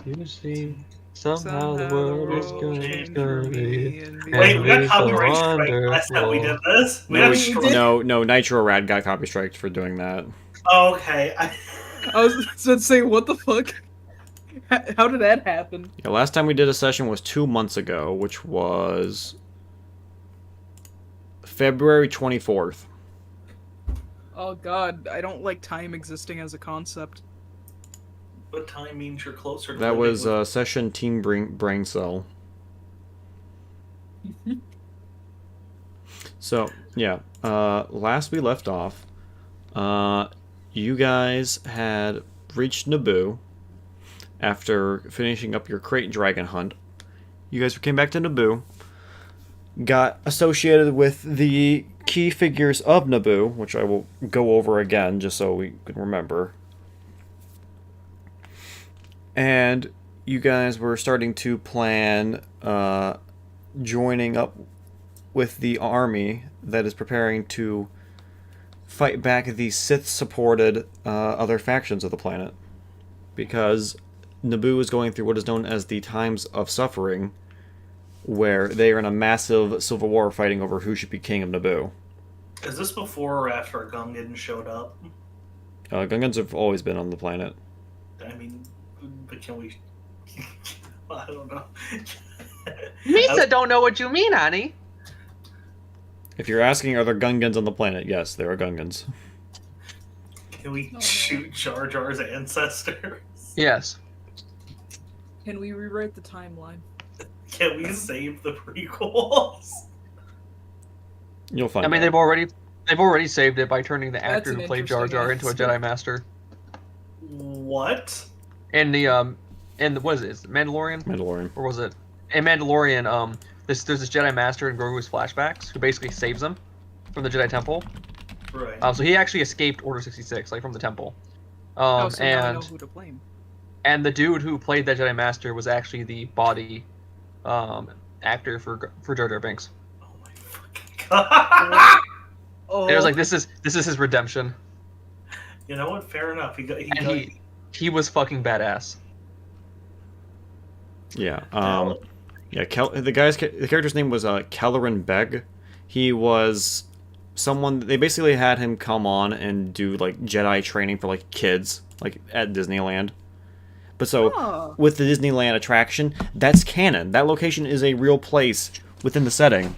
You see, somehow the world is going to change for be, me Wait, and we got we so copyright strike last time we did wonderful. this. We No, got we struck. did. No, Nitro Rad got copy striked for doing that. Oh, okay. I was going to say, what the fuck? How did that happen? Yeah, last time we did a session was 2 months ago, which was February 24th. Oh god, I don't like time existing as a concept. But time means you're closer to That living was with- session Team Brain Cell. So, yeah. Last we left off, you guys had reached Naboo after finishing up your crate dragon hunt. You guys came back to Naboo, got associated with the key figures of Naboo, which I will go over again just so we can remember. And you guys were starting to plan joining up with the army that is preparing to fight back the Sith-supported other factions of the planet. Because Naboo is going through what is known as the Times of Suffering, where they are in a massive civil war fighting over who should be king of Naboo. Is this before or after Gungan showed up? Gungans have always been on the planet. I mean, but can we? I don't know. Misa don't know what you mean, honey. If you're asking, are there Gungans on the planet? Yes, there are Gungans. Can we no. shoot Jar Jar's ancestors? Yes. Can we rewrite the timeline? Can we save the prequels? You'll find I mean, out. they've already saved it by turning the actor That's who an played Jar Jar into a interesting Jedi Master. What? In the what is it? Is it Mandalorian? Mandalorian. Or was it in Mandalorian? There's this Jedi Master in Grogu's flashbacks who basically saves him from the Jedi Temple. Right. So he actually escaped Order 66, like from the Temple. Oh, so now I know And who to blame. the dude who played that Jedi Master was actually the body actor for Jar Jar Binks. Oh my fucking god! Oh, And it was like this is his redemption, You know what? Fair enough. he was fucking badass. Yeah. Yeah. The character's name was Kelleran Beg. He was someone. They basically had him come on and do like Jedi training for like kids, like at Disneyland. But so Huh. with the Disneyland attraction, that's canon. That location is a real place within the setting.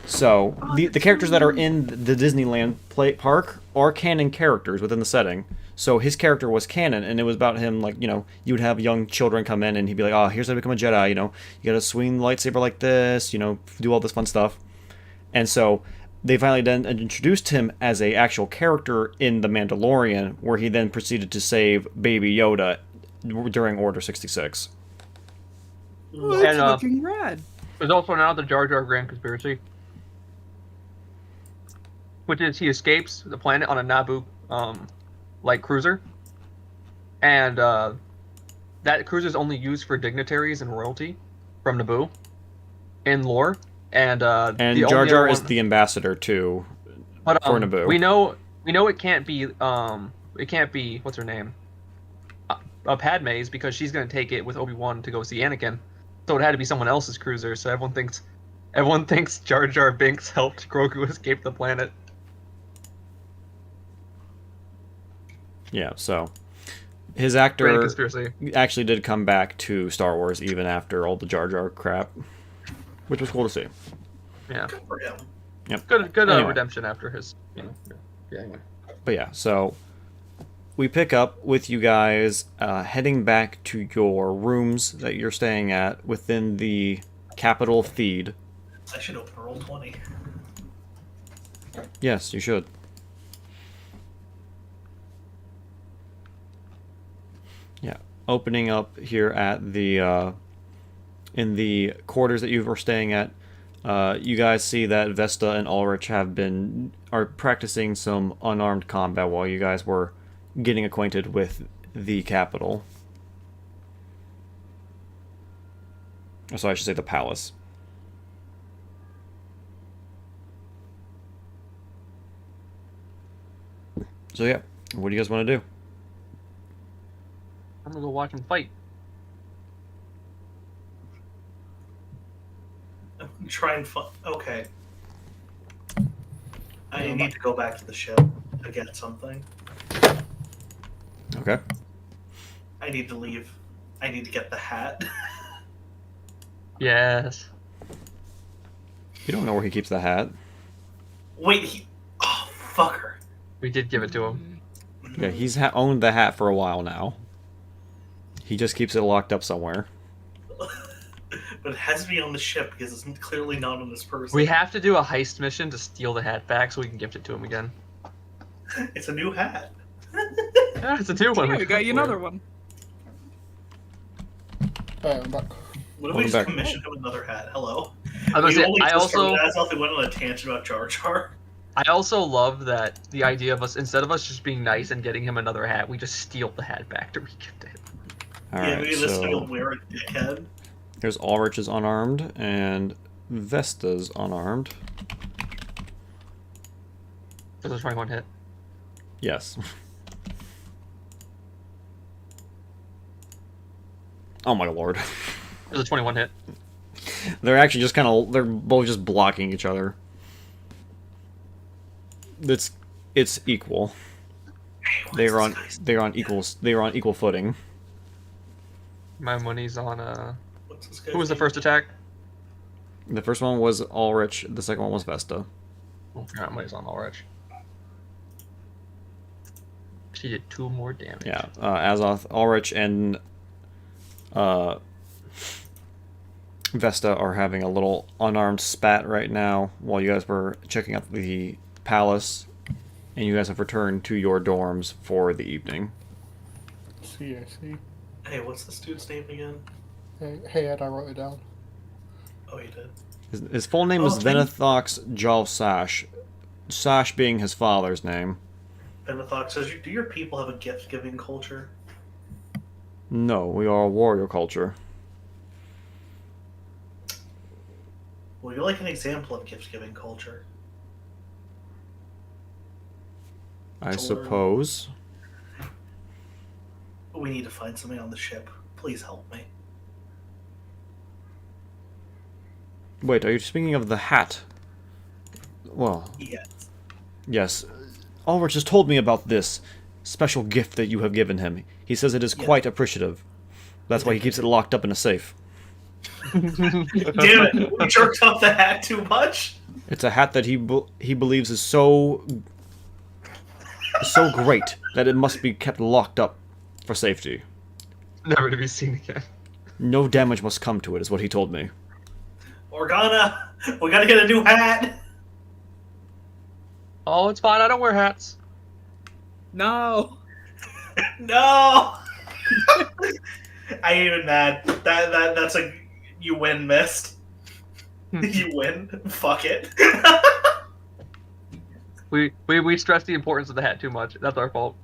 So the characters that are in the Disneyland park are canon characters within the setting. So his character was canon, and it was about him, like, you would have young children come in, and he'd be like, oh, here's how to become a Jedi, you gotta swing the lightsaber like this, do all this fun stuff. And so they finally then introduced him as a actual character in The Mandalorian, where he then proceeded to save Baby Yoda during Order 66. Oh, that's And, fucking rad. There's also now the Jar Jar Grand Conspiracy, which is he escapes the planet on a Naboo like cruiser, and that cruiser is only used for dignitaries and royalty from Naboo in lore, and And the Jar only Jar other is one- the ambassador too but, for Naboo. We know it can't be what's her name, Padme's, because she's gonna take it with Obi-Wan to go see Anakin, so it had to be someone else's cruiser. So everyone thinks Jar Jar Binks helped Grogu escape the planet. Yeah, so his Grand actor conspiracy. actually did come back to Star Wars even after all the Jar Jar crap, which was cool to see. Yeah, Good for him. Yep. good Anyway. redemption after his. Yeah. Anyway. But yeah, so we pick up with you guys heading back to your rooms that you're staying at within the capital feed. I should open roll 20. Yes, you should. Yeah, opening up here at the in the quarters that you were staying at. You guys see that Vesta and Ulrich are practicing some unarmed combat while you guys were getting acquainted with the capital. So I should say the palace. So yeah, what do you guys want to do? I'm gonna go watch him fight. try and find. Okay. I No, need to go back to the ship to get something. Okay. I need to leave. I need to get the hat. Yes. You don't know where he keeps the hat. Wait, oh, fucker. We did give it to him. Yeah, he's owned the hat for a while now. He just keeps it locked up somewhere. But it has to be on the ship because it's clearly not on this person. We have to do a heist mission to steal the hat back so we can gift it to him again. It's a new hat. Yeah, it's a new one. Yeah, we got you another one. I'm back. What if we Welcome just back. commissioned him another hat? Hello. I was We gonna only say, I just started also, as off, they went on a tangent about Jar Jar. I also love that the idea of us, instead of us just being nice and getting him another hat, we just steal the hat back to regift it. Alright, Maybe this time he'll so wear a dickhead. here's Ulrich is unarmed, and Vesta's unarmed. There's a 21 hit. Yes. Oh my lord. There's a 21 hit. They're actually just they're both just blocking each other. It's equal. Hey, what's They are this guy's- on equal footing. My money's on, what's this guy's who was the name? first attack? The first one was Ulrich, the second one was Vesta. My money's on Ulrich. She did 2 more damage. Yeah, Azoth, Ulrich, and Vesta are having a little unarmed spat right now while you guys were checking out the palace, and you guys have returned to your dorms for the evening. I see. Hey, what's this dude's name again? Hey, Ed, I wrote it down. Oh, you did. His full name is Oh, thank- Venethox Jalsash, Sash being his father's name. Benethok says, do your people have a gift-giving culture? No, we are a warrior culture. Well, you're like an example of gift-giving culture. I To learn. suppose. We need to find something on the ship. Please help me. Wait, are you speaking of the hat? Well, Yes. yes. Ulrich has told me about this special gift that you have given him. He says it is Yeah. quite appreciative. That's why he keeps it locked up in a safe. Damn it! We jerked off the hat too much. It's a hat that he believes is so great that it must be kept locked up for safety. Never to be seen again. No damage must come to it, is what he told me. Organa, we gotta get a new hat. Oh, it's fine. I don't wear hats. No. No. I ain't even mad. That's a you win, missed. You win. Fuck it. We stress the importance of the hat too much. That's our fault.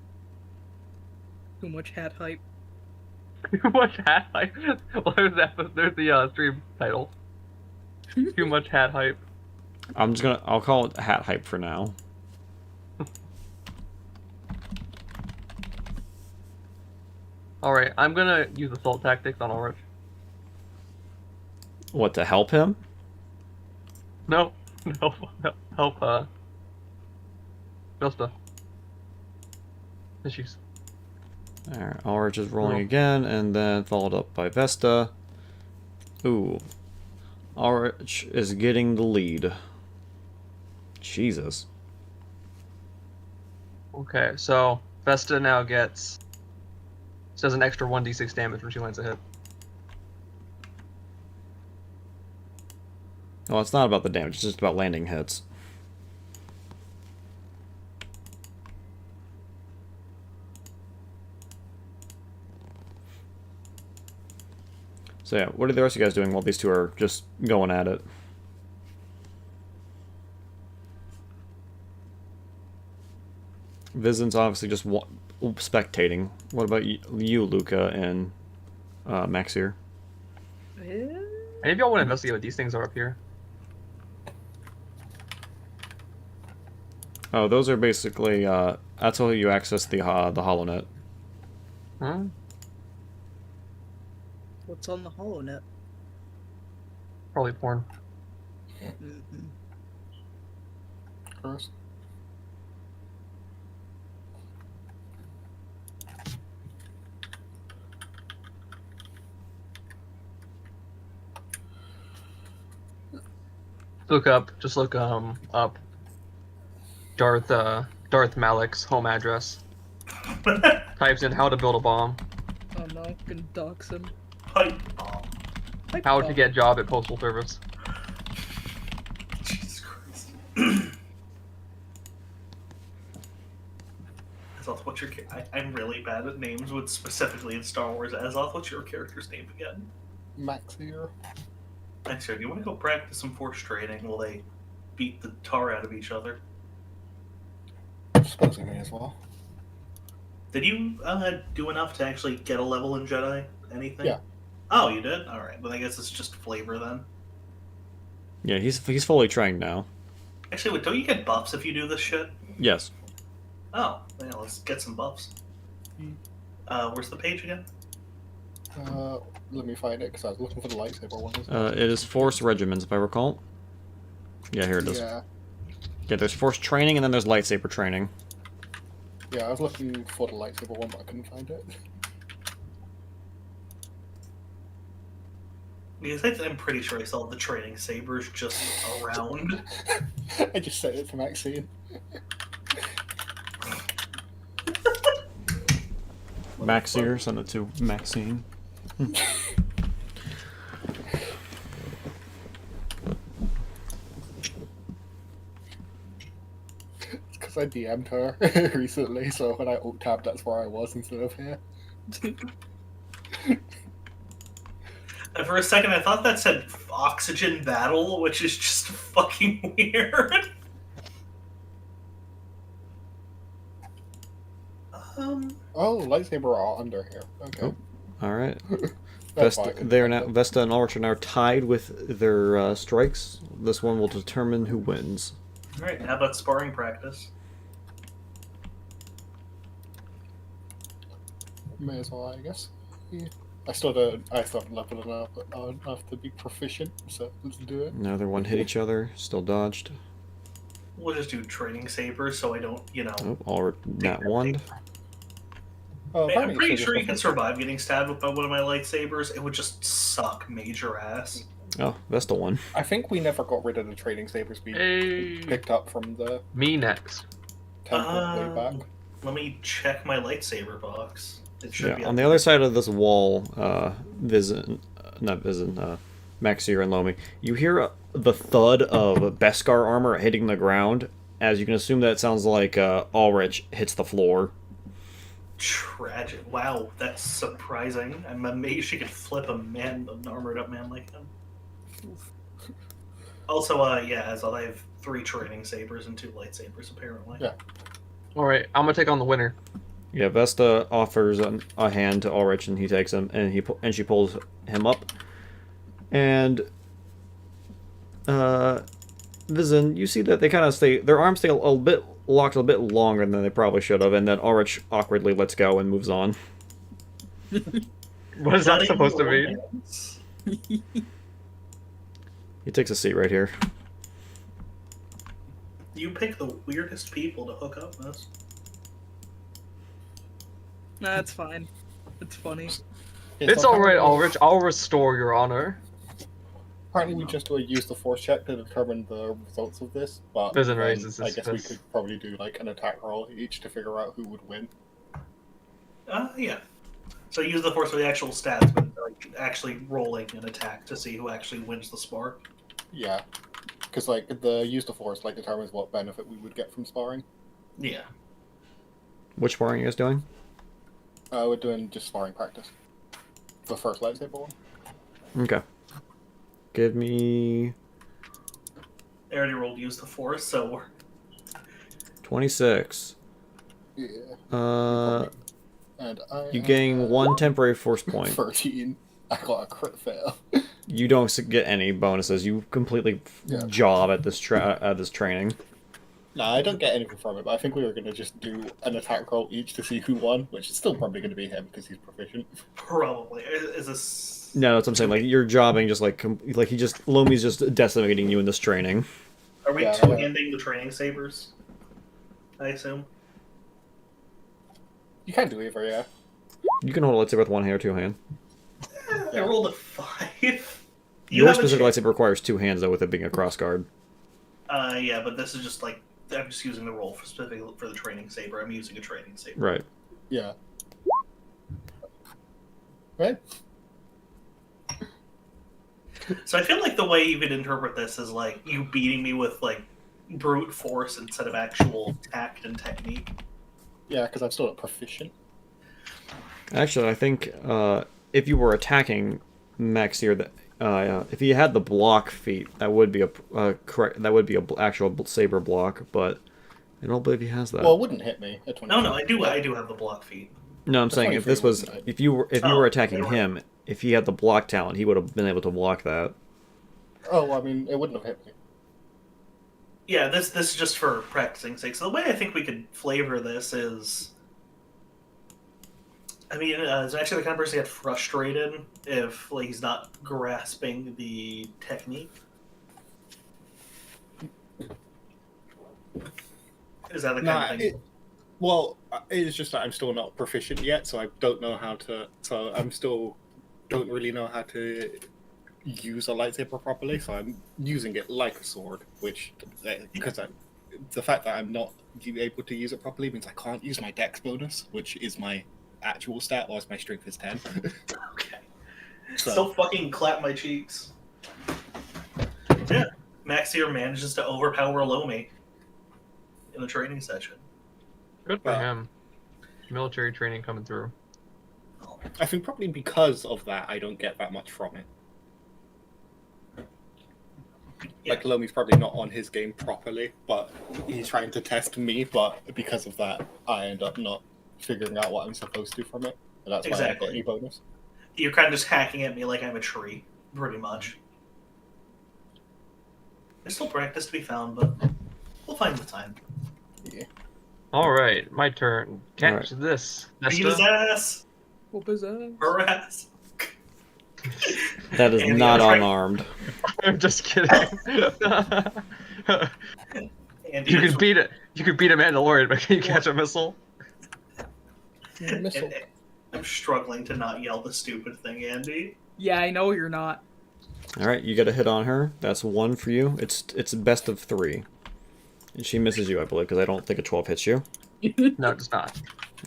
Too much hat hype. Too much hat hype. Well, there's the stream title. Too much hat hype. I'll call it hat hype for now. Alright, I'm gonna use assault tactics on Ulrich. What, to help him? No. Help, Vesta. Issues. Alright, Ulrich is rolling Roll. again, and then followed up by Vesta. Ooh. Ulrich is getting the lead. Jesus. Okay, so Vesta now gets... She does an extra 1d6 damage when she lands a hit. Well, it's not about the damage, it's just about landing hits. So yeah, what are the rest of you guys doing while these two are just going at it? Vizin's obviously just spectating. What about you, Luca, and Max here? Any of y'all want to investigate what these things are up here? Oh, those are basically, that's how you access the HoloNet. Huh? What's on the HoloNet? Probably porn. First. Look up. Just look up Darth Malik's home address. Types in how to build a bomb. Oh no, I'm gonna dox him. Pipe bomb. Pipe How bomb. to get job at Postal Service. Jesus Christ. Azoth, what's your I'm really bad at names, with specifically in Star Wars. Azoth, what's your character's name again? Max here. Thanks, sir. Do you want to go practice some force training while they beat the tar out of each other? I suppose I may as well. Did you do enough to actually get a level in Jedi? Anything? Yeah. Oh, you did? Alright, then I guess it's just flavor then. Yeah, he's fully trained now. Actually, wait, don't you get buffs if you do this shit? Yes. Oh, yeah, let's get some buffs. Where's the page again? Let me find it, because I was looking for the lightsaber one. It is Force Regiments, if I recall. Yeah, here it is. Yeah. Yeah, there's Force Training, and then there's Lightsaber Training. Yeah, I was looking for the lightsaber one, but I couldn't find it. Because I'm pretty sure I saw the training sabers just around. I just said it to Maxine. Maxier, send it to Maxine. It's because I DM'd her recently, so when I alt-tabbed, that's where I was instead of here. And for a second, I thought that said oxygen battle, which is just fucking weird. Oh, lightsaber are under here. Okay. Oh. Alright. That's why I Vesta, couldn't they are find now, it. Vesta and Ulrich are now tied with their strikes. This one will determine who wins. Alright, how about sparring practice? May as well, I guess. Yeah. I still haven't leveled enough to be proficient, so let's do it. Neither one hit each other. Still dodged. We'll just do training sabers so I don't, Oh, Ulrich nat one. Oh, I'm apparently pretty it's sure you just can survive getting stabbed with one of my lightsabers. It would just suck major ass. Oh, Vesta won. I think we never got rid of the trading sabers we Hey, picked up from the me next. temple way back. Let me check my lightsaber box. It should Yeah, be on the other side of this wall, Maxier and Lomi, you hear the thud of Beskar armor hitting the ground, as you can assume that sounds like Ulrich hits the floor. Tragic. Wow, that's surprising. I'm amazed she could flip an armored up man like him. Also, as I have 3 training sabers and 2 lightsabers apparently. Yeah. Alright, I'm gonna take on the winner. Yeah, Vesta offers a hand to Ulrich, and he takes him, and she pulls him up. And Vizen, you see that they kind of their arms stay a little bit locked a bit longer than they probably should have, and then Ulrich awkwardly lets go and moves on. What is that supposed to mean? He takes a seat right here. You pick the weirdest people to hook up with. Nah, it's fine. It's funny. It's alright, Ulrich. I'll restore your honor. Apparently, we just use the force check to determine the results of this, but Vizen then raises I his guess we fist. could probably do like an attack roll each to figure out who would win. Yeah. So use the force of the actual stats, but like actually rolling an attack to see who actually wins the spar. Yeah, because like the use the force like determines what benefit we would get from sparring. Yeah. Which sparring are you guys doing? We're doing just sparring practice. The first lightsaber one. Okay. Give me I already rolled use the force, so we're 26. Yeah. And You gain 1 temporary force point. 13. I got a crit fail. You don't get any bonuses. You completely Yeah. job at this training. Nah, I don't get anything from it, but I think we were going to just do an attack roll each to see who won, which is still probably going to be him because he's proficient. probably. Is this. No, that's what I'm saying. Like you're jobbing, just like Lomi's just decimating you in this training. Are we Yeah, two-handing the training sabers? I assume. You can do either, yeah. You can hold a lightsaber with one hand or two hand. I rolled a 5. Your have a specific chance- lightsaber requires two hands though, with it being a cross guard. Yeah, but this is just like I'm just using the roll for specifically for the training saber. I'm using a training saber. Right. Yeah. Right? So I feel like the way you could interpret this is like you beating me with like brute force instead of actual tact and technique. Yeah, because I'm still not proficient. Actually, I think if you were attacking Max here, if he had the block feat, that would be a correct. That would be a actual saber block, but I don't believe he has that. Well, it wouldn't hit me at 20. No, I do have the block feat. No, I'm saying if this was 23 if you were attacking him, if he had the block talent, he would have been able to block that. Oh, I mean, it wouldn't have hit me. Yeah, this is just for practicing sake. So the way I think we could flavor this is, I mean, is actually the kind of person who get frustrated if like he's not grasping the technique. Is that the kind of thing? Well, it's just that I'm still not proficient yet, so I don't know how to. So I'm still don't really know how to use a lightsaber properly. So I'm using it like a sword, which because the fact that I'm not able to use it properly means I can't use my dex bonus, which is my actual stat, whilst my strength is 10. Okay. So- Still fucking clap my cheeks. Yeah, Max here manages to overpower Lomi in the training session. Good for Well- him. Military training coming through. I think probably because of that, I don't get that much from it. Yeah. Like Lomi's probably not on his game properly, but he's trying to test me. But because of that, I end up not figuring out what I'm supposed to from it. And that's why I don't Exactly. get any bonus. You're kind of just hacking at me like I'm a tree, pretty much. There's still practice to be found, but we'll find the time. All right, my turn. Catch All this. Beat his Nesta. ass! Whoop his ass. Her ass! That is And the not other- unarmed. I'm just kidding. And You could beat it. You could beat a Mandalorian, but can you catch a missile? Missile. I'm struggling to not yell the stupid thing, Andy. Yeah, I know you're not. All right, you get a hit on her. That's one for you. It's best of 3, and she misses you, I believe, because I don't think a 12 hits you. No, it's not.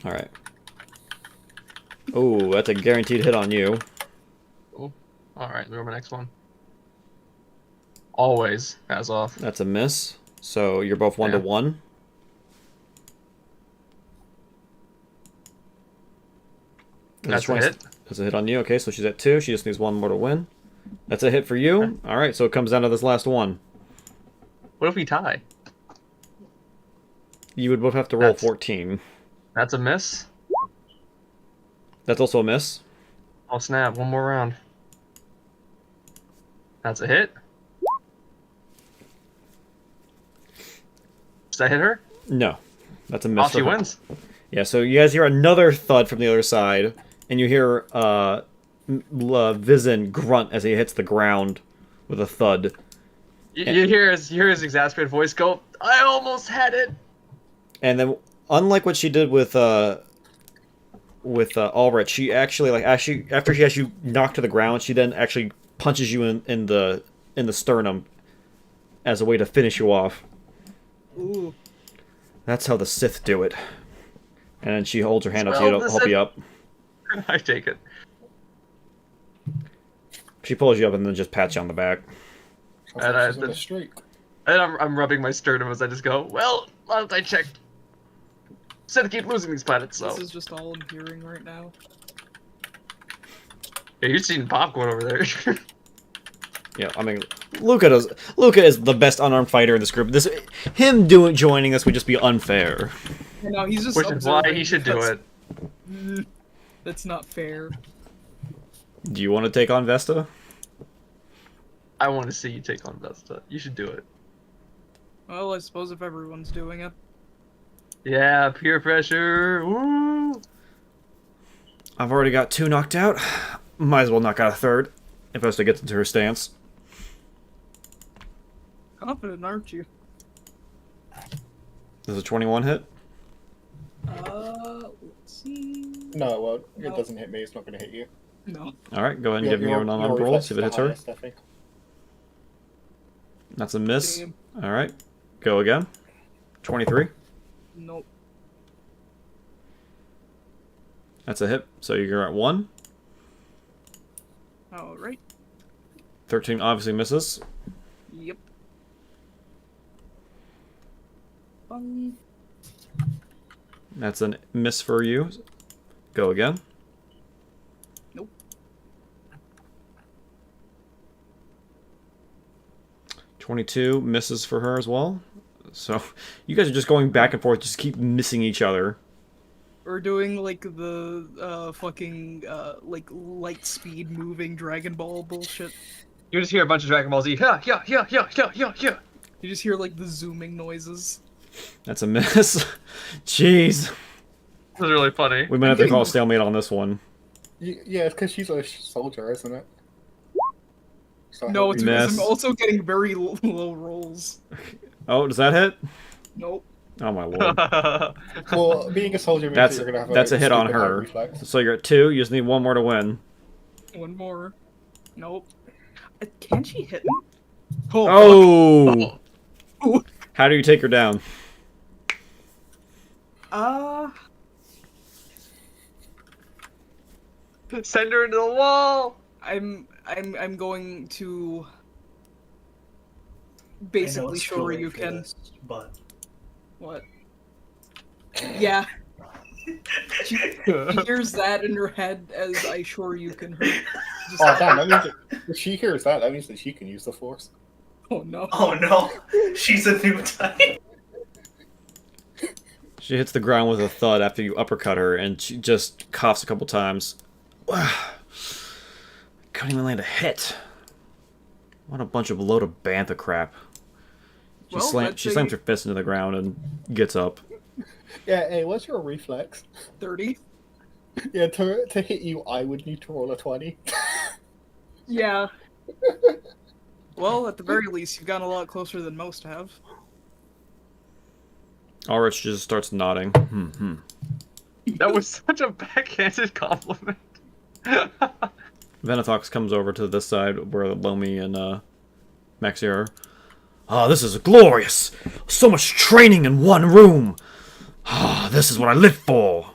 All right. Oh, that's a guaranteed hit on you. All right, go my next one. Always pass off. That's a miss. So you're both 1 to Yeah. 1. That's a hit. That's a hit on you. Okay, so she's at 2. She just needs 1 more to win. That's a hit for you. All right, so it comes down to this last one. What if we tie? You would both have to roll That's- 14. That's a miss. That's also a miss. Oh snap! One more round. That's a hit. Does that hit her? No, that's a miss. Oh, she for her. wins. Yeah, so you guys hear another thud from the other side, and you hear Vizin grunt as he hits the ground with a thud. You hear his exasperated voice go, "I almost had it." And then, unlike what she did with Ulrich, she actually after she has you knocked to the ground, she then actually punches you in the sternum as a way to finish you off. Ooh. That's how the Sith do it. And then she holds her hand up to Smell you to the help Sith. you up. I take it. She pulls you up and then just pats you on the back. Sounds And like she's I- on a streak. And I'm rubbing my sternum as I just go, "Well, last I checked, said to keep losing these planets." So This is just all I'm hearing right now. yeah, you're eating popcorn over there. Yeah, I mean, Luca is the best unarmed fighter in this group. Him joining us would just be unfair. You know, he's just Which is why observing he should do because- it. That's not fair. Do you want to take on Vesta? I want to see you take on Vesta. You should do it. Well, I suppose if everyone's doing it. Yeah, peer pressure. Woo! I've already got 2 knocked out. Might as well knock out a third if I was to get into her stance. Confident, aren't you? Does a 21 hit? Let's see. No, it won't. It No. doesn't hit me. It's not going to hit you. No. Alright, go ahead and give me an unarmed roll, see if it hits her. Highest, I think. That's a miss. Damn. Alright, go again. 23. Nope. That's a hit, so you're at 1. Alright. 13 obviously misses. Yep. Bung. That's a miss for you. Go again. Nope. 22 misses for her as well. So you guys are just going back and forth, just keep missing each other. We're doing like the fucking like light speed moving Dragon Ball bullshit. You just hear a bunch of Dragon Ball Z. Yeah, yeah, yeah, yeah, yeah, yeah, yeah. You just hear like the zooming noises. That's a miss. Jeez. This is really funny. We might have to call a stalemate on this one. Yeah, it's because she's a soldier, isn't it? So No, it's because Miss. I'm also getting very low rolls. Oh, does that hit? Nope. Oh my lord. Well, being a soldier means That's that you're gonna have that's a hit on stupid high her. reflex. So you're at 2. You just need 1 more to win. One more. Nope. Can she hit me? Oh. Oh! How do you take her down? Send her into the wall. I'm going to I know basically it's show too her late you for can. this, but What? Yeah. She hears that in her head as I sure you can hurt. Just, Oh damn! That means that if she hears that, that means that she can use the force. oh no. oh no, she's a new type. She hits the ground with a thud after you uppercut her, and she just coughs a couple times. Couldn't even land a hit. What a bunch of load of bantha crap. She, Well, she slams her fist into the ground and gets up. Yeah. Hey, what's your reflex? 30? Yeah, to hit you, I would need to roll a 20. Yeah. Well, at the very least, you've gotten a lot closer than most have. Ulrich just starts nodding. That was such a backhanded compliment. Venathox comes over to this side where Lomi and Maxi are. Ah, this is glorious! So much training in one room! Ah, this is what I live for!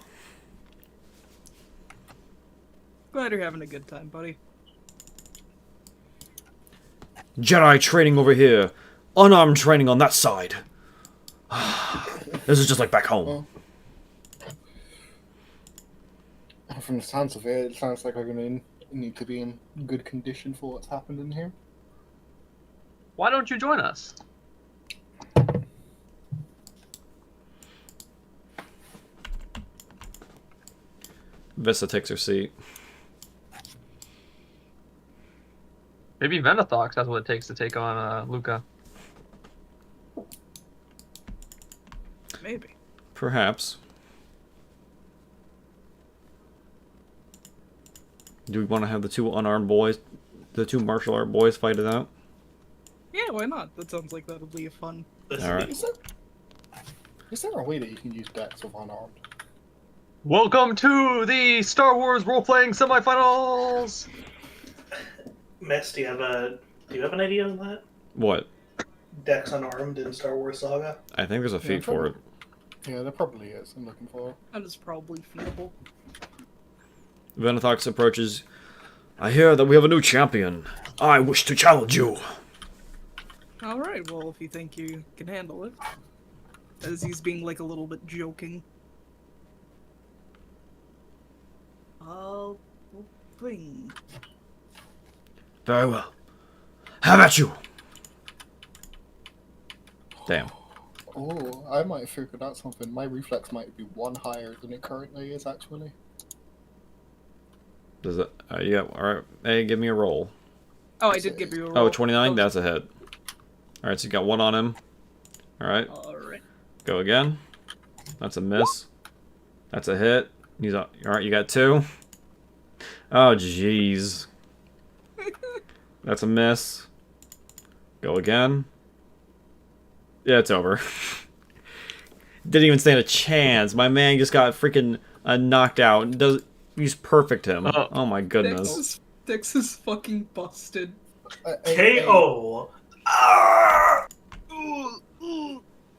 Glad you're having a good time, buddy. Jedi training over here. Unarmed training on that side. This is just like back home. From the sounds of it, it sounds like I'm gonna need to be in good condition for what's happened in here. Why don't you join us? Vista takes her seat. Maybe Venathox has what it takes to take on Luca. Maybe. Perhaps. Do we want to have the two unarmed boys, the two martial art boys, fight it out? Yeah, why not? That sounds like that'll be fun. Alright. Is there a way that you can use decks of unarmed? Welcome to the Star Wars role-playing semifinals. Mess, do you have an idea on that? What? Dex unarmed in Star Wars Saga? I think there's a feat for it. Yeah, there probably is. I'm looking for it. That is probably feasible. Venathox approaches. I hear that we have a new champion. I wish to challenge you. Alright, well, if you think you can handle it. As he's being, like, a little bit joking. Bring. Very well. Have at you. Damn. Oh, I might have figured out something. My reflex might be 1 higher than it currently is, actually. Does it? Yeah, alright. Hey, give me a roll. Oh, I did give you a roll. Oh, 29? Oh, That's a hit. Alright, so you got 1 on him. Alright. Alright. Go again. That's a miss. That's a hit. He's alright, you got 2. Oh, jeez. That's a miss. Go again. Yeah, it's over. Didn't even stand a chance. My man just got freaking knocked out. He's perfect him. Oh. Oh my goodness. Dex is fucking busted. KO. Ah!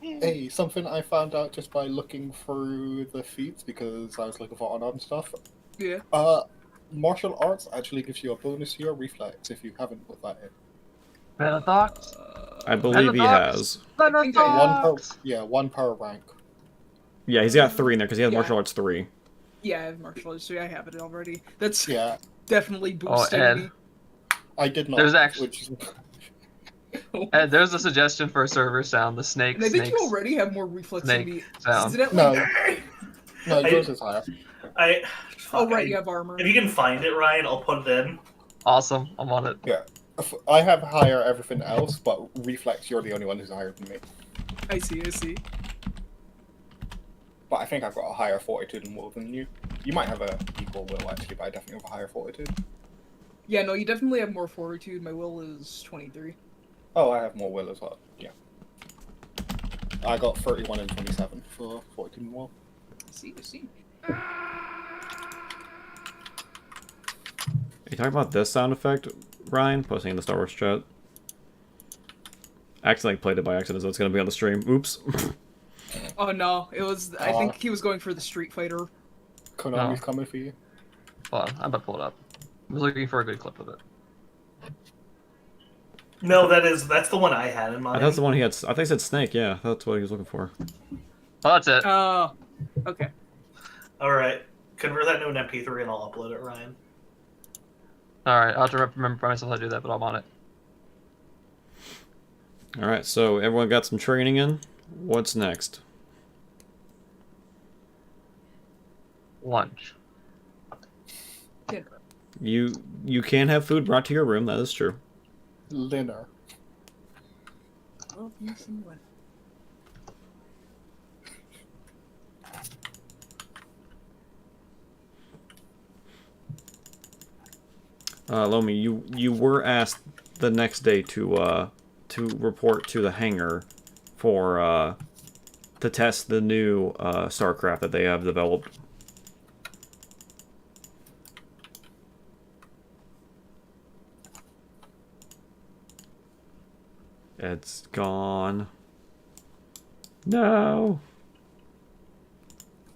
Hey, something I found out just by looking through the feeds because I was looking for unarmed stuff. Yeah. Martial arts actually gives you a bonus to your reflex if you haven't put that in. Paradox? I believe he has. One per rank. Yeah, he's got 3 in there because he has Yeah. martial arts 3. Yeah, I have martial arts, so I have it already. That's Yeah, definitely boosting Ed. me. I did not. There's actually- Which is... Ed, there's a suggestion for a server sound. The snake. And I think snakes, you already have more reflex than me. snake sound. Incidentally. No, yours is higher. Oh, right, you have armor. If you can find it, Ryan, I'll put it in. Awesome. I'm on it. Yeah. I have higher everything else, but reflex, you're the only one who's higher than me. I see. But I think I've got a higher fortitude and will than you. You might have a equal will actually, but I definitely have a higher fortitude. Yeah, no, you definitely have more fortitude. My will is 23. Oh, I have more will as well. Yeah. I got 31 and 27 for fortitude and will. I see. You talking about this sound effect, Ryan? Posting in the Star Wars chat. Accidentally played it by accident, so it's gonna be on the stream. Oops. Oh no, it was. I think he was going for the Street Fighter. Konami's No. coming for you. Hold on, I'm about to pull it up. I was looking for a good clip of it. No, that's the one I had in mind. That's the one he had. I think he said Snake. Yeah, that's what he was looking for. Oh, that's it. Oh, okay. Alright. Convert that to an MP3 and I'll upload it, Ryan. All right, I'll have to remember myself how to do that, but I'm on it. All right, so everyone got some training in. What's next? Lunch. Dinner. You can have food brought to your room. That is true. Linner. Oh, yes, and what? Lomi, you were asked the next day to report to the hangar for to test the new StarCraft that they have developed. It's gone. No.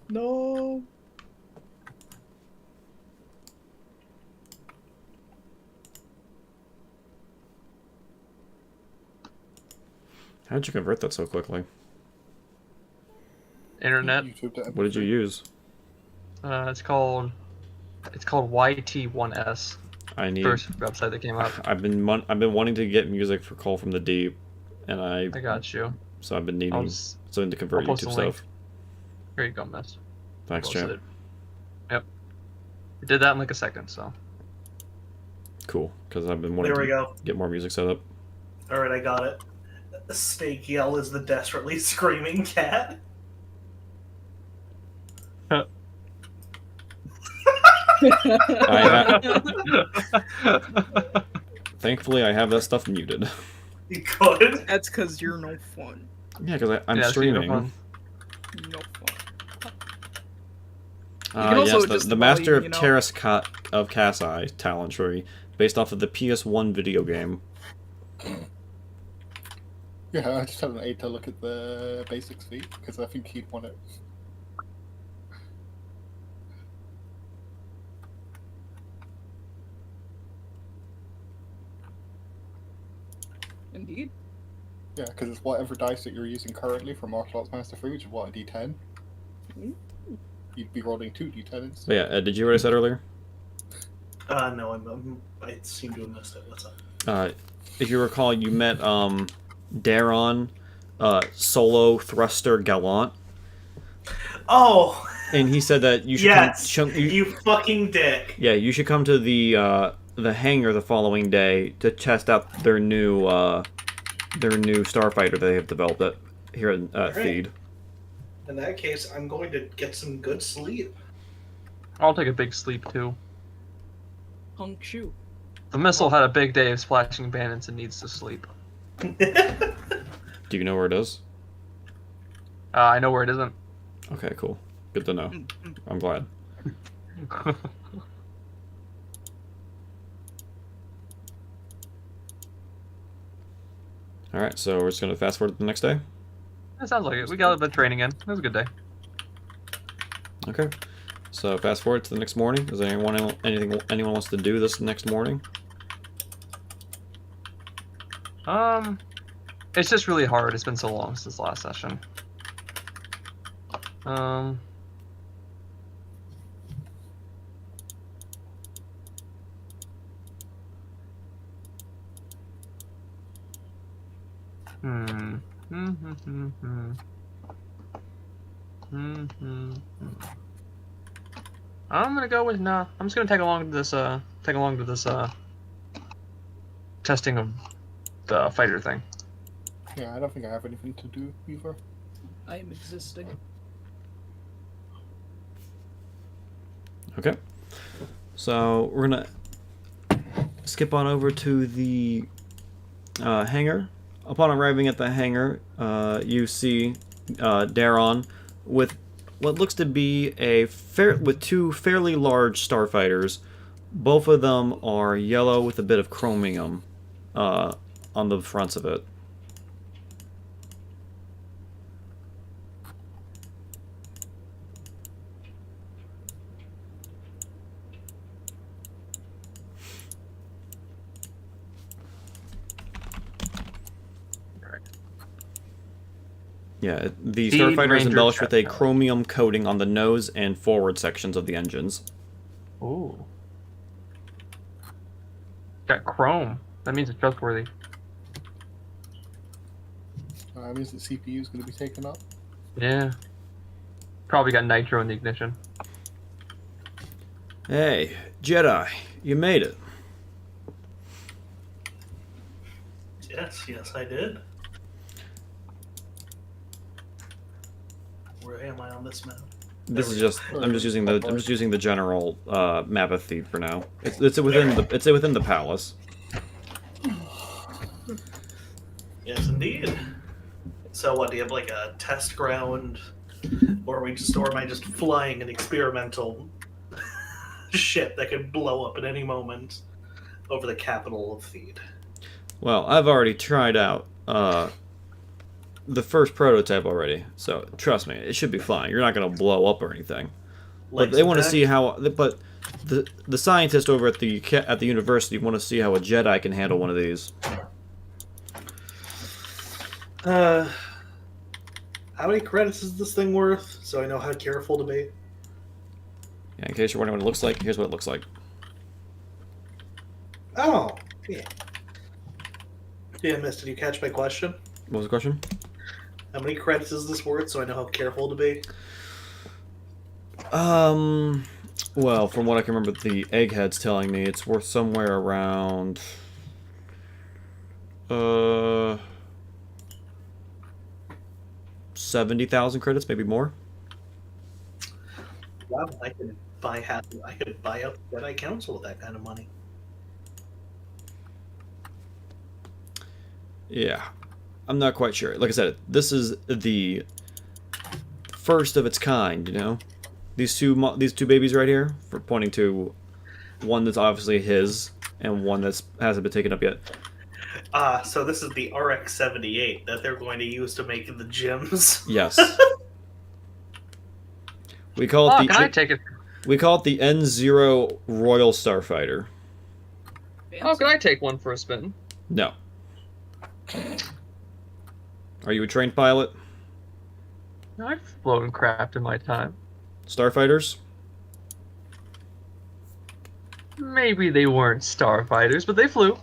No. How'd you convert that so quickly? Internet. YouTube to What did you use? It's called YT1S. I need. First website that came up. I've been wanting to get music for Call from the Deep, and I got you. so I've been I'll needing something to convert post YouTube a link. stuff. Here you go, miss. Thanks, Posted champ. it. Yep. We did that in like a second, so. Cool, because I've been wanting There we to go. get more music set up. Alright, I got it. The snake yell is the desperately screaming cat. Thankfully, I have that stuff muted. You could. That's because you're no fun. Yeah, because I'm Yeah, speaking of streaming. fun. No fun. Yes, also the just Master volume, of you know? Terrace of Kasai talent tree, based off of the PS1 video game. Yeah, I just had an aide to look at the basics feed because I think he'd want it. Indeed. Yeah, because it's whatever dice that you're using currently for Martial Arts Master 3, which is what, a D10? Mhm. You'd be rolling 2 D10s. But yeah, did you hear what I said earlier? No, I seem to have missed it. What's up? If you recall, you met Daron, solo thruster gallant, Oh! and he said that you should Yes! come. You fucking dick. Yeah, you should come to the hangar the following day to test out their new starfighter they have developed here at Right. Feed. In that case, I'm going to get some good sleep. I'll take a big sleep too. punk shoe. The missile had a big day of splashing bandits and needs to sleep. Do you know where it is? I know where it isn't. Okay, cool. Good to know. I'm glad. Alright, so we're just going to fast forward to the next day? That sounds like it. We got a bit of training in. It was a good day. Okay. So fast forward to the next morning. Is there anyone wants to do this next morning? It's just really hard. It's been so long since last session. I'm gonna go with nah. I'm just gonna tag along to this testing of the fighter thing. Yeah, I don't think I have anything to do either. I am existing. Okay. So we're gonna skip on over to the hangar. Upon arriving at the hangar, you see Daron with what looks to be with two fairly large starfighters. Both of them are yellow with a bit of chromium on the fronts of it. Yeah, the Speed starfighter is Ranger embellished with a Chestnut. chromium coating on the nose and forward sections of the engines. Ooh. Got chrome. That means it's trustworthy. That means the CPU is going to be taken up. Yeah. Probably got nitro in the ignition. Hey, Jedi, you made it. Yes, I did. Where am I on this map? This is just I'm just using the general map of Theed for now. It's within the palace. Yes, indeed. So what, do you have like a test ground? Or am I just flying an experimental ship that could blow up at any moment over the capital of Theed? Well, I've already tried out the first prototype already, so trust me, it should be fine. You're not going to blow up or anything. But they want to see how. But the scientists over at the university want to see how a Jedi can handle one of these. How many credits is this thing worth? So I know how careful to be. Yeah, in case you're wondering what it looks like, here's what it looks like. Oh, yeah. Yeah, miss, did you catch my question? What was the question? How many credits is this worth so I know how careful to be? Well, from what I can remember, the egghead's telling me it's worth somewhere around 70,000 credits, maybe more. Wow, I could buy out the Jedi Council with that kind of money. Yeah, I'm not quite sure. Like I said, this is the first of its kind. You know, these two babies right here, for pointing to one that's obviously his and one that hasn't been taken up yet. So this is the RX-78 that they're going to use to make the gems. Yes. We call it Can I take it? We call it the N0 Royal Starfighter. Oh, can I take one for a spin? No. Are you a trained pilot? I've flown craft in my time. Starfighters? Maybe they weren't starfighters, but they flew.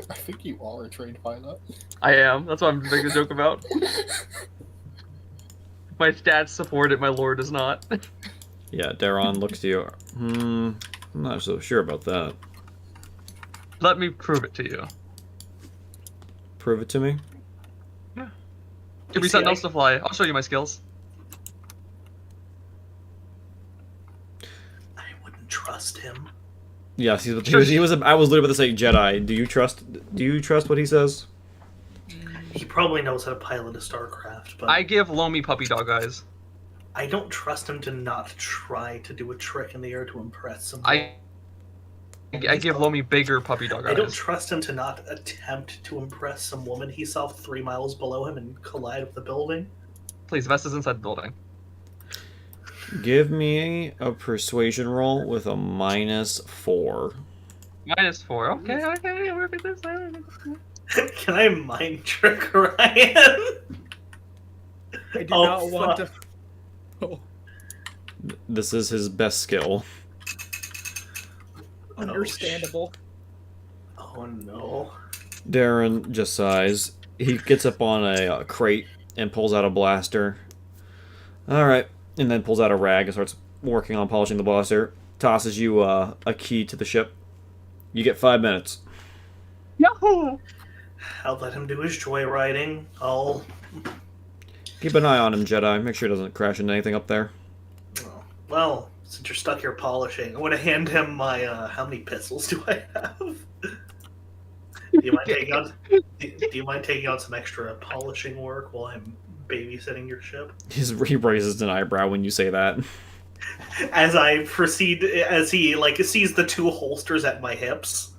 I think you are a trained pilot. I am. That's what I'm making a joke about. My stats support it, my lore does not. Yeah, Daron looks to you. I'm not so sure about that. Let me prove it to you. Prove it to me. Give me something else to fly. I'll show you my skills. I would him. Yes, he was. I was literally about to say Jedi. Do you trust what he says? He probably knows how to pilot a starcraft, but I give Lomi puppy dog eyes. I don't trust him to not try to do a trick in the air to impress someone. I give Lomi bigger puppy dog eyes. I don't trust him to not attempt to impress some woman he saw 3 miles below him and collide with the building. Please, Vesta's inside the building. Give me a persuasion roll with a -4. -4. Okay. We're this. Can I mind trick Ryan? I do not want to. Oh, This is his best skill. understandable. Oh no. Darren just sighs. He gets up on a crate and pulls out a blaster. Alright. And then pulls out a rag and starts working on polishing the blaster. Tosses you a key to the ship. You get 5 minutes. Yahoo! I'll let him do his joyriding. I'll... Keep an eye on him, Jedi. Make sure he doesn't crash into anything up there. Well, since you're stuck here polishing, I want to hand him my, how many pistols do I have? Do you mind taking on some extra polishing work while I'm babysitting your ship? He raises an eyebrow when you say that. As I proceed, as he, sees the 2 holsters at my hips,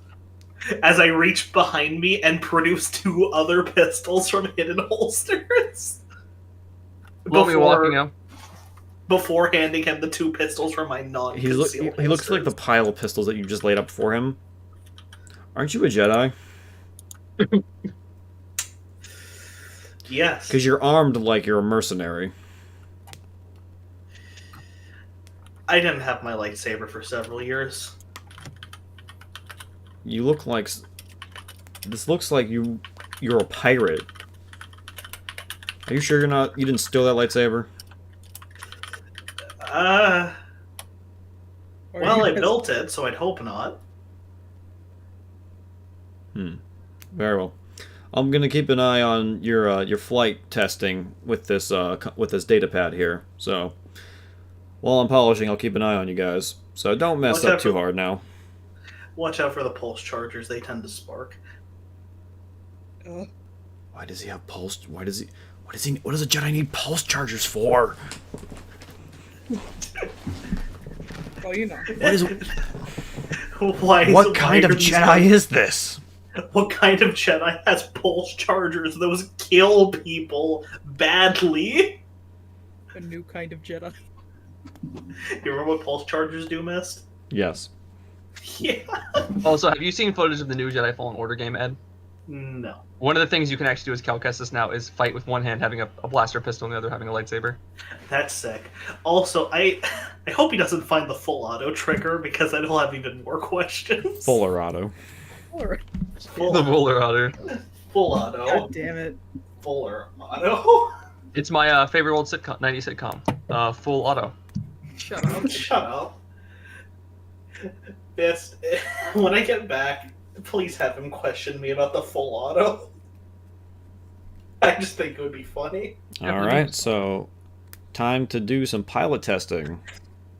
as I reach behind me and produce 2 other pistols from hidden holsters. Lomi walking up. Before handing him the 2 pistols from my non-concealed He looks like the pile of pistols that you just laid up for him. Aren't you a Jedi? Yes. Because you're armed like you're a mercenary. I didn't have my lightsaber for several years. You look like... This looks like you're a pirate. Are you sure you didn't steal that lightsaber? Well, I built it, so I'd hope not. Very well. I'm gonna keep an eye on your flight testing with this data pad here. So while I'm polishing, I'll keep an eye on you guys. So don't mess up too hard now. Watch out for the pulse chargers; they tend to spark. Why does he have pulse? What does a Jedi need pulse chargers for? Well, you know. What kind of Jedi is this? What kind of Jedi has pulse chargers? Those kill people badly. A new kind of Jedi. You remember what pulse chargers do, Mist? Yes. Yeah. Also, have you seen footage of the new Jedi Fallen Order game, Ed? No. One of the things you can actually do as Cal Kestis now is fight with one hand having a blaster pistol and the other having a lightsaber. That's sick. Also, I hope he doesn't find the full auto trigger, because then he'll have even more questions. Fuller auto. Alright. The Fuller Otter. Full auto. God damn it. Fuller auto. It's my favorite old 90s sitcom. Full Auto. Shut up. Shut up. This, when I get back, please have him question me about the full auto. I just think it would be funny. Alright, so time to do some pilot testing.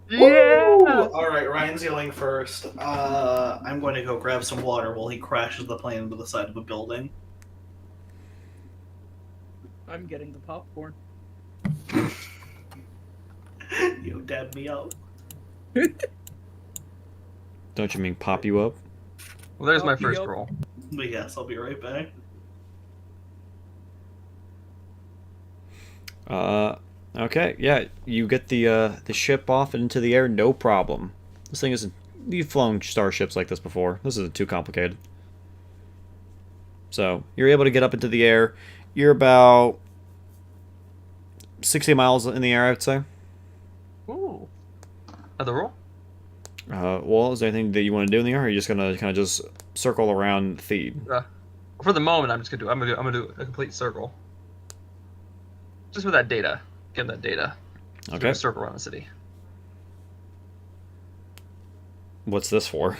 Yeah! Alright, Ryan's going first. I'm going to go grab some water while he crashes the plane into the side of a building. I'm getting the popcorn. You dab me up. Don't you mean pop you up? Well, there's my Copy first up. roll. But yes, I'll be right back. Okay, yeah, you get the ship off and into the air, no problem. This thing isn't... You've flown starships like this before. This isn't too complicated. So, you're able to get up into the air. You're about 60 miles in the air, I would say. Ooh. Another roll? Well, is there anything that you want to do in the air, or are you just gonna kind of just circle around Theed? For the moment, I'm gonna do a complete circle. Just with that data. Get that data. Just Okay. a circle around the city. What's this for?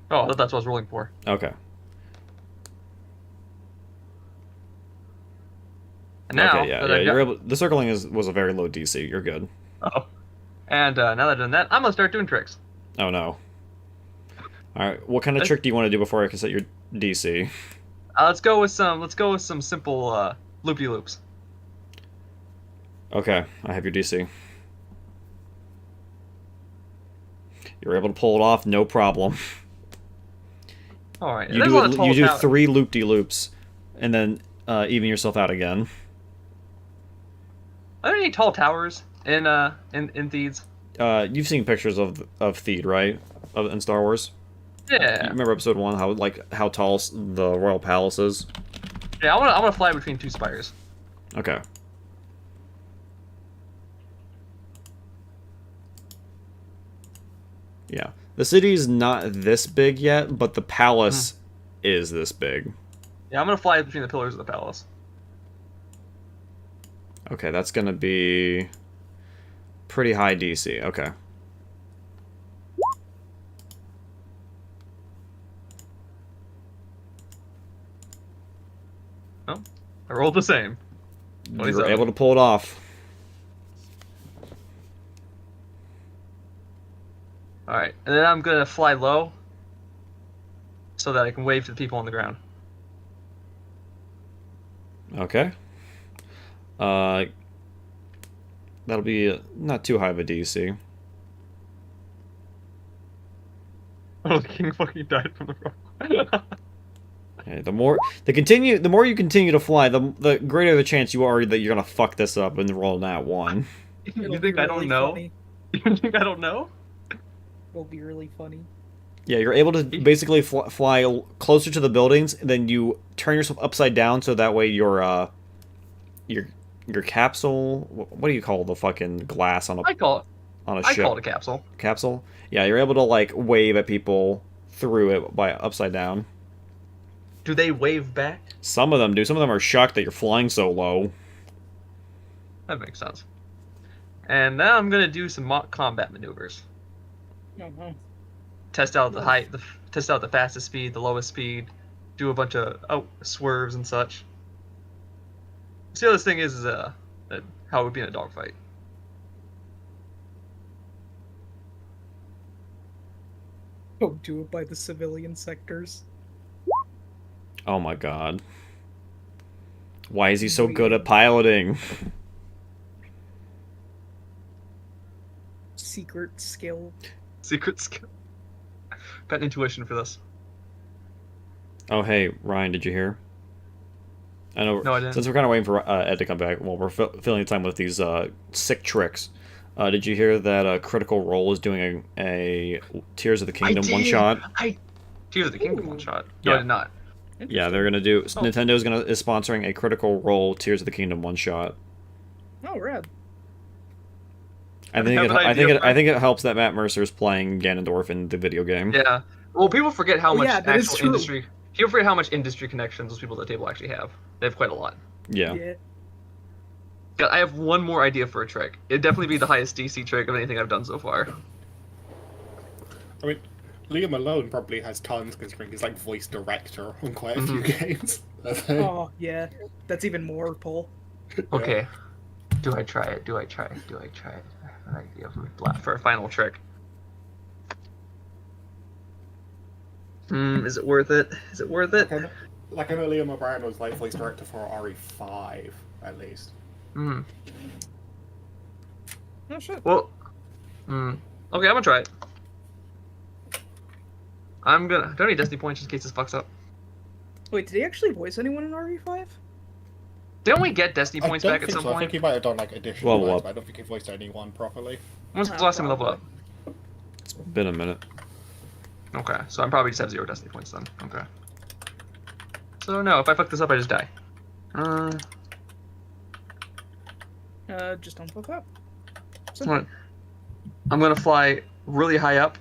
Oh, I thought that's what I was rolling for. Okay. And now, okay, yeah, that yeah. I've got- You're able. The circling was a very low DC. You're good. Oh. And now that I've done that, I'm gonna start doing tricks. Oh no. Alright, what kind of trick do you want to do before I can set your DC? Let's go with some simple loopy loops. Okay, I have your DC. You're able to pull it off, no problem. All right. You do 3 loop-de-loops, and then even yourself out again. Are there any tall towers in Thieves? You've seen pictures of Theed, right? In Star Wars. Yeah. You remember episode 1? How tall the royal palace is? Yeah, I wanna fly between 2 spires. Okay. Yeah. The city's not this big yet, but the palace is this big. Yeah, I'm gonna fly between the pillars of the palace. Okay, that's gonna be pretty high DC. Okay. Oh, I rolled the same. You were 27. able to pull it off. Alright, and then I'm gonna fly low so that I can wave to the people on the ground. Okay. That'll be not too high of a DC. Oh, the king fucking died from the rock. Okay, the more you continue to fly, the greater the chance you are that you're gonna fuck this up and roll that one. You think I don't know? Funny. You think I don't know? It'll be really funny. Yeah, you're able to basically fly closer to the buildings, and then you turn yourself upside down so that way your capsule. What do you call the fucking glass on a I call ship? I call it a capsule. Capsule. Yeah, you're able to like wave at people through it by upside down. Do they wave back? Some of them do. Some of them are shocked that you're flying so low. That makes sense. And now I'm gonna do some mock combat maneuvers. Uh-huh. Test out test out the fastest speed, the lowest speed, do a bunch of swerves and such. See how this thing is how it would be in a dogfight. Don't do it by the civilian sectors. Oh my god. Why is he so good at piloting? Secret skill. Secret skill. Got intuition for this. Oh hey, Ryan, did you hear? I know. No, I didn't. Since we're kind of waiting for Ed to come back, well, we're filling the time with these sick tricks. Did you hear that Critical Role is doing a Tears of the Kingdom one shot? Tears of the Kingdom one shot. No, Yeah. I did not. Yeah, they're gonna do. Nintendo is sponsoring a Critical Role Tears of the Kingdom one shot. Oh, rad. I think it helps that Matt Mercer's playing Ganondorf in the video game. Yeah. Well, people forget how much yeah, that is actual true. industry. People forget how much industry connections those people at the table actually have. They have quite a lot. Yeah. I have one more idea for a trick. It'd definitely be the highest DC trick of anything I've done so far. I mean, Liam alone probably has tons considering he's like voice director on quite a few games. Oh, yeah. That's even more, Paul. Okay. Do I try it? Do I try it? Do I try it? I have an idea for a final trick. Is it worth it? Is it worth it? Like I know Liam O'Brien was like voice director for RE5 at least. Hmm. Oh, shit. Well, okay, I'm gonna try it. Do I have any Destiny points just in case this fucks up? Wait, did he actually voice anyone in RE5? Didn't we get Destiny points I don't back at think some so. I point? think he might have done like additional Level ones, up. but I don't think he voiced anyone properly. When's the last time we leveled up? It's been a minute. Okay, so I'm probably just have 0 Destiny points then. Okay. So no, if I fuck this up, I just die. Just don't fuck up. What? I'm gonna fly really high up.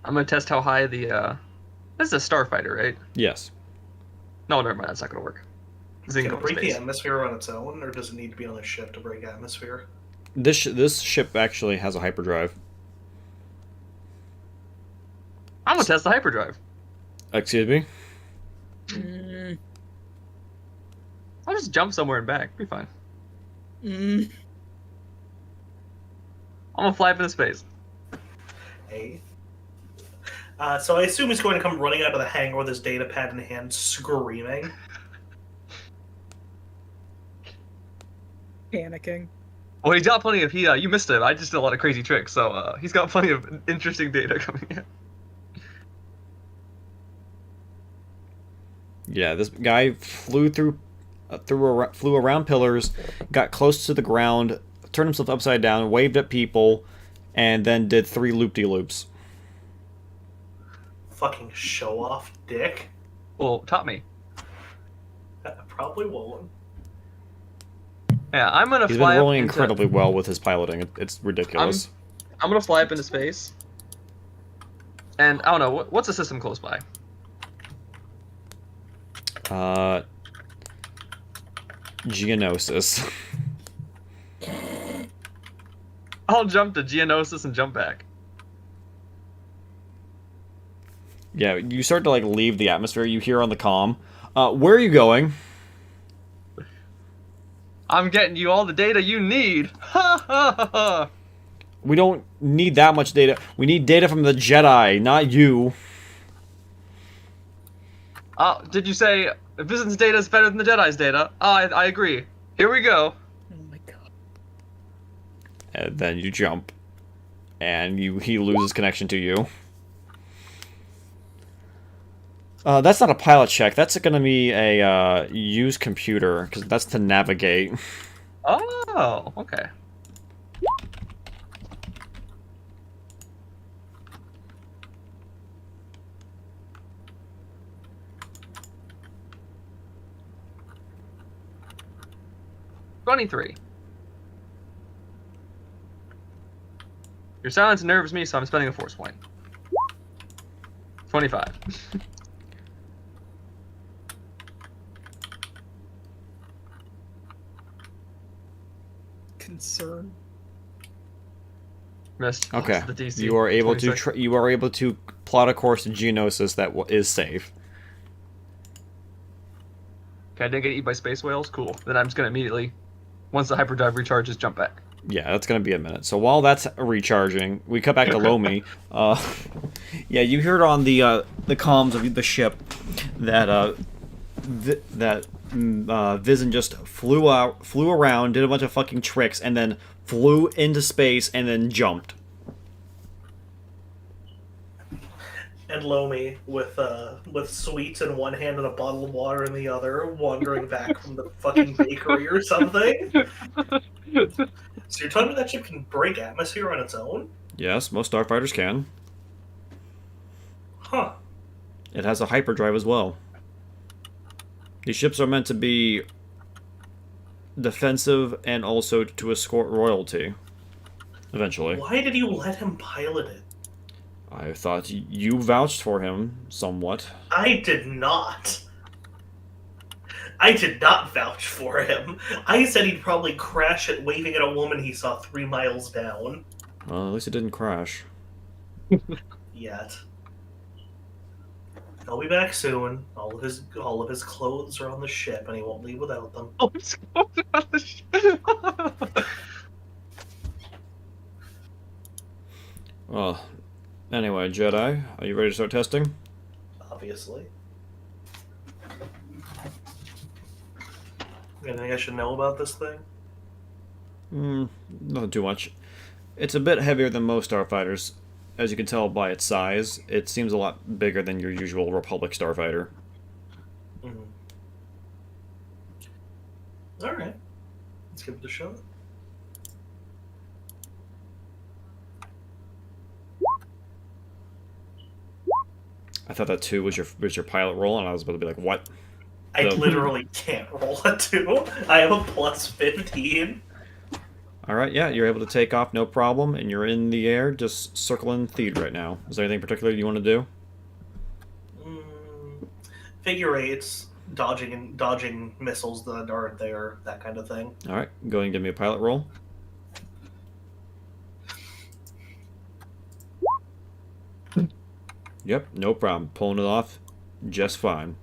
I'm gonna test how high the this is a starfighter, right? Yes. No, never mind. That's not gonna work. This ain't Can it going to break the space. atmosphere on its own, or does it need to be on a ship to break atmosphere? This ship actually has a hyperdrive. I'm gonna test the hyperdrive. Excuse me? I'll just jump somewhere and back. Be fine. Mm. I'm gonna fly up into space. Hey. So I assume he's going to come running out of the hangar with his data pad in hand, screaming. Panicking. Well, he's got plenty of you missed it. I just did a lot of crazy tricks, so he's got plenty of interesting data coming in. Yeah, this guy flew flew around pillars, got close to the ground, turned himself upside down, waved at people, and then did 3 loop-de-loops. Fucking show off dick. Well, taught me. Probably won't. Yeah, I'm gonna He's fly been rolling up into, incredibly well with his piloting. It's ridiculous. I'm gonna fly up into space. And I don't know what's the system close by. Geonosis. I'll jump to Geonosis and jump back. Yeah, you start to like leave the atmosphere. You hear on the comm. Where are you going? I'm getting you all the data you need. Ha ha ha ha. We don't need that much data. We need data from the Jedi, not you. Did you say Vision's data is better than the Jedi's data? I agree. Here we go. Oh my god. And then you jump, and he loses connection to you. That's not a pilot check. That's going to be a use computer, because that's to navigate. Oh, okay. $23. Your silence nerves me, so I'm spending a force point. 25. Concern. Missed. Okay, Lost the DC. you are able to 26. plot a course to Geonosis that is safe. Okay, I didn't get eaten by space whales. Cool. Then I'm just gonna immediately, once the hyperdrive recharges, jump back. Yeah, that's gonna be a minute. So while that's recharging, we cut back to Lomi. Yeah, you heard on the comms of the ship that Vision just flew around, did a bunch of fucking tricks, and then flew into space and then jumped. And Lomi with sweets in one hand and a bottle of water in the other, wandering back from the fucking bakery or something. So you're telling me that ship can break atmosphere on its own? Yes, most starfighters can. Huh. It has a hyperdrive as well. These ships are meant to be defensive and also to escort royalty. Eventually. Why did you let him pilot it? I thought you vouched for him somewhat. I did not. I did not vouch for him. I said he'd probably crash it waving at a woman he saw 3 miles down. Well, at least it didn't crash. Yet. He'll be back soon. All of his clothes are on the ship, and he won't leave without them. Oh, it's going on the ship. Well, anyway, Jedi, are you ready to start testing? Obviously. Anything I should know about this thing? Nothing too much. It's a bit heavier than most starfighters. As you can tell by its size, it seems a lot bigger than your usual Republic starfighter. Mm-hmm. Alright. Let's give it a shot. I thought that 2 was your pilot roll, and I was about to be like, what? I So- literally can't roll a 2. I have a plus 15. Alright, yeah, you're able to take off, no problem, and you're in the air, just circling Theed right now. Is there anything particular you want to do? Figure eights, dodging missiles that aren't there, that kind of thing. Alright, go ahead and give me a pilot roll. Yep, no problem. Pulling it off just fine.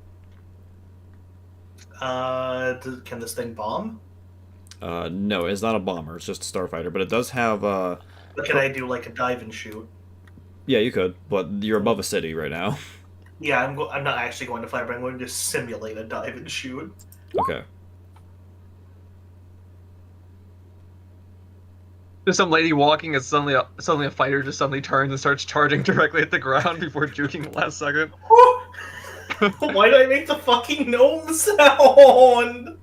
Can this thing bomb? No, it's not a bomber. It's just a starfighter, but it does have. But can I do like a dive and shoot? Yeah, you could, but you're above a city right now. Yeah, I'm not actually going to fly, but I'm going to simulate a dive and shoot. Okay. There's some lady walking, and suddenly a fighter just suddenly turns and starts charging directly at the ground before juking the last second. Why did I make the fucking gnome sound?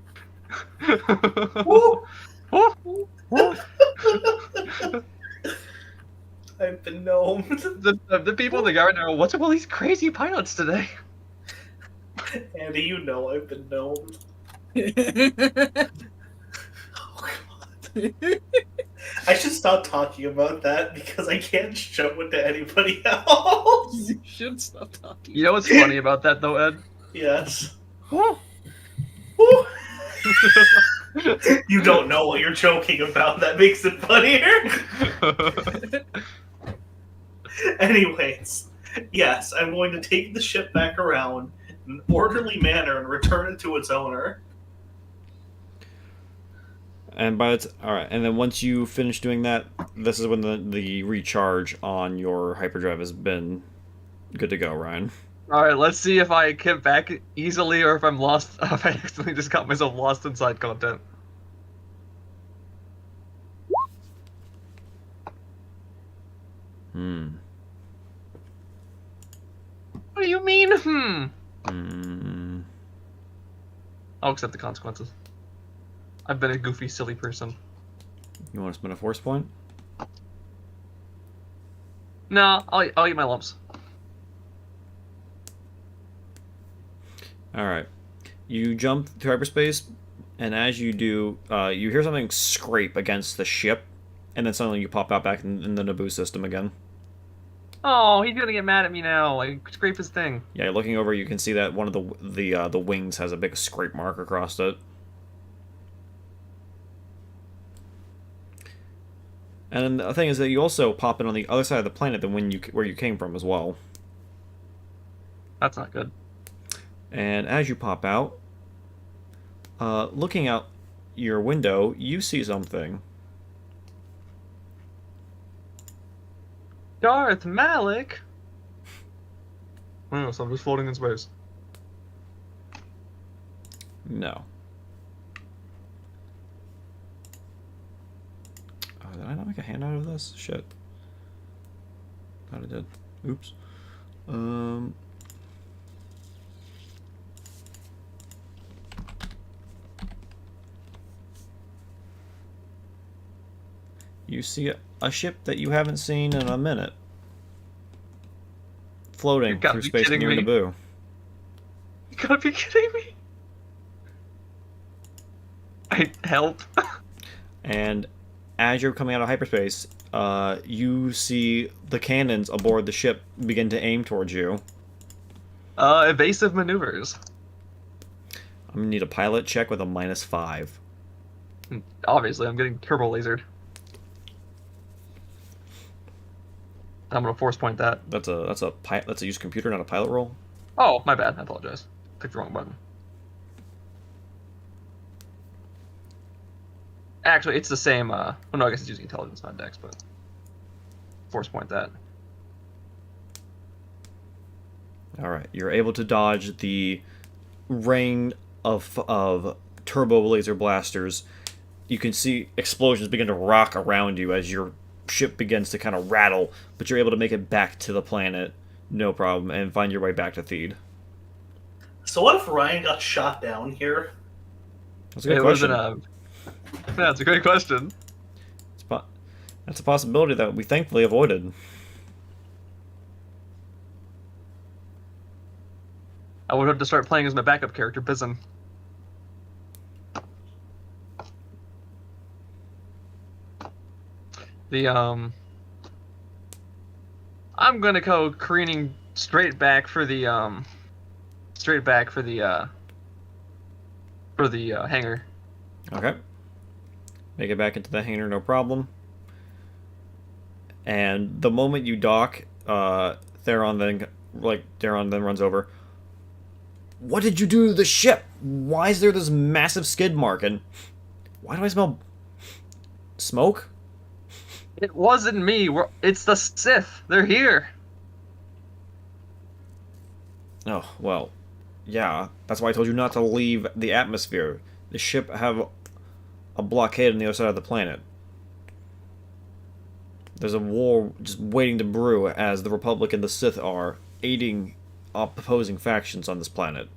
I've been gnomed. The people in the garden are, what's up with all these crazy pilots today? Andy, you know I've been gnomed. Oh, God. I should stop talking about that because I can't show it to anybody else. You should stop talking. You know what's funny about that, though, Ed? Yes. You don't know what you're joking about. That makes it funnier. Anyways, yes, I'm going to take the ship back around in an orderly manner and return it to its owner. And all right, and then once you finish doing that, this is when the recharge on your hyperdrive has been good to go, Ryan. All right, let's see if I get back easily or if I'm lost. If I accidentally just got myself lost in side content. What do you mean? I'll accept the consequences. I've been a goofy, silly person. You want to spend a force point? No, I'll eat my lumps. Alright. You jump to hyperspace, and as you do, you hear something scrape against the ship, and then suddenly you pop out back in the Naboo system again. Oh, he's gonna get mad at me now. I scrape his thing. Yeah, looking over, you can see that one of the wings has a big scrape mark across it. And the thing is that you also pop in on the other side of the planet than where you came from as well. That's not good. And as you pop out, looking out your window, you see something. Darth Malik? Oh, so I'm just floating in space. No. Oh, did I not make a hand out of this? Shit. Thought I did. Oops. You see a ship that you haven't seen in a minute. Floating through space near Naboo. You gotta be kidding me. Help. And as you're coming out of hyperspace, you see the cannons aboard the ship begin to aim towards you. Evasive maneuvers. I'm gonna need a pilot check with a -5. Obviously, I'm getting turbo lasered. I'm gonna force point that. That's a use computer, not a pilot roll. Oh, my bad. I apologize. Clicked the wrong button. Actually, it's the same. Oh no, I guess it's using intelligence, not dex, but force point that. All right, you're able to dodge the rain of turbo laser blasters. You can see explosions begin to rock around you as your ship begins to kind of rattle, but you're able to make it back to the planet, no problem, and find your way back to Theed. So what if Ryan got shot down here? That's a good question. Yeah, that's a great question. That's a possibility that we thankfully avoided. I would have to start playing as my backup character, Bizzin. I'm gonna go careening straight back for the hangar. Okay. Make it back into the hangar, no problem. And the moment you dock, Theron then runs over. What did you do to the ship? Why is there this massive skid mark? And why do I smell smoke? It wasn't me. It's the Sith. They're here. Oh, well, yeah. That's why I told you not to leave the atmosphere. The ship have a blockade on the other side of the planet. There's a war just waiting to brew as the Republic and the Sith are aiding opposing factions on this planet.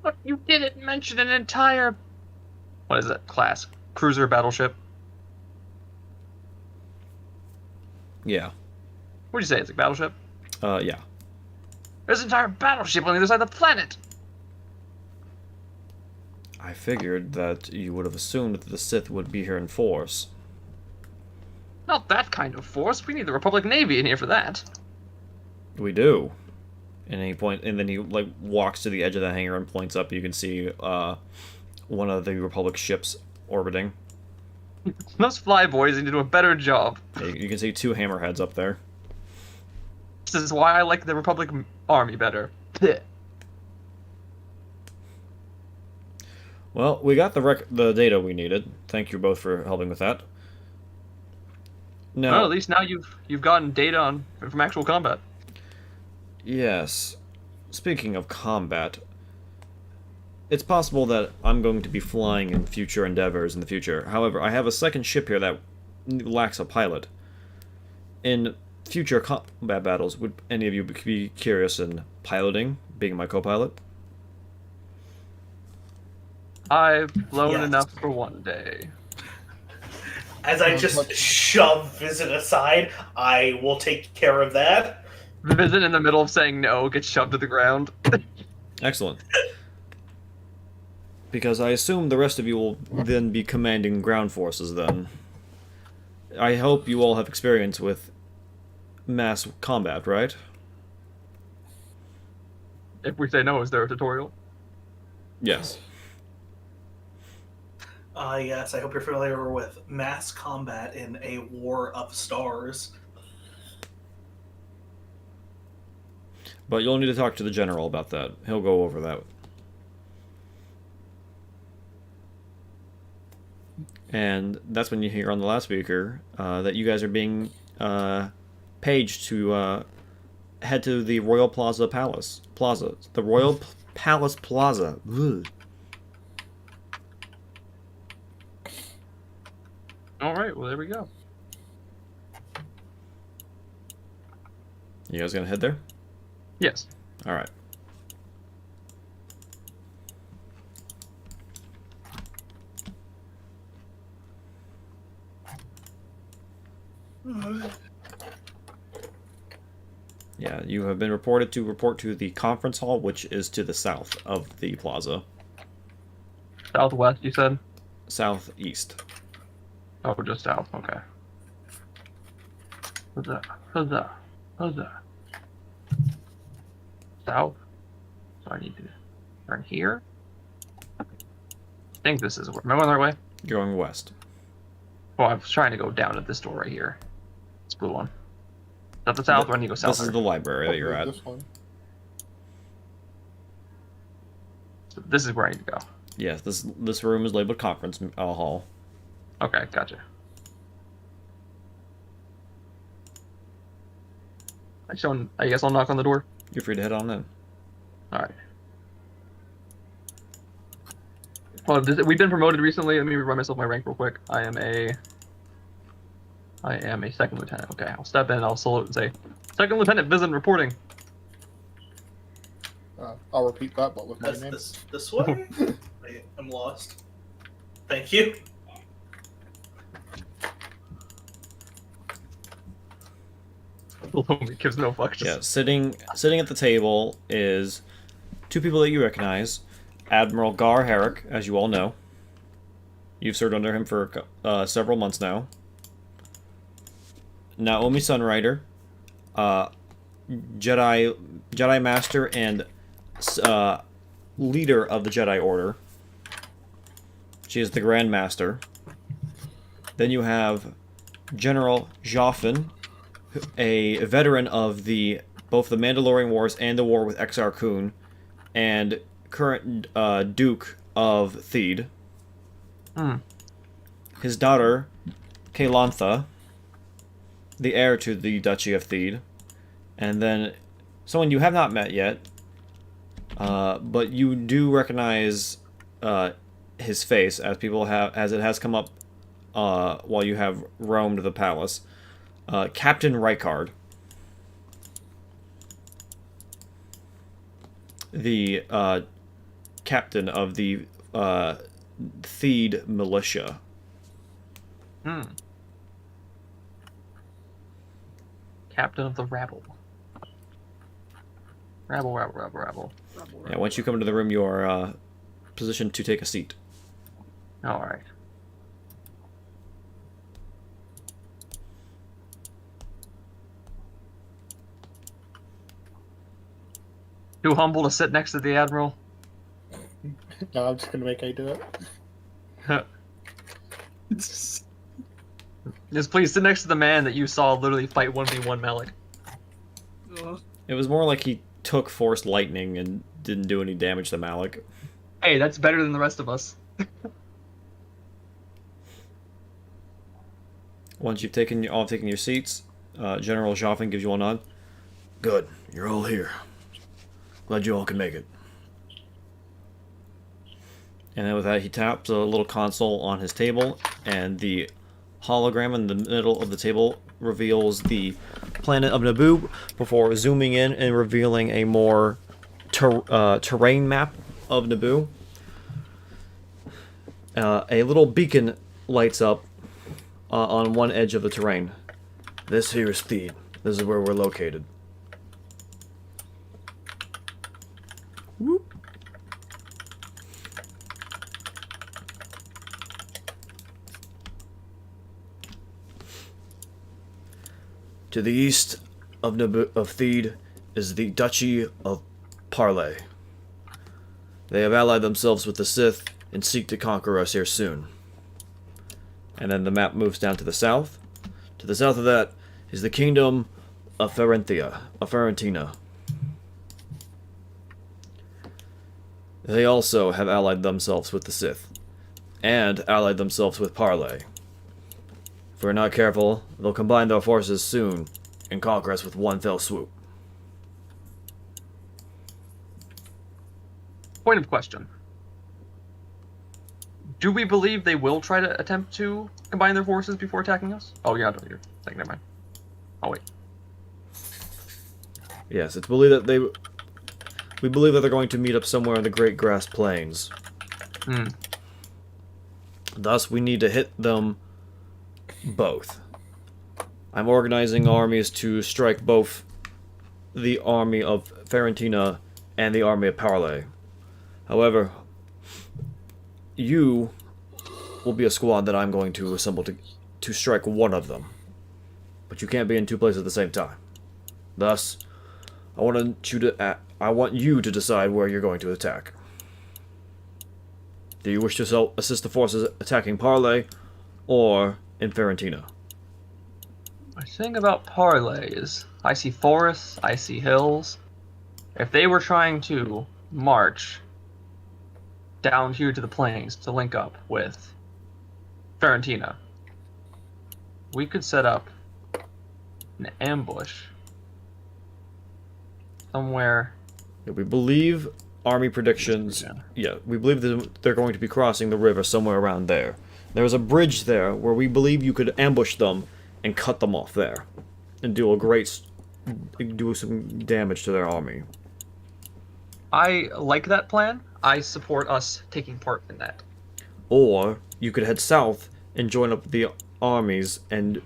But you didn't mention an entire... What is that class? Cruiser battleship? Yeah. What'd you say? It's a battleship? Yeah. There's an entire battleship on the other side of the planet! I figured that you would have assumed that the Sith would be here in force. Not that kind of force. We need the Republic Navy in here for that. We do. And then he like walks to the edge of the hangar and points up. You can see one of the Republic ships orbiting. Those flyboys need to do a better job. You can see 2 hammerheads up there. This is why I like the Republic Army better. Well, we got the data we needed. Thank you both for helping with that. Well, at least now you've gotten data from actual combat. Yes. Speaking of combat, it's possible that I'm going to be flying in future endeavors in the future. However, I have a second ship here that lacks a pilot. In future combat battles, would any of you be curious in piloting, being my co-pilot? I've flown Yes. enough for one day. As I just shove Visit aside, I will take care of that. Visit in the middle of saying no gets shoved to the ground. Excellent. Because I assume the rest of you will then be commanding ground forces then. I hope you all have experience with mass combat, right? If we say no, is there a tutorial? Yes. Yes, I hope you're familiar with mass combat in A War of Stars. But you'll need to talk to the general about that. He'll go over that. And that's when you hear on the loudspeaker that you guys are being paged to head to the Royal Plaza Palace. The Royal Palace Plaza. Ugh. Alright, well there we go. You guys gonna head there? Yes. Alright. Yeah, you have been reported to report to the conference hall, which is to the south of the plaza. Southwest, you said? Southeast. Oh, just south, okay. Huzzah, huzzah, huzzah. South? So I need to turn here? I think this is where. Am I going the right way? You're going west. Oh, I was trying to go down at this door right here. This blue one. Is that the south or I need to go south? This is the library that you're at. This one. So this is where I need to go. Yes, this room is labeled conference hall. Okay, gotcha. I guess I'll knock on the door. You're free to head on in. Alright. Well, we've been promoted recently. Let me run myself my rank real quick. I am a second lieutenant. Okay, I'll step in, I'll salute and say, Second Lieutenant Visit reporting. I'll repeat that, but with my That's name. this way? I'm lost. Thank you. He gives no fucks. Yeah, sitting at the table is 2 people that you recognize. Admiral Gar Herrick, as you all know. You've served under him for several months now. Naomi Sunrider, Jedi Master and leader of the Jedi Order. She is the Grand Master. Then you have General Joffin, a veteran of the both the Mandalorian Wars and the war with Exar Kun, and current Duke of Theed. His daughter, Kaelantha, the heir to the Duchy of Theed, and then someone you have not met yet, but you do recognize his face as it has come up while you have roamed the palace. Captain Rykard, the captain of the Theed militia. Captain of the rabble. Rabble. Yeah, once you come into the room, you are positioned to take a seat. All right. Too humble to sit next to the admiral. No, I'm just gonna make A do it. Just please sit next to the man that you saw literally fight 1v1 Malik. It was more like he took Force Lightning and didn't do any damage to Malik. Hey, that's better than the rest of us. Once you've all taken your seats, General Joffin gives you a nod. Good, you're all here. Glad you all can make it. And then with that, he taps a little console on his table, and the hologram in the middle of the table reveals the planet of Naboo before zooming in and revealing a more terrain map of Naboo. A little beacon lights up on one edge of the terrain. This here is Theed. This is where we're located. Whoop. To the east of Theed is the Duchy of Parley. They have allied themselves with the Sith and seek to conquer us here soon. And then the map moves down to the south. To the south of that is the Kingdom of Ferentina. They also have allied themselves with the Sith, and allied themselves with Parley. If we're not careful, they'll combine their forces soon and conquer us with one fell swoop. Point of question. Do we believe they will try to attempt to combine their forces before attacking us? Oh, you're not doing your thing, never mind. Oh, wait. Yes, it's believed that we believe that they're going to meet up somewhere in the Great Grass Plains. Thus, we need to hit them both. I'm organizing armies to strike both the army of Ferentina and the army of Parley. However, you will be a squad that I'm going to assemble to strike one of them. But you can't be in two places at the same time. Thus, I want you to decide where you're going to attack. Do you wish to assist the forces attacking Parley or in Ferentina? My thing about Parley is I see forests, I see hills. If they were trying to march down here to the plains to link up with Ferentina, we could set up an ambush somewhere. Yeah, we believe army predictions. Yeah, we believe that they're going to be crossing the river somewhere around there. There's a bridge there where we believe you could ambush them and cut them off there, and do some damage to their army. I like that plan. I support us taking part in that. Or you could head south and join up the armies and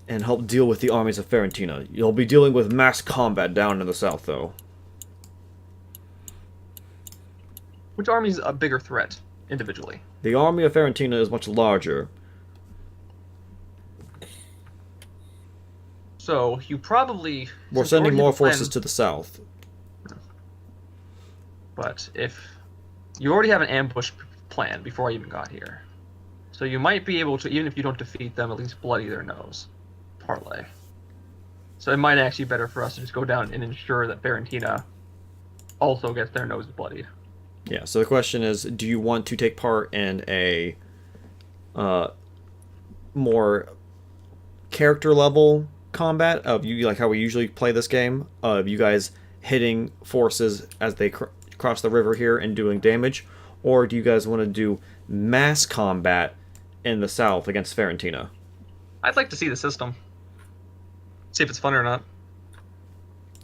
help deal with the armies of Ferentina. You'll be dealing with mass combat down in the south, though. Which army's a bigger threat, individually? The army of Ferentina is much larger. So, you probably... We're sending more forces to the south. But if... You already have an ambush plan before I even got here. So you might be able to, even if you don't defeat them, at least bloody their nose. Parley. So it might actually be better for us to just go down and ensure that Fiorentina also gets their nose bloodied. Yeah, so the question is, do you want to take part in a more character level combat of you like how we usually play this game, of you guys hitting forces as they cross the river here and doing damage, or do you guys want to do mass combat in the south against Fiorentina? I'd like to see the system. See if it's fun or not.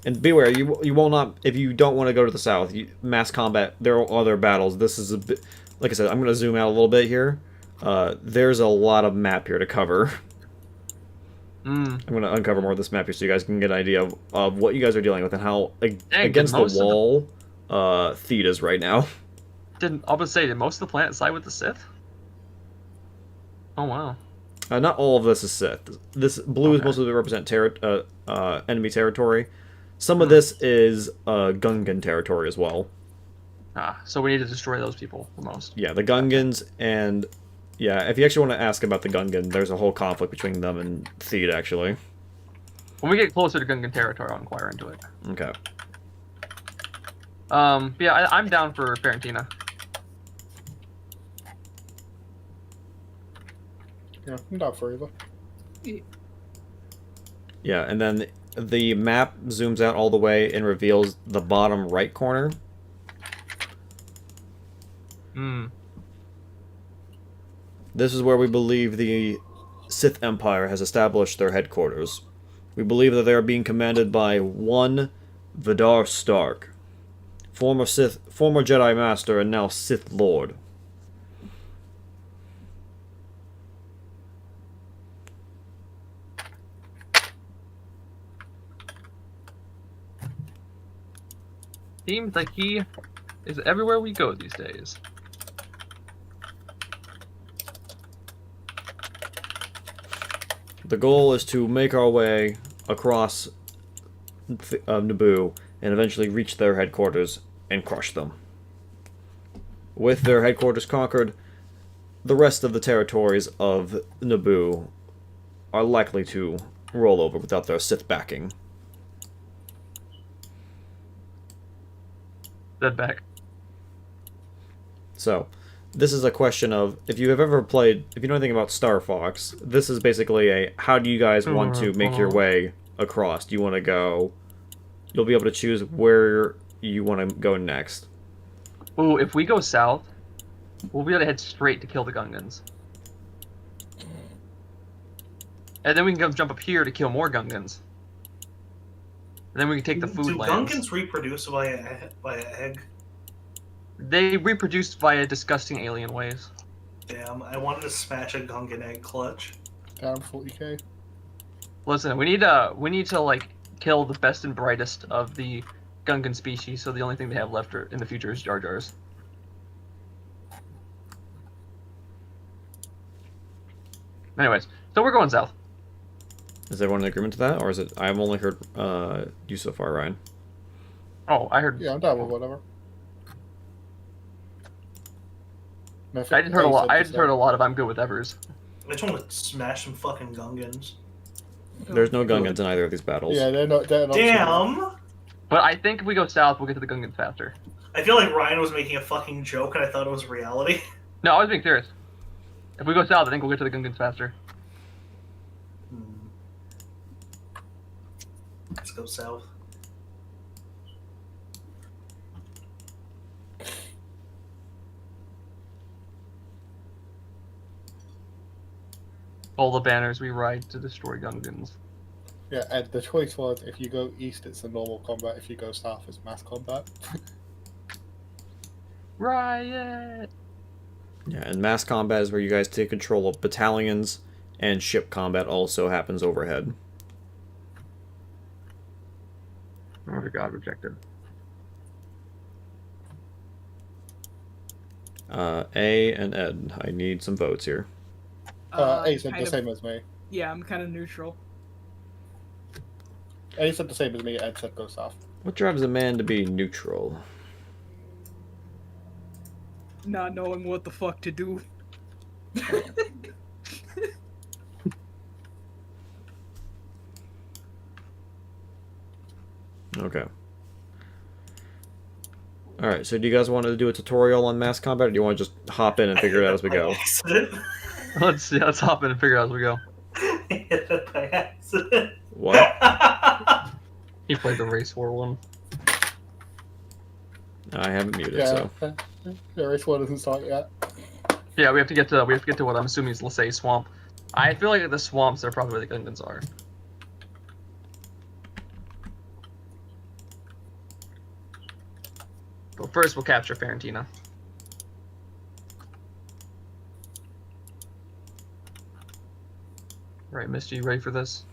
And beware, you will not, if you don't want to go to the south, mass combat, there are other battles. This is a bit, like I said, I'm going to zoom out a little bit here. There's a lot of map here to cover. I'm going to uncover more of this map here so you guys can get an idea of what you guys are dealing with and how against the wall Theed is right now. I was say, did most of the planet side with the Sith? Oh wow. Not all of this is Sith. This blue is mostly to represent enemy territory. Some of this is Gungan territory as well. So we need to destroy those people the most. Yeah, the Gungans, and yeah, if you actually want to ask about the Gungan, there's a whole conflict between them and Theed, actually. When we get closer to Gungan territory, I'll inquire into it. Okay. Yeah, I'm down for Fiorentina. Yeah, I'm down for either. Yeah, and then the map zooms out all the way and reveals the bottom right corner. This is where we believe the Sith Empire has established their headquarters. We believe that they are being commanded by one Vidar Stark, former Jedi Master and now Sith Lord. Seems like he is everywhere we go these days. The goal is to make our way across Naboo and eventually reach their headquarters and crush them. With their headquarters conquered, the rest of the territories of Naboo are likely to roll over without their Sith backing. Dead back. So, this is a question of, if you have ever played, if you know anything about Star Fox, this is basically a, how do you guys want to make your way across? Do you want to go, you'll be able to choose where you want to go next. Ooh, if we go south, we'll be able to head straight to kill the Gungans. And then we can come jump up here to kill more Gungans. And then we can take the food Do lands. Gungans reproduce via egg? They reproduce via disgusting alien ways. Damn, I wanted to smash a Gungan egg clutch. Down 40k. Listen, we need to like kill the best and brightest of the Gungan species, so the only thing they have left in the future is Jar Jars. Anyways, so we're going south. Is everyone in agreement to that, or is it? I've only heard you so far, Ryan. Oh, I heard. Yeah, I'm down with whatever. I just heard a lot. I just heard a lot of I'm good with Evers. I just want to smash some fucking Gungans. There's no Gungans in either of these battles. Yeah, they're not. Damn! But I think if we go south, we'll get to the Gungans faster. I feel like Ryan was making a fucking joke and I thought it was reality. No, I was being serious. If we go south, I think we'll get to the Gungans faster. Let's go south. All the banners we ride to destroy Gungans. Yeah, and the choice was, if you go east, it's a normal combat. If you go south, it's mass combat. Riot! Yeah, and mass combat is where you guys take control of battalions, and ship combat also happens overhead. Oh my god, rejected. A and Ed, I need some votes here. A said kind the of- same as me. Yeah, I'm kind of neutral. A said the same as me. Ed said go south. What drives a man to be neutral? Not knowing what the fuck to do. Alright, so do you guys want to do a tutorial on mass combat, or do you want to just hop in and figure it out as we go? Let's hop in and figure it out as we go. I hit it by accident. What? He played the race war one. I haven't muted, Yeah, so. the race one doesn't start yet. Yeah, we have to get to what I'm assuming is, let's say, swamp. I feel like the swamps are probably where the Gungans are. But first, we'll capture Fiorentina. Right, Misty, you ready for this?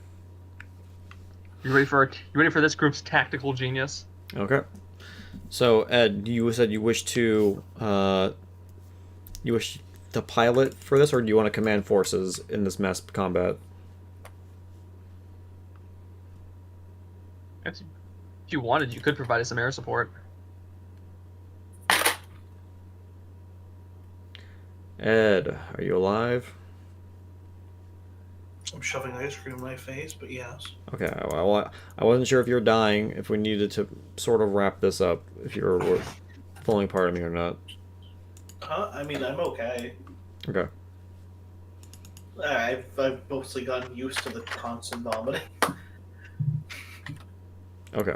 You ready for this group's tactical genius? Okay. So, Ed, you said you wish to pilot for this, or do you want to command forces in this mass combat? If you wanted, you could provide us some air support. Ed, are you alive? I'm shoving ice cream in my face, but yes. Okay, well, I wasn't sure if you were dying, if we needed to sort of wrap this up, if you were falling apart of me or not. I mean, I'm okay. Okay. I've mostly gotten used to the constant vomiting. Okay.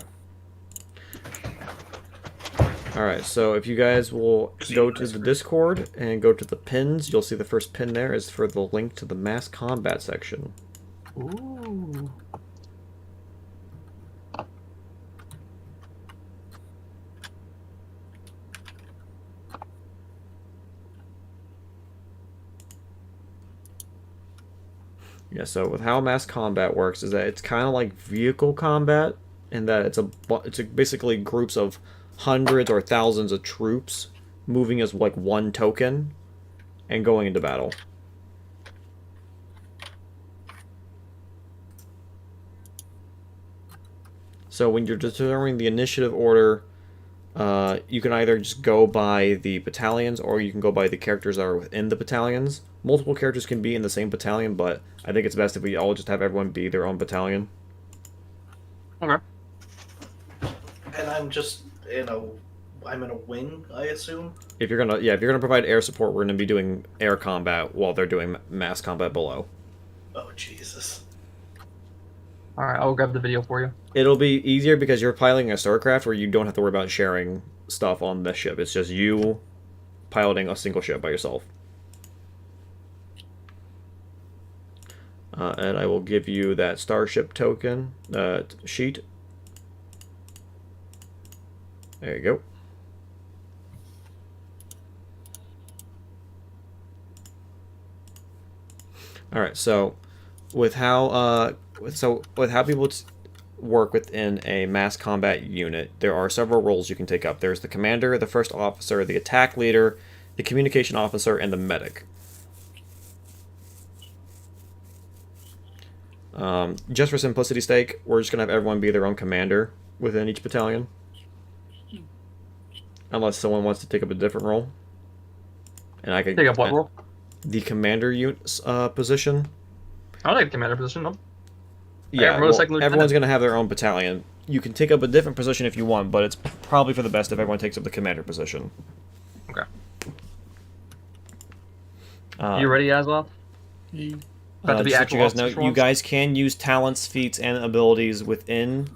Alright, so if you guys will go to the Discord and go to the pins, you'll see the first pin there is for the link to the mass combat section. Ooh. Yeah, so with how mass combat works is that it's kind of like vehicle combat, in that it's basically groups of hundreds or thousands of troops moving as like one token and going into battle. So when you're determining the initiative order, you can either just go by the battalions, or you can go by the characters that are within the battalions. Multiple characters can be in the same battalion, but I think it's best if we all just have everyone be their own battalion. Okay. And I'm just I'm in a wing, I assume. If you're gonna provide air support, we're gonna be doing air combat while they're doing mass combat below. Oh Jesus! All right, I'll grab the video for you. It'll be easier because you're piloting a starcraft where you don't have to worry about sharing stuff on the ship. It's just you piloting a single ship by yourself. And I will give you that starship token sheet. There you go. All right, so with how people work within a mass combat unit, there are several roles you can take up. There's the commander, the first officer, the attack leader, the communication officer, and the medic. Just for simplicity's sake, we're just gonna have everyone be their own commander within each battalion, unless someone wants to take up a different role. And I can Take up what role? The commander unit's position. I'll take the commander position. No. Yeah, motorcycle well, lieutenant. everyone's going to have their own battalion. You can take up a different position if you want, but it's probably for the best if everyone takes up the commander position. Okay. You ready, Asloff? About to be just so actual you guys know, officers for you once? guys can use talents, feats, and abilities within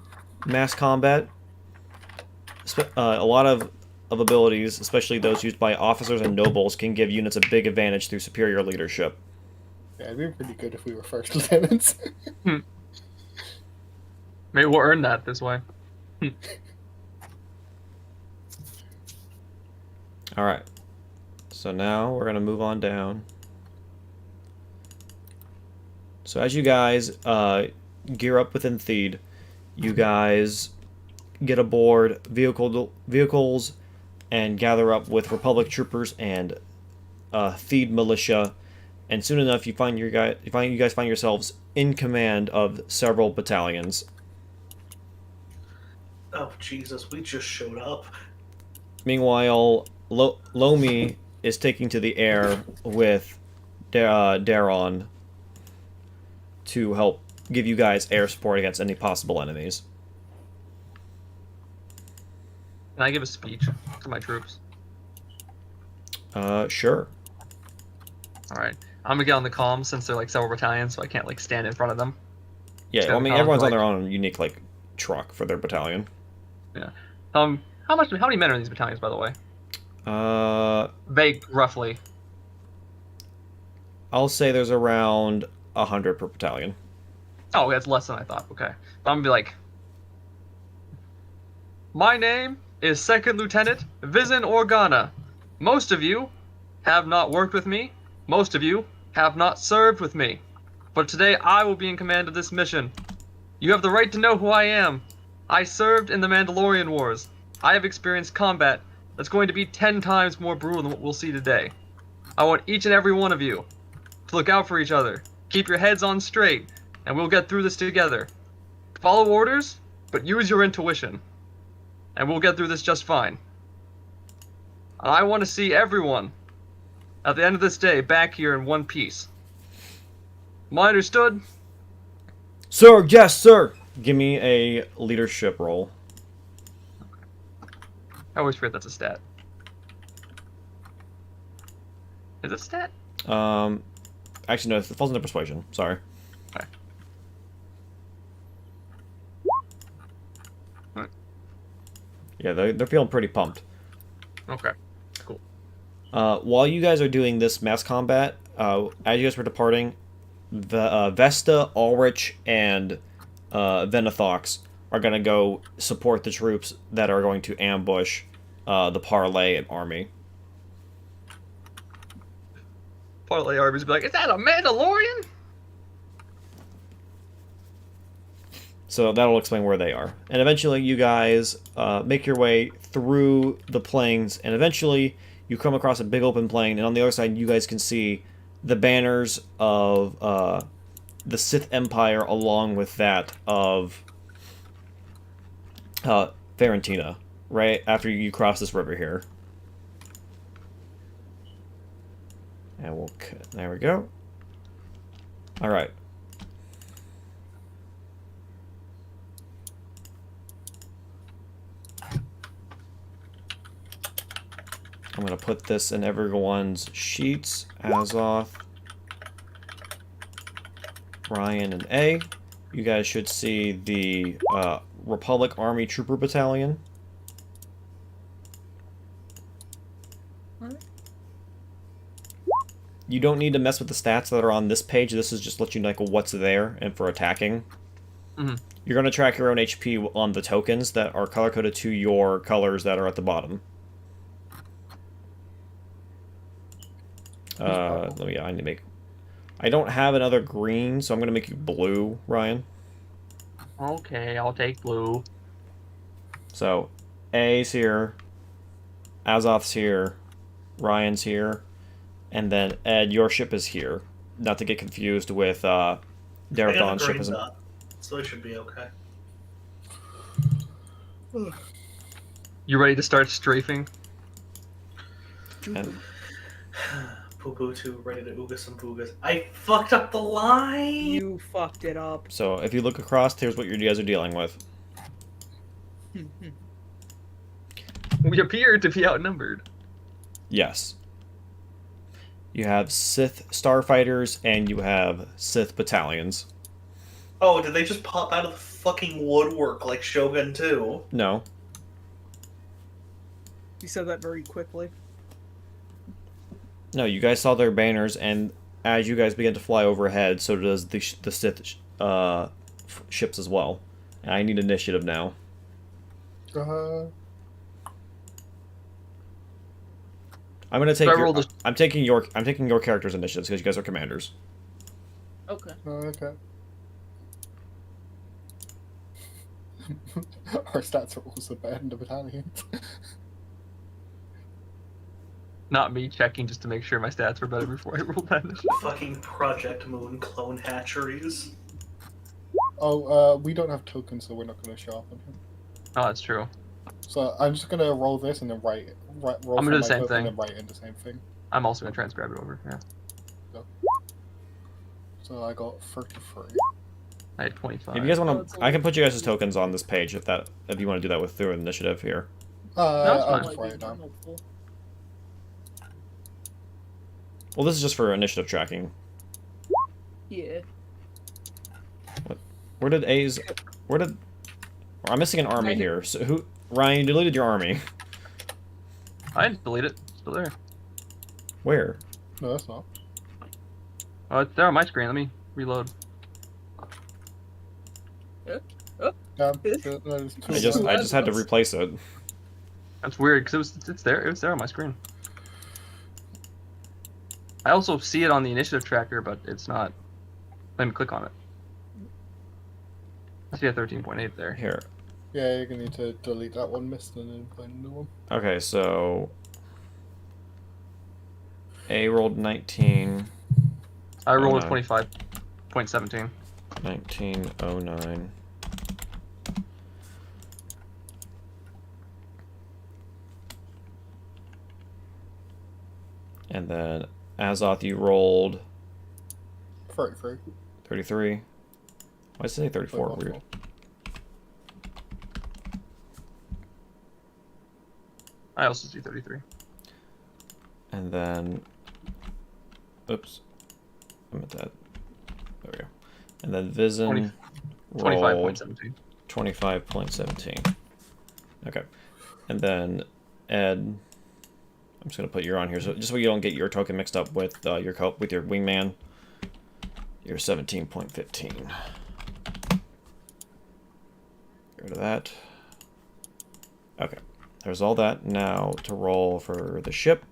mass combat. A lot of abilities, especially those used by officers and nobles, can give units a big advantage through superior leadership. Yeah, it'd be pretty good if we were first lieutenants. Maybe we'll earn that this way. Alright. So now we're going to move on down. So as you guys gear up within Theed, you guys get aboard vehicles and gather up with Republic troopers and Theed militia, and soon enough you guys find yourselves in command of several battalions. Oh Jesus! We just showed up. Meanwhile, Lomi is taking to the air with Daron to help give you guys air support against any possible enemies. Can I give a speech to my troops? Sure. All right. I'm gonna get on the comms since they're like several battalions, so I can't like stand in front of them. Yeah, Just I have mean, comms everyone's on like- their own unique like truck for their battalion. Yeah. How many men are in these battalions, by the way? Vague, roughly. I'll say there's around 100 per battalion. Oh, that's less than I thought. Okay. But I'm gonna be like, my name is Second Lieutenant Vizin Organa. Most of you have not worked with me. Most of you have not served with me. But today I will be in command of this mission. You have the right to know who I am. I served in the Mandalorian Wars. I have experienced combat that's going to be 10 times more brutal than what we'll see today. I want each and every one of you to look out for each other. Keep your heads on straight, and we'll get through this together. Follow orders, but use your intuition. And we'll get through this just fine. I want to see everyone, at the end of this day, back here in one piece. Am I understood? Sir, yes, sir. Give me a leadership roll. I always forget that's a stat. Is it a stat? Actually, no, it falls under persuasion. Sorry. Okay. Alright. Yeah, they're feeling pretty pumped. Okay. Cool. While you guys are doing this mass combat, as you guys were departing, the Vesta, Ulrich, and Venathox are going to go support the troops that are going to ambush the Parlay army. Parlay armies be like, is that a Mandalorian? So that'll explain where they are. And eventually you guys make your way through the plains, and eventually you come across a big open plain, and on the other side you guys can see the banners of the Sith Empire along with that of Farentina, right after you cross this river here. And we'll there we go. All right. I'm going to put this in everyone's sheets. Azoth, Ryan, and A. You guys should see the Republic Army Trooper Battalion. You don't need to mess with the stats that are on this page. This is just let you know like what's there and for attacking. Mm-hmm. You're going to track your own HP on the tokens that are color-coded to your colors that are at the bottom. I need to make... I don't have another green, so I'm going to make you blue, Ryan. Okay, I'll take blue. So, A's here, Azoth's here, Ryan's here, and then Ed, your ship is here. Not to get confused with I got Darabon's a ship. green dot, so it should be okay. You ready to start strafing? And Poo-poo too, ready to ooga some poogas. I fucked up the line! You fucked it up. so, if you look across, here's what you guys are dealing with. We appear to be outnumbered. Yes. You have Sith starfighters and you have Sith battalions. Oh, did they just pop out of the fucking woodwork like Shogun 2? No. You said that very quickly. No, you guys saw their banners, and as you guys begin to fly overhead, so does the Sith ships as well. And I need initiative now. I'm gonna take. So I rolled a- I'm taking your character's initiatives because you guys are commanders. Okay. Okay. Our stats are also bad in the battalions. Not me checking just to make sure my stats were better before I rolled that initiative. Fucking Project Moon clone hatcheries. Oh, we don't have tokens, so we're not going to show up on him. Oh, that's true. So I'm just going to roll this and then roll I'm gonna do the for my same token thing. and write in the same thing. I'm also gonna transcribe it over. Yeah. So I got 33. I had 25. If you guys want it's to, I can put you guys' tokens on this page if you want to do that with through initiative here. That's I'll fine. just write it down. Helpful. Well, this is just for initiative tracking. Yeah. Where did A's... Where did... I'm missing an army here. So who... Ryan, you deleted your army. I didn't delete it. It's still there. Where? No, that's not. Oh, it's there on my screen. Let me reload. I just had to replace it. That's weird because it's there. It was there on my screen. I also see it on the initiative tracker, but it's not. Let me click on it. I see a 13.8 there. Here. Yeah, you're gonna need to delete that one missed and then find a new one. Okay, so... A rolled 19. I rolled a 09. 25.17. 1909. And then Azoth, you rolled 33. 33. Why did I say 34? Wait, Weird. I also see 33. And then, oops, I meant that. There we go. And then Vizen rolled 25.17. 25.17. Okay. And then Ed, I'm just gonna put you on here, so just so you don't get your token mixed up with your wingman. You're 17.15. Get rid of that. Okay. There's all that. Now to roll for the ship.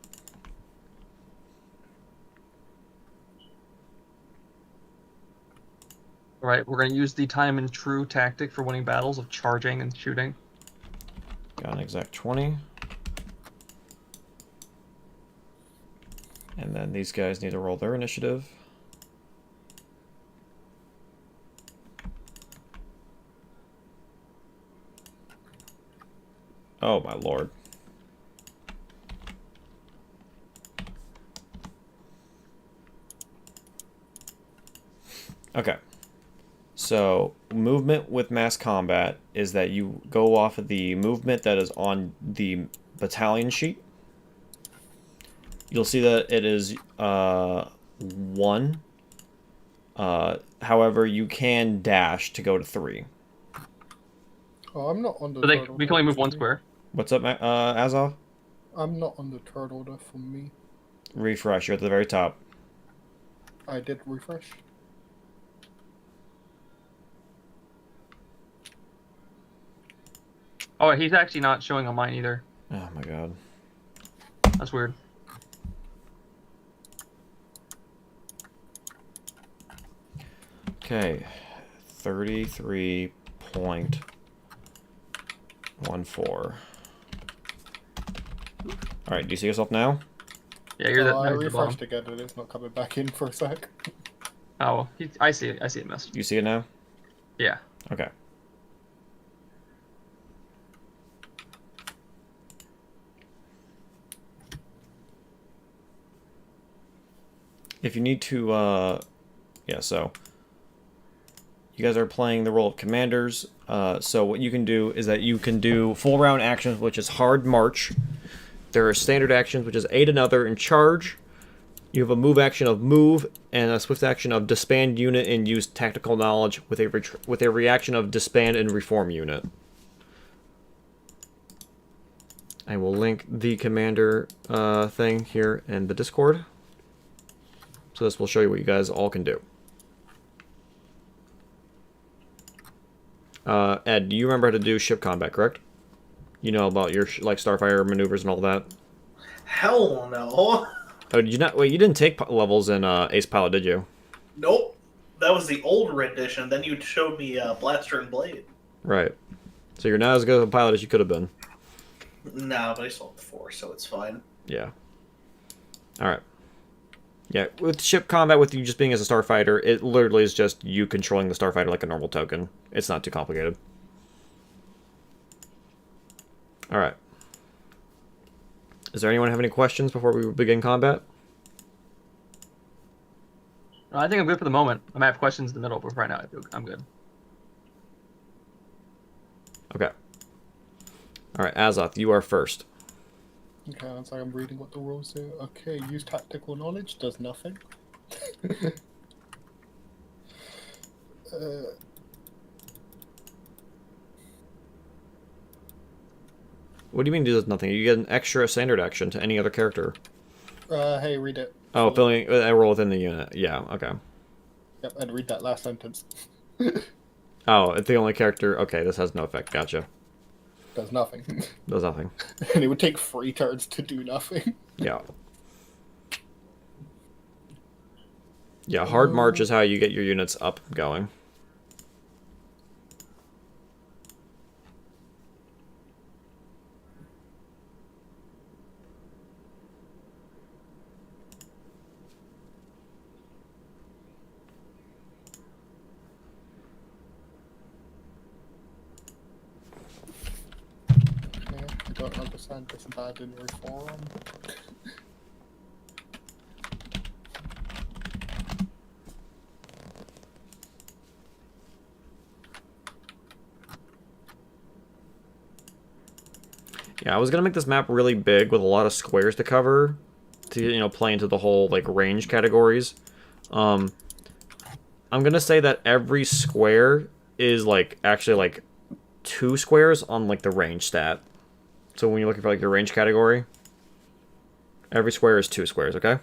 All right, we're going to use the time and true tactic for winning battles of charging and shooting. Got an exact 20. And then these guys need to roll their initiative. Oh my lord. Okay. So, movement with mass combat is that you go off of the movement that is on the battalion sheet. You'll see that it is 1. However, you can dash to go to 3. Oh, I'm not on the So third order. we can only move one square. What's up, Azov? I'm not on the third order for me. Refresh, you're at the very top. I did refresh. Oh, he's actually not showing on mine either. Oh my god. That's weird. Okay. 33.14. Alright, do you see yourself now? Yeah, you're the. I no, you're the bottom. refreshed again and it's not coming back in for a sec. Oh, I see it. I see it missed. You see it now? Yeah. Okay. If you need to, yeah, so you guys are playing the role of commanders. So what you can do is that you can do full round actions, which is hard march. There are standard actions, which is aid another and charge. You have a move action of move and a swift action of disband unit and use tactical knowledge with a reaction of disband and reform unit. I will link the commander thing here in the Discord. So this will show you what you guys all can do. Ed, do you remember how to do ship combat, correct? You know about your like Starfire maneuvers and all that? Hell no. Oh, did you not? Wait, you didn't take levels in Ace Pilot, did you? Nope. That was the old rendition. Then you showed me Blaster and Blade. Right. So you're not as good of a pilot as you could have been. Nah, but I still have the 4, so it's fine. Yeah. Alright. Yeah, with ship combat, with you just being as a starfighter, it literally is just you controlling the starfighter like a normal token. It's not too complicated. Alright. Does there anyone have any questions before we begin combat? I think I'm good for the moment. I might have questions in the middle, but right now I'm good. Okay. All right, Azoth, you are first. Okay, it's like I'm reading what the rules do. Okay, use tactical knowledge, does nothing. uh, What do you mean does nothing? You get an extra standard action to any other character. hey, read it. Oh, filling a role within the unit. Yeah, okay. Yep, and read that last sentence. Oh, it's the only character. Okay, this has no effect. Gotcha. Does nothing. Does nothing. And it would take 3 turns to do nothing. Yeah. Yeah, hard march is how you get your units up going. Okay, I don't understand this bad in reform. Yeah, I was gonna make this map really big with a lot of squares to cover to, play into the whole, like, range categories. I'm gonna say that every square is, like, actually, like, 2 squares on, like, the range stat. So when you're looking for, like, your range category, every square is 2 squares, okay?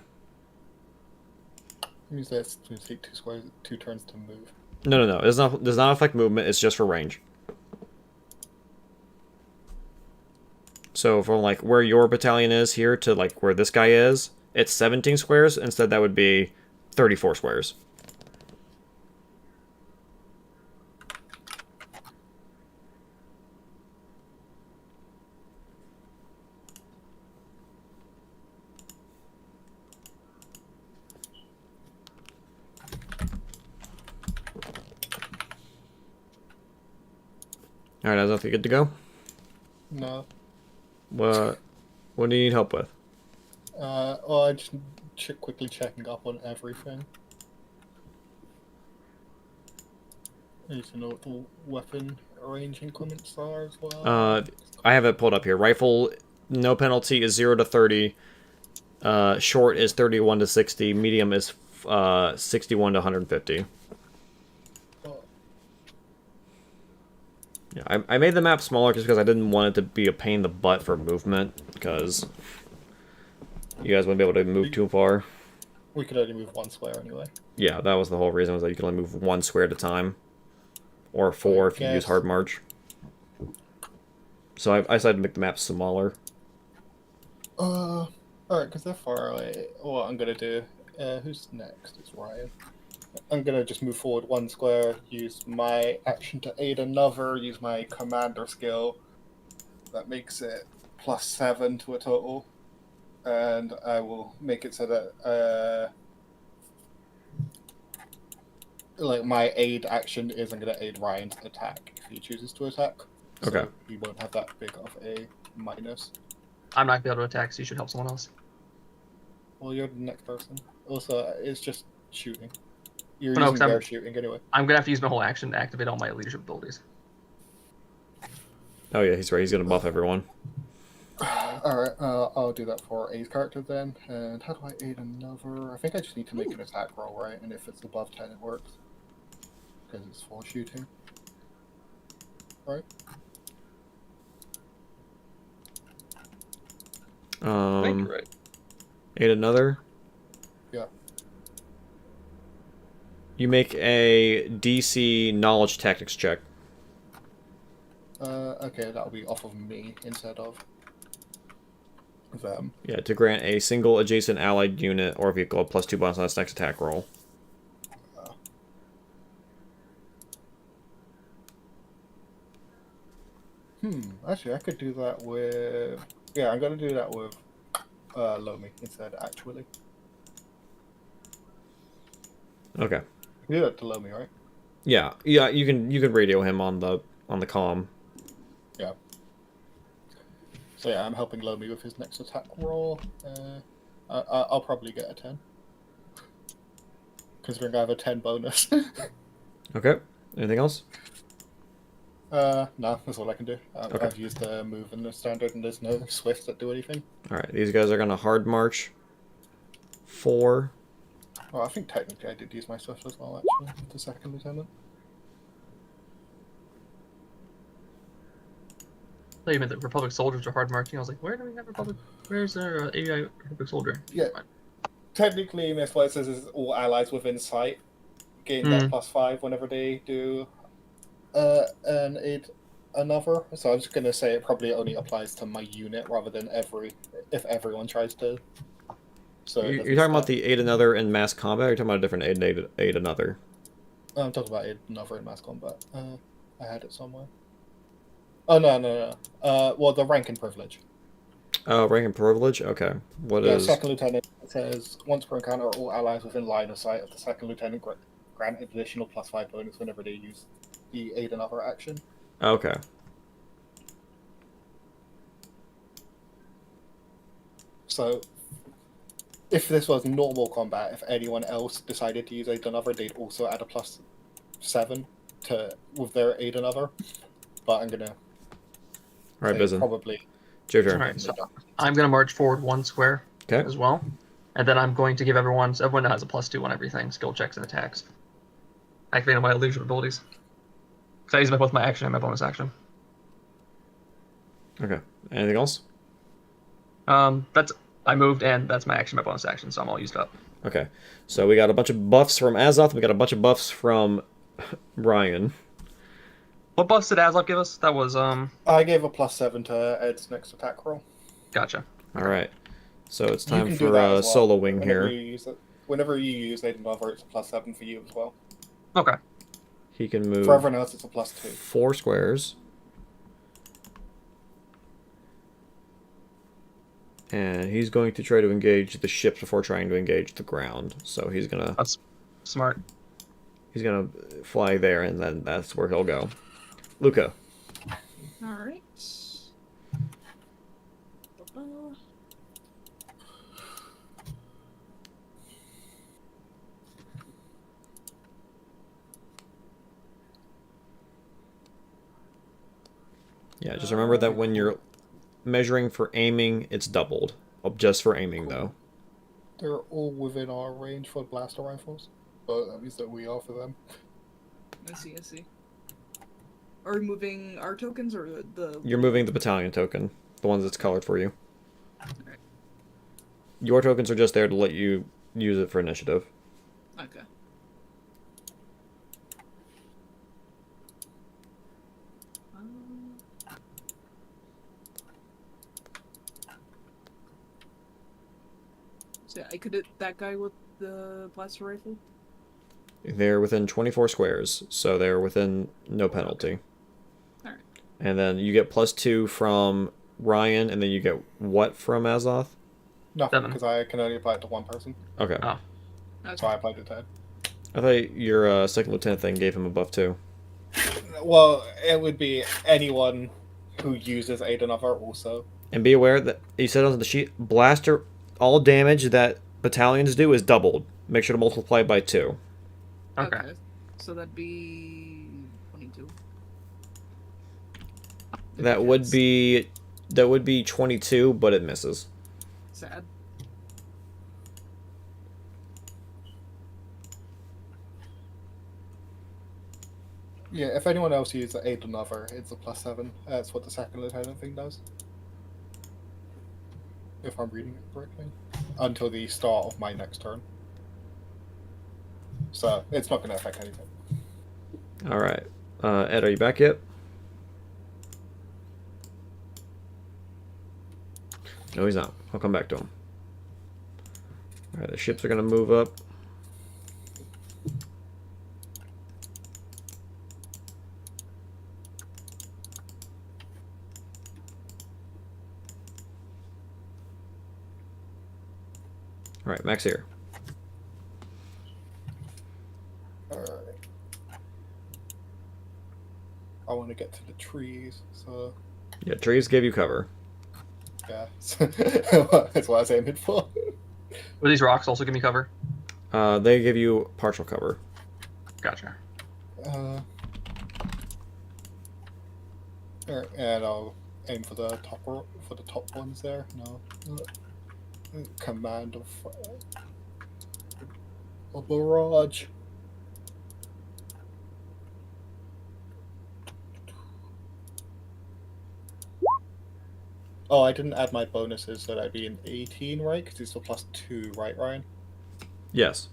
Means that's going to take 2 turns to move. No. It does not affect movement, it's just for range. So from, like, where your battalion is here to, like, where this guy is, it's 17 squares. Instead, that would be 34 squares. Alright, Azoth, you good to go? No. What do you need help with? Well, I just quickly checking up on everything. I need to know what the weapon range increments are as well. I have it pulled up here. Rifle, no penalty is 0 to 30. Short is 31 to 60. Medium is 61 to 150. Yeah, I made the map smaller just because I didn't want it to be a pain in the butt for movement, because you guys wouldn't be able to move too far. We could only move 1 square anyway. Yeah, that was the whole reason, was that you could only move 1 square at a time. Or 4 if you use hard march. So I decided to make the map smaller. Alright, because they're far away. What I'm gonna do, who's next? It's Ryan. I'm gonna just move forward 1 square, use my action to aid another, use my commander skill. That makes it +7 to a total. And I will make it so that, like, my aid action is I'm gonna aid Ryan's attack if he chooses to attack. So Okay. he won't have that big of a minus. I'm not gonna be able to attack, so you should help someone else. Well, you're the next person. Also, it's just shooting. You're No, using 'cause their shooting anyway. I'm gonna have to use my whole action to activate all my leadership abilities. Oh yeah, he's right. He's gonna buff everyone. Alright, I'll do that for A's character then. And how do I aid another? I think I just need to make an attack roll, right? And if it's above 10, it works. Because it's for shooting. Right? I think you're right. Aid another. Yeah. You make a DC knowledge tactics check. Okay, that'll be off of me instead of them. Yeah, to grant a single adjacent allied unit or vehicle a +2 bonus on its next attack roll. Actually, I could do that with... Yeah, I'm gonna do that with Lomi instead, actually. Okay. You do that to Lomi, right? Yeah, you can radio him on the comm. Yeah. So yeah, I'm helping Lomi with his next attack roll. I'll probably get a 10. Considering I have a 10 bonus. Okay. Anything else? No, that's all I can do. Okay. I've used the move in the standard, and there's no swifts that do anything. All right, these guys are gonna hard march 4. Well, I think technically I did use my swift as well, actually, with the second lieutenant. I thought you meant that Republic soldiers are hard marching. I was like, where do we have Republic? Where's our AI Republic soldier? Yeah. Technically, Miss White says is all allies within sight gain that +5 whenever they do an aid another. So I'm just gonna say it probably only applies to my unit rather than if everyone tries to. So You're talking about the aid another in mass combat, or you're talking about a different aid another? I'm talking about aid another in mass combat. I had it somewhere. Oh no. Well, the rank and privilege. Oh, rank and privilege. Okay, what Yeah, is? second lieutenant says once per encounter, all allies within line of sight of the second lieutenant grant additional +5 bonus whenever they use the aid another action. Okay. So, if this was normal combat, if anyone else decided to use aid another, they'd also add a +7 with their aid another. But I'm gonna. All right, Bizen. Probably. It's your turn. All right, so I'm gonna march forward 1 square Okay. as well, and then I'm going to give everyone has a +2 on everything, skill checks and attacks. Activating my leadership abilities. Because I use both my action and my bonus action. Okay. Anything else? I moved, and that's my action, my bonus action, so I'm all used up. Okay. So we got a bunch of buffs from Azoth. We got a bunch of buffs from Ryan. What buffs did Aslop give us? That was I gave a +7 to Ed's next attack roll. Gotcha. All right. So it's You time can do for that as well. solo wing Whenever here. you use it. Whenever you use aid another, it's a +7 for you as well. Okay. He can move For everyone else, it's a +2. 4 squares. And he's going to try to engage the ships before trying to engage the ground. So he's gonna That's smart. fly there, and then that's where he'll go. Luca. All right. Yeah, just remember that when you're measuring for aiming, it's doubled. Just for aiming, though. They're all within our range for blaster rifles. But that means that we are for them. I see. Are we moving our tokens or the... You're moving the battalion token, the ones that's colored for you. Alright. Your tokens are just there to let you use it for initiative. Okay. So I could hit that guy with the blaster rifle? They're within 24 squares, so they're within no penalty. Alright. And then you get +2 from Ryan, and then you get what from Azoth? Nothing, 7. because I can only apply it to one person. Okay. Oh. So I applied it to Ed. I thought your second lieutenant thing gave him a buff too. Well, it would be anyone who uses aid another also. And be aware that you said on the sheet, blaster, all damage that battalions do is doubled. Make sure to multiply by 2. Okay. So that'd be 22. That would be 22, but it misses. Sad. Yeah, if anyone else uses aid another, it's a +7. That's what the second lieutenant thing does. If I'm reading it correctly. Until the start of my next turn. So, it's not going to affect anything. Alright. Ed, are you back yet? No, he's not. I'll come back to him. Alright, the ships are going to move up. Alright, Max here. Alright. I want to get to the trees, so Yeah, trees give you cover. yeah. That's what I was aiming for. Will these rocks also give me cover? They give you partial cover. Gotcha. Alright, and I'll aim for the top ones there. No. Command of a barrage. Oh, I didn't add my bonuses, so that'd be an 18, right? Because it's still +2, right, Ryan? Yes.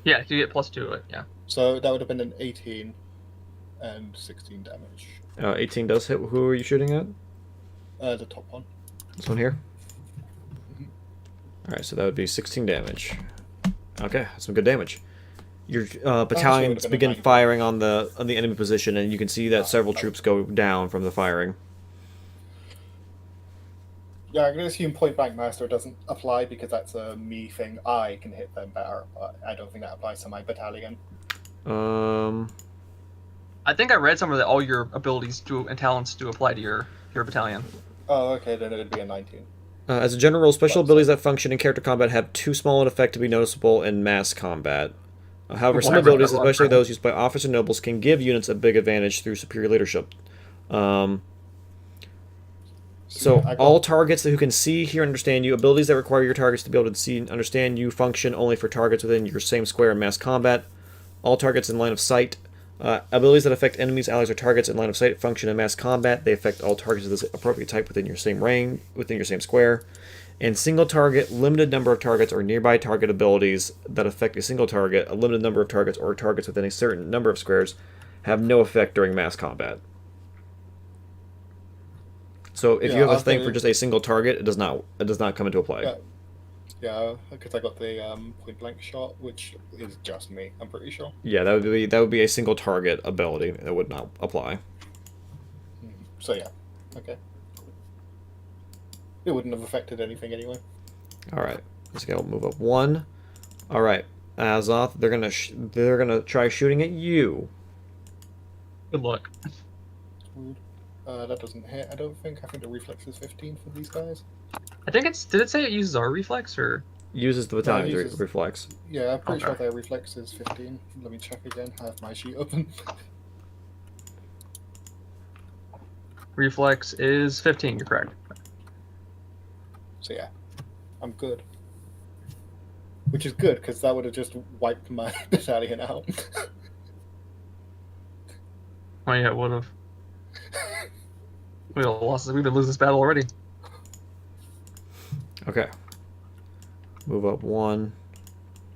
Yeah, you get +2 to it. Yeah. So that would have been an 18 and 16 damage. 18 does hit. Who are you shooting at? The top one. This one here? Alright, so that would be 16 damage. Okay, that's some good damage. Your battalions begin firing on the enemy position, and you can see that several troops go down from the firing. Yeah, I'm going to assume point blank master doesn't apply because that's a me thing. I can hit them better, but I don't think that applies to my battalion. I think I read somewhere that all your abilities and talents do apply to your battalion. Oh, okay, then it'd be a 19. As a general rule, special abilities that function in character combat have too small an effect to be noticeable in mass combat. However, some abilities, especially those used by officers and nobles, can give units a big advantage through superior leadership. So, all targets who can see, hear, and understand you, abilities that require your targets to be able to see and understand you, function only for targets within your same square in mass combat. All targets in line of sight. Abilities that affect enemies, allies, or targets in line of sight function in mass combat. They affect all targets of this appropriate type within your same range, within your same square. And single target, limited number of targets, or nearby target abilities that affect a single target, a limited number of targets, or targets within a certain number of squares have no effect during mass combat. So if you have a thing for just a single target, it does not come into play. Yeah, because I got the point blank shot, which is just me. I'm pretty sure. Yeah, that would be a single target ability. That would not apply. So yeah, okay. It wouldn't have affected anything anyway. All right, this guy will move up 1. All right, Azoth, they're gonna try shooting at you. Good luck. That doesn't hit. I don't think. I think the reflex is 15 for these guys. I think it's. Did it say it uses our reflex or? Uses the battalion's reflex. Yeah, I'm pretty sure their reflex is 15. Let me check again. I have my sheet open. Reflex is 15. You're correct. So yeah, I'm good. Which is good because that would have just wiped my battalion out. Oh yeah, it would have. We've been losing this battle already. Okay. Move up 1.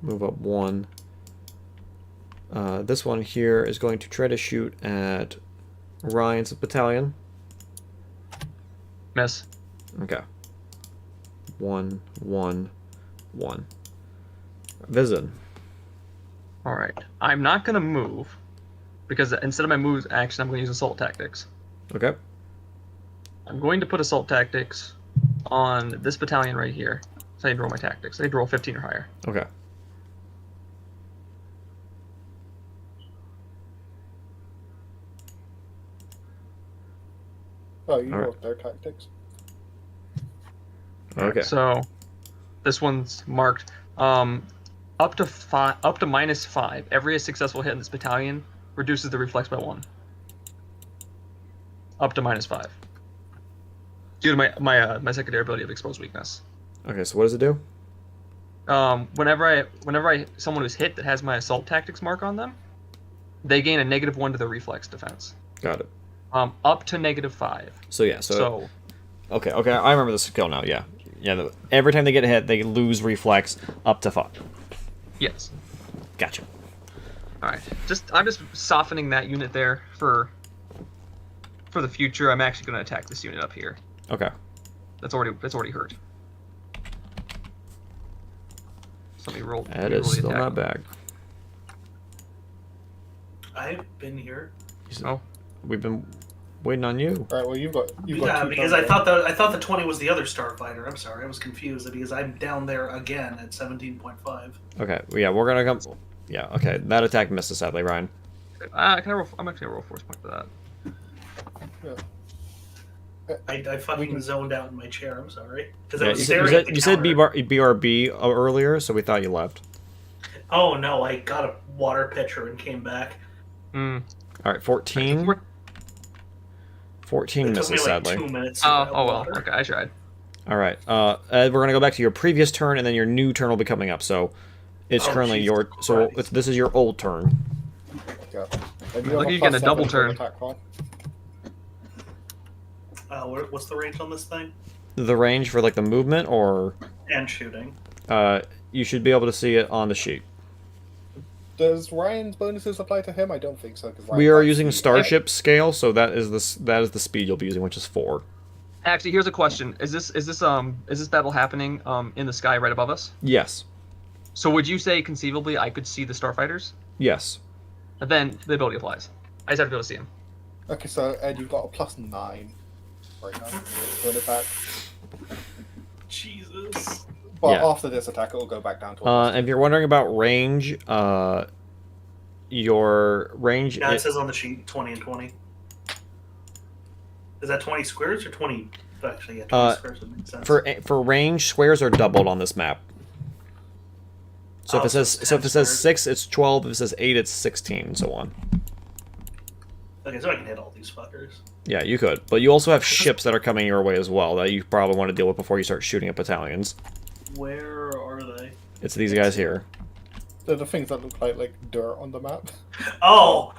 Move up 1. This one here is going to try to shoot at Ryan's battalion. Miss. Okay. 1, 1, 1. Visit. Alright. I'm not going to move, because instead of my move action, I'm going to use assault tactics. Okay. I'm going to put assault tactics on this battalion right here. So I need to roll my tactics. I need to roll 15 or higher. Okay. Oh, you rolled their tactics. Okay. So this one's marked up to -5. Every successful hit in this battalion reduces the reflex by 1. Up to -5. Due to my secondary ability of exposed weakness. Okay, so what does it do? Whenever someone who's hit that has my assault tactics mark on them, they gain a -1 to their reflex defense. Got it. Up to -5. So yeah, so okay, I remember the skill now. Yeah, every time they get hit, they lose reflex up to 5. Yes. Gotcha. All right. I'm just softening that unit there for the future. I'm actually going to attack this unit up here. Okay. That's already hurt. So let me roll. That is still not bad. I've been here. Oh. We've been waiting on you. All right. Well, you've got Yeah, two because turns I thought the 20 was the other starfighter. I'm sorry, I was confused because I'm down there again at 17.5. Okay. Yeah, we're gonna come. Yeah. Okay. That attack missed us sadly, Ryan. Can I roll? I'm actually gonna roll force point for that. Yeah. I fucking zoned out in my chair. I'm sorry because I Yeah, was staring at the you said counter. BRB earlier, so we thought you left. Oh no! I got a water pitcher and came back. Hmm. All right, 14. 14 It took misses, me like sadly. 2 minutes to Oh, grab oh well. water. Okay, I tried. All right. Ed, we're gonna go back to your previous turn, and then your new turn will be coming up. So it's Oh, currently Jesus your. So Christ. this is your old turn. Yeah. And Look, have you're getting a +7 double to turn. Attack roll. What's the range on this thing? The range for like the movement, or And shooting. you should be able to see it on the sheet. Does Ryan's bonuses apply to him? I don't think so. 'Cause Ryan We are can't using see starship scale, so that is the speed you'll be using, which is 4. Actually, here's a question: Is this battle happening in the sky right above us? Yes. So would you say conceivably I could see the starfighters? Yes. And then the ability applies. I just have to be able to see them. Okay, so Ed, you've got a +9 right now for an attack. Jesus. But Yeah. after this attack, it will go back down to. A If you're wondering about range, your range. Yeah, it says on the sheet 20 and 20. Is that 20 squares or 20? Actually, yeah, 20 squares would make sense. For range, squares are doubled on this map. So if Oh, it says so so if it says squares. 6, it's 12. If it says 8, it's 16, and so on. Okay, so I can hit all these fuckers. Yeah, you could, but you also have ships that are coming your way as well that you probably want to deal with before you start shooting at battalions. Where are they? It's these guys here. They're the things that look like dirt on the map. Oh!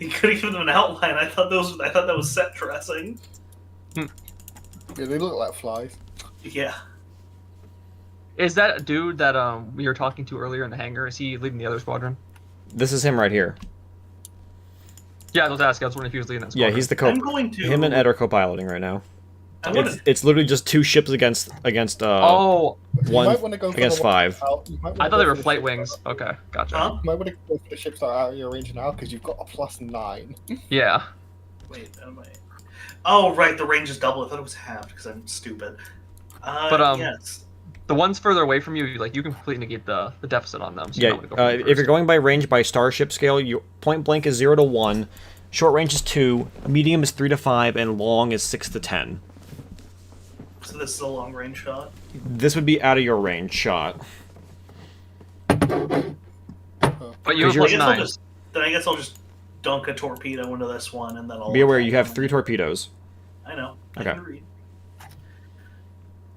You could have given them an outline. I thought that was set dressing. Yeah, they look like flies. Yeah. Is that dude that we were talking to earlier in the hangar? Is he leading the other squadron? This is him right here. Yeah, I was asking. I was wondering if he was leading that Yeah, squadron. he's the I'm going to. Him and Ed are co-piloting right now. I'm going It's literally just 2 ships against Oh, You one might want to go for against the ones 5. out- you might wanna I thought go they were for the flight ships wings. that- Okay, gotcha. Huh? You might want to go for the ships that are out of your range now because you've got a +9. Yeah. Wait, am I? Oh, right. The range is double. I thought it was half because I'm stupid. But, yes. The ones further away from you, like you can completely negate the deficit on them. So you Yeah, might wanna go for them if you're first. going by range by starship scale, your point blank is 0 to 1, short range is 2, medium is 3 to 5, and long is 6 to 10. So this is a long range shot. This would be out of your range shot. But you have Because plus you're- 9. Then I guess I'll just dunk a torpedo into this one, and then I'll. Be aware you have 3 torpedoes. I know. Okay. I can read.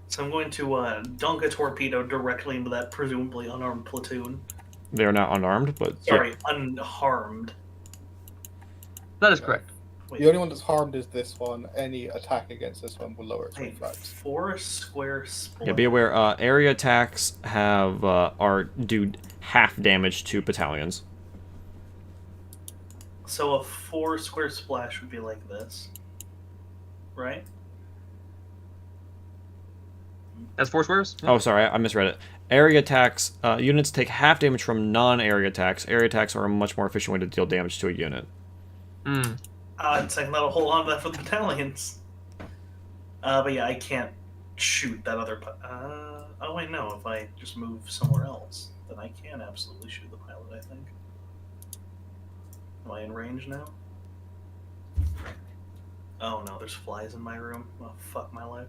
So I'm going to dunk a torpedo directly into that presumably unarmed platoon. They are not unarmed, but Sorry, unharmed. That is correct. Wait, The only one that's harmed is this one. Any attack against this one will lower its wait, reflex. 4 square split. yeah, be aware. Area attacks do half damage to battalions. So a 4 square splash would be like this, right? That's 4 squares? Oh, sorry, I misread it. Area attacks, units take half damage from non-area attacks. Area attacks are a much more efficient way to deal damage to a unit. Mm. I'd say that'll hold on to that for the battalions. But yeah, I can't shoot that other. Oh wait, no. If I just move somewhere else, then I can absolutely shoot the pilot. I think. Am I in range now? Oh no, there's flies in my room. Oh fuck my life.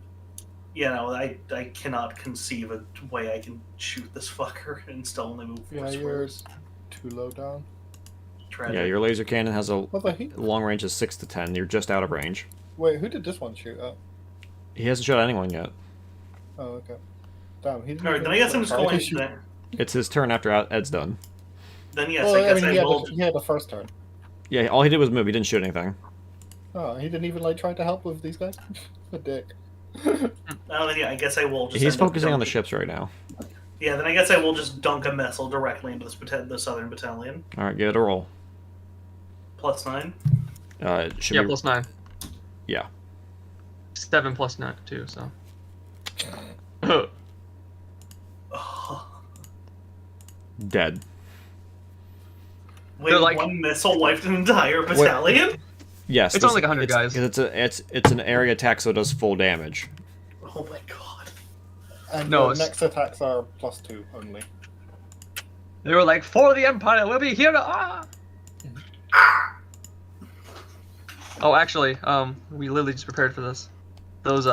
Yeah, no, I cannot conceive a way I can shoot this fucker and still only move 4 Yeah, you're squares. too low down. Tragic. Yeah, your laser cannon has a What the heck? long range of 6 to 10. You're just out of range. Wait, who did this one shoot at? He hasn't shot anyone yet. Oh, okay. Damn, he didn't. Alright, then I guess I'm just going to that. It's his turn after Ed's done. Then yes, Oh, I guess mean, I will. he had the first turn. Yeah, all he did was move. He didn't shoot anything. Oh, he didn't even like try to help with these guys. A dick. Oh, then yeah, I guess I will just. He's end up focusing on the dunking- ships right now. Yeah, then I guess I will just dunk a missile directly into the southern battalion. All right, give it a roll. +9. It should Yeah, be plus 9. yeah. 7 plus 9, too, so. Dead. Wait, They're like- one missile wiped an entire battalion? Yes, It's this- only like 100 guys. It's an area attack, so it does full damage. Oh my god. And No, the it's- next attacks are +2 only. They were like, for the Empire, we'll be here to... Oh, actually, we literally just prepared for this. Those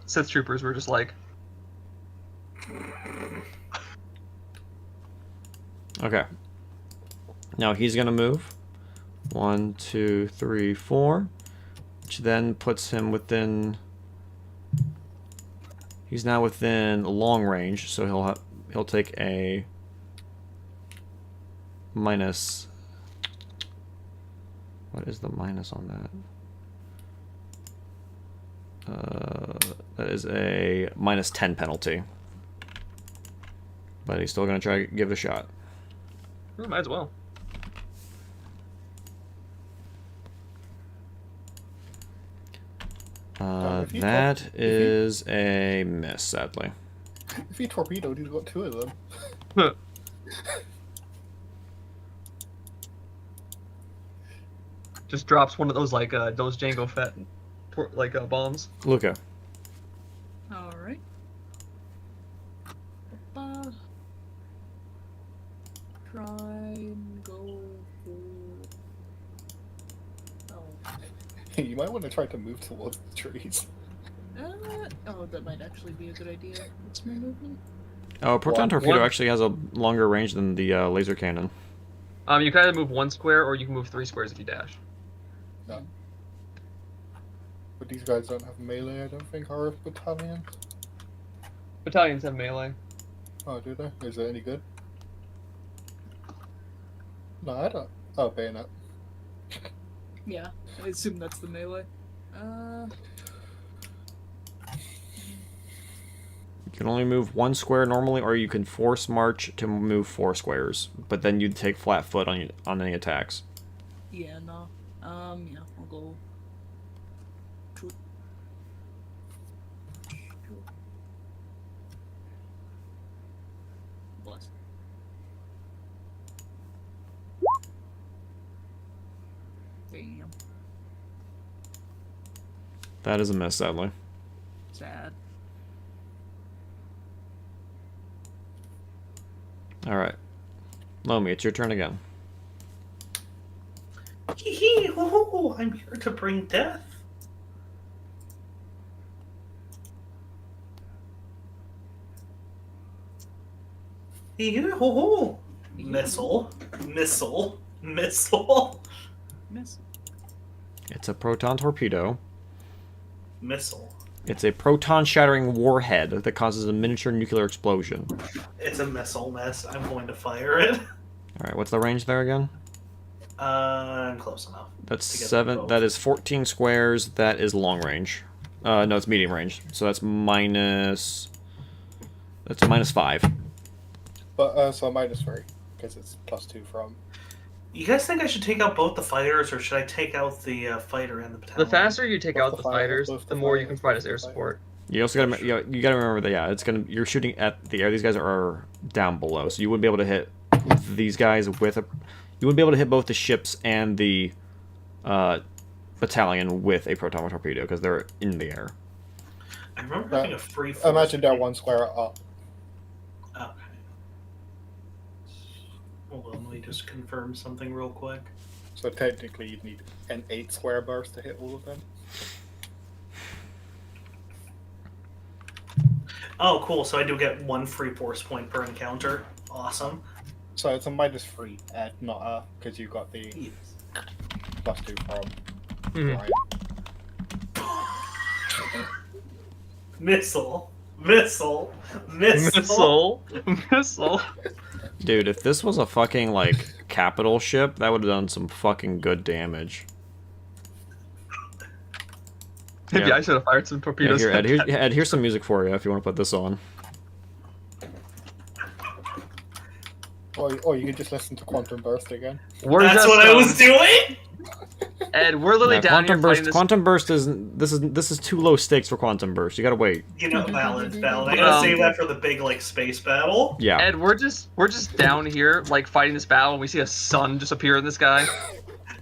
Sith troopers were just like... Okay. Now he's gonna move 1, 2, 3, 4. Which then puts him within... He's now within long range, so he'll take a minus... What is the minus on that? That is a minus 10 penalty. But he's still going to try to give it a shot. Might as well. That is a miss, sadly. If he torpedoed, he's got 2 of them. Just drops one of those like those Django Fett bombs. Luca. All right. Try and go for. Oh. You might want to try to move towards the trees. Oh, that might actually be a good idea. What's my movement? Oh, proton torpedo actually has a longer range than the laser cannon. You can either move 1 square or you can move 3 squares if you dash. No. But these guys don't have melee, I don't think, are battalions. Battalions have melee. Oh, do they? Is it any good? No, I don't. Oh, bayonet. Yeah, I assume that's the melee. You can only move 1 square normally, or you can force march to move 4 squares. But then you'd take flat foot on any attacks. Yeah, no. Yeah, I'll go. Bless. Damn. That is a miss, sadly. Sad. Alright. Lomi, it's your turn again. Hee hee, ho ho, I'm here to bring death. Hee hee, ho ho. Missile, missile, missile, Miss. It's a proton torpedo. missile. It's a proton-shattering warhead that causes a miniature nuclear explosion. It's a missile mess. I'm going to fire it. Alright, what's the range there again? I'm close enough. That's to get 7. both. That is 14 squares. That is long range. No, it's medium range. So that's minus... That's minus 5. But, so -3, because it's +2 from... You guys think I should take out both the fighters, or should I take out the fighter and the battalion? The faster you take Both out the the fighters, fighters, both the the more you fighters, can provide both us the air fighters. support. You also you gotta remember that, yeah, you're shooting at the air. These guys are down below, so you wouldn't be able to hit these guys with a... You wouldn't be able to hit both the ships and the battalion with a proton torpedo, because they're in the air. I remember having a free force. Imagine they're 1 square up. Okay. Hold on, let me just confirm something real quick. So technically you'd need an 8 square burst to hit all of them. Oh, cool. So I do get 1 free force point per encounter. Awesome. So it's a -3, not a, because you got the Yes. +2 from Mhm. Ryan. Missile. Missile. Missile. Missile. Dude, if this was a fucking, like, capital ship, that would have done some fucking good damage. Maybe Yeah. I should have fired some Yeah, torpedoes. here, Ed, here's some music for you if you want to put this on. Or you could just listen to Quantum Burst again. We're That's just, what I was doing? Ed, we're literally Now, down Quantum here Burst. fighting this. Quantum Burst isn't. This is too low stakes for Quantum Burst. You gotta wait. You know, valid. I gotta save that for the big, like, space battle. Yeah. Ed, we're just down here like fighting this battle, and we see a sun just appear in the sky.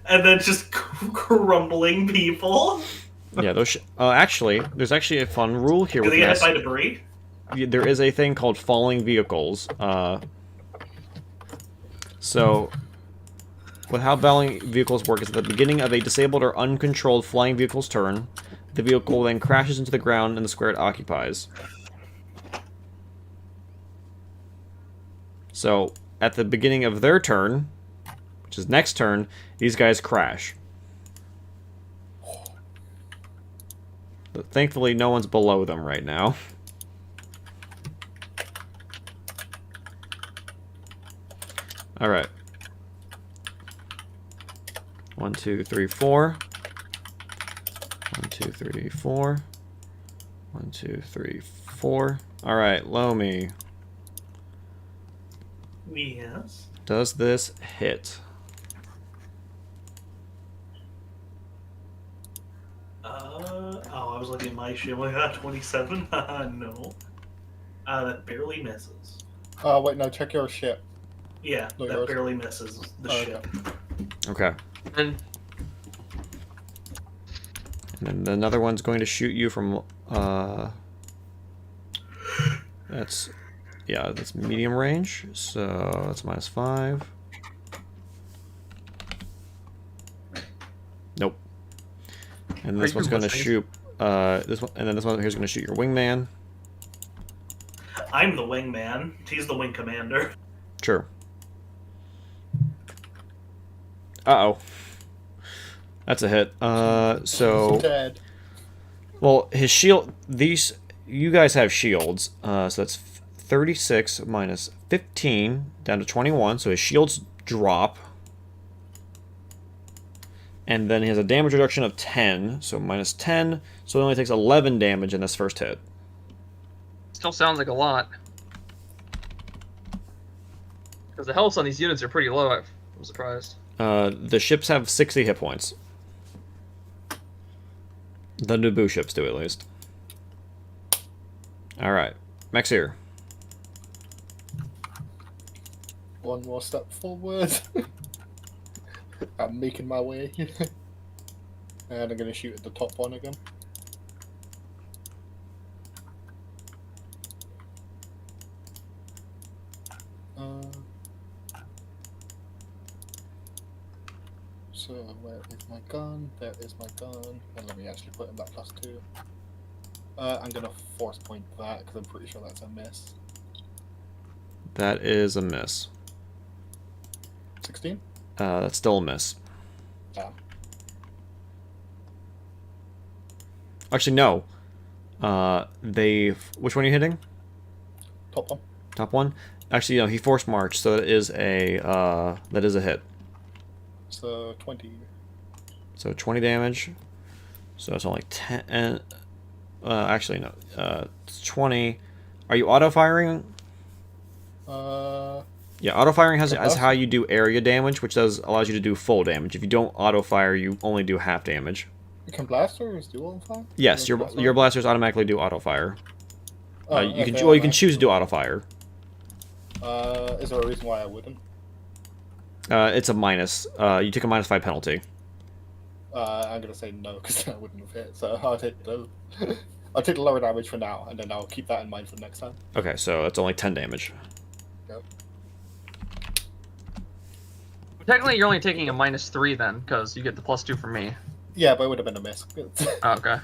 And then just crumbling people. Yeah. Those. Actually, there's actually a fun rule here Do with they get hit this. by debris? There is a thing called falling vehicles. So, with how falling vehicles work is at the beginning of a disabled or uncontrolled flying vehicle's turn, the vehicle then crashes into the ground in the square it occupies. So, at the beginning of their turn, which which is next turn, these guys crash. But thankfully, no one's below them right now. All right. 1, 2, 3, 4. 1, 2, 3, 4. 1, 2, 3, 4. All right, Lomi. Yes. Does this hit? I was looking at my shit. I got 27. No. That barely misses. Wait, no, check your ship. Yeah, Look, that yours. barely misses the Oh, ship. Okay. And And then another one's going to shoot you from, that's medium range, so that's -5. Nope. And this Are one's you going to listening? shoot, this one, and then this one here's going to shoot your wingman. I'm the wingman. He's the wing commander. Sure. Uh-oh. That's a hit. So... Dead. Well, his shield... These... You guys have shields. So that's 36 minus 15 down to 21. So his shields drop. And then he has a damage reduction of 10. So minus 10. So he only takes 11 damage in this first hit. still sounds like a lot. Because the health on these units are pretty low. I'm surprised. The ships have 60 hit points. The Naboo ships do, at least. Alright. Maxir. One more step forward. I'm making my way. And I'm going to shoot at the top one again. So, where is my gun? There is my gun. And let me actually put in that +2. I'm going to force point that because I'm pretty sure that's a miss. That is a miss. 16? That's still a miss. Damn. Actually, no. Which one are you hitting? Top one. Top one? Actually, no, he forced march, so that is a hit. So 20. So 20 damage. So it's only 10. Actually, no. It's 20. Are you auto-firing? Yeah, auto-firing is how you do area damage, which allows you to do full damage. If you don't auto-fire, you only do half damage. Can blasters do auto-fire? Yes, your blasters automatically do auto-fire. Oh, You can okay, choose to do auto-fire. Is there a reason why I wouldn't? It's a minus. You take a -5 penalty. I'm gonna say no because I wouldn't have hit. So I'll take the lower damage for now, and then I'll keep that in mind for next time. Okay, so that's only 10 damage. Yep. Technically, you're only taking a -3 then, because you get the +2 from me. Yeah, but it would have been a miss. Oh, okay.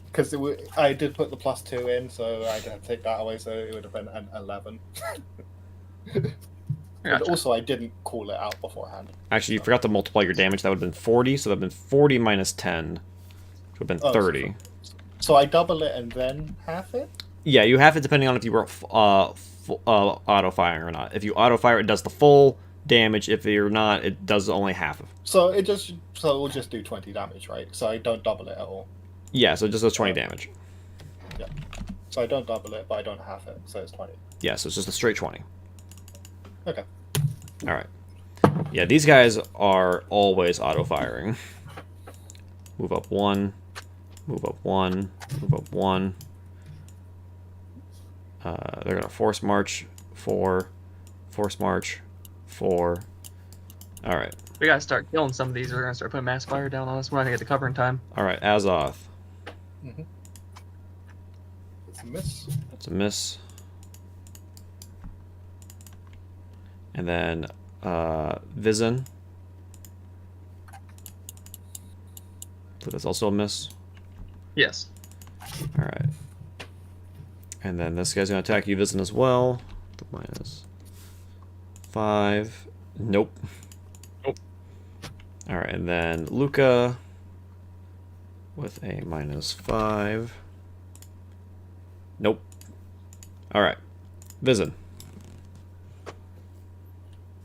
Because I did put the +2 in, so I had to take that away, so it would have been an 11. And Gotcha. also, I didn't call it out beforehand. Actually, you forgot to multiply your damage. That would have been 40, so that would have been 40 minus 10. Which would have been 30. So I double it and then half it? Yeah, you have it depending on if you were auto-firing or not. If you auto-fire, it does the full damage. If you're not, it does only half of. So we'll just do 20 damage, right? So I don't double it at all. Yeah, so it just does 20 damage. Yeah. So I don't double it, but I don't half it, so it's 20. Yeah, so it's just a straight 20. Okay. Alright. Yeah, these guys are always auto-firing. Move up 1. Move up 1. Move up 1. They're going to force march 4. Force march 4. Alright. We gotta start killing some of these. We're gonna start putting mass fire down on us. We're not gonna get the cover in time. Alright, Azoth. Mm-hmm. It's a miss. That's a miss. And then Vizen. So that's also a miss. Yes. Alright. And then this guy's going to attack you, Vizen, as well. -5. Nope. All right, and then Luca with a -5. Nope. All right, Vizen.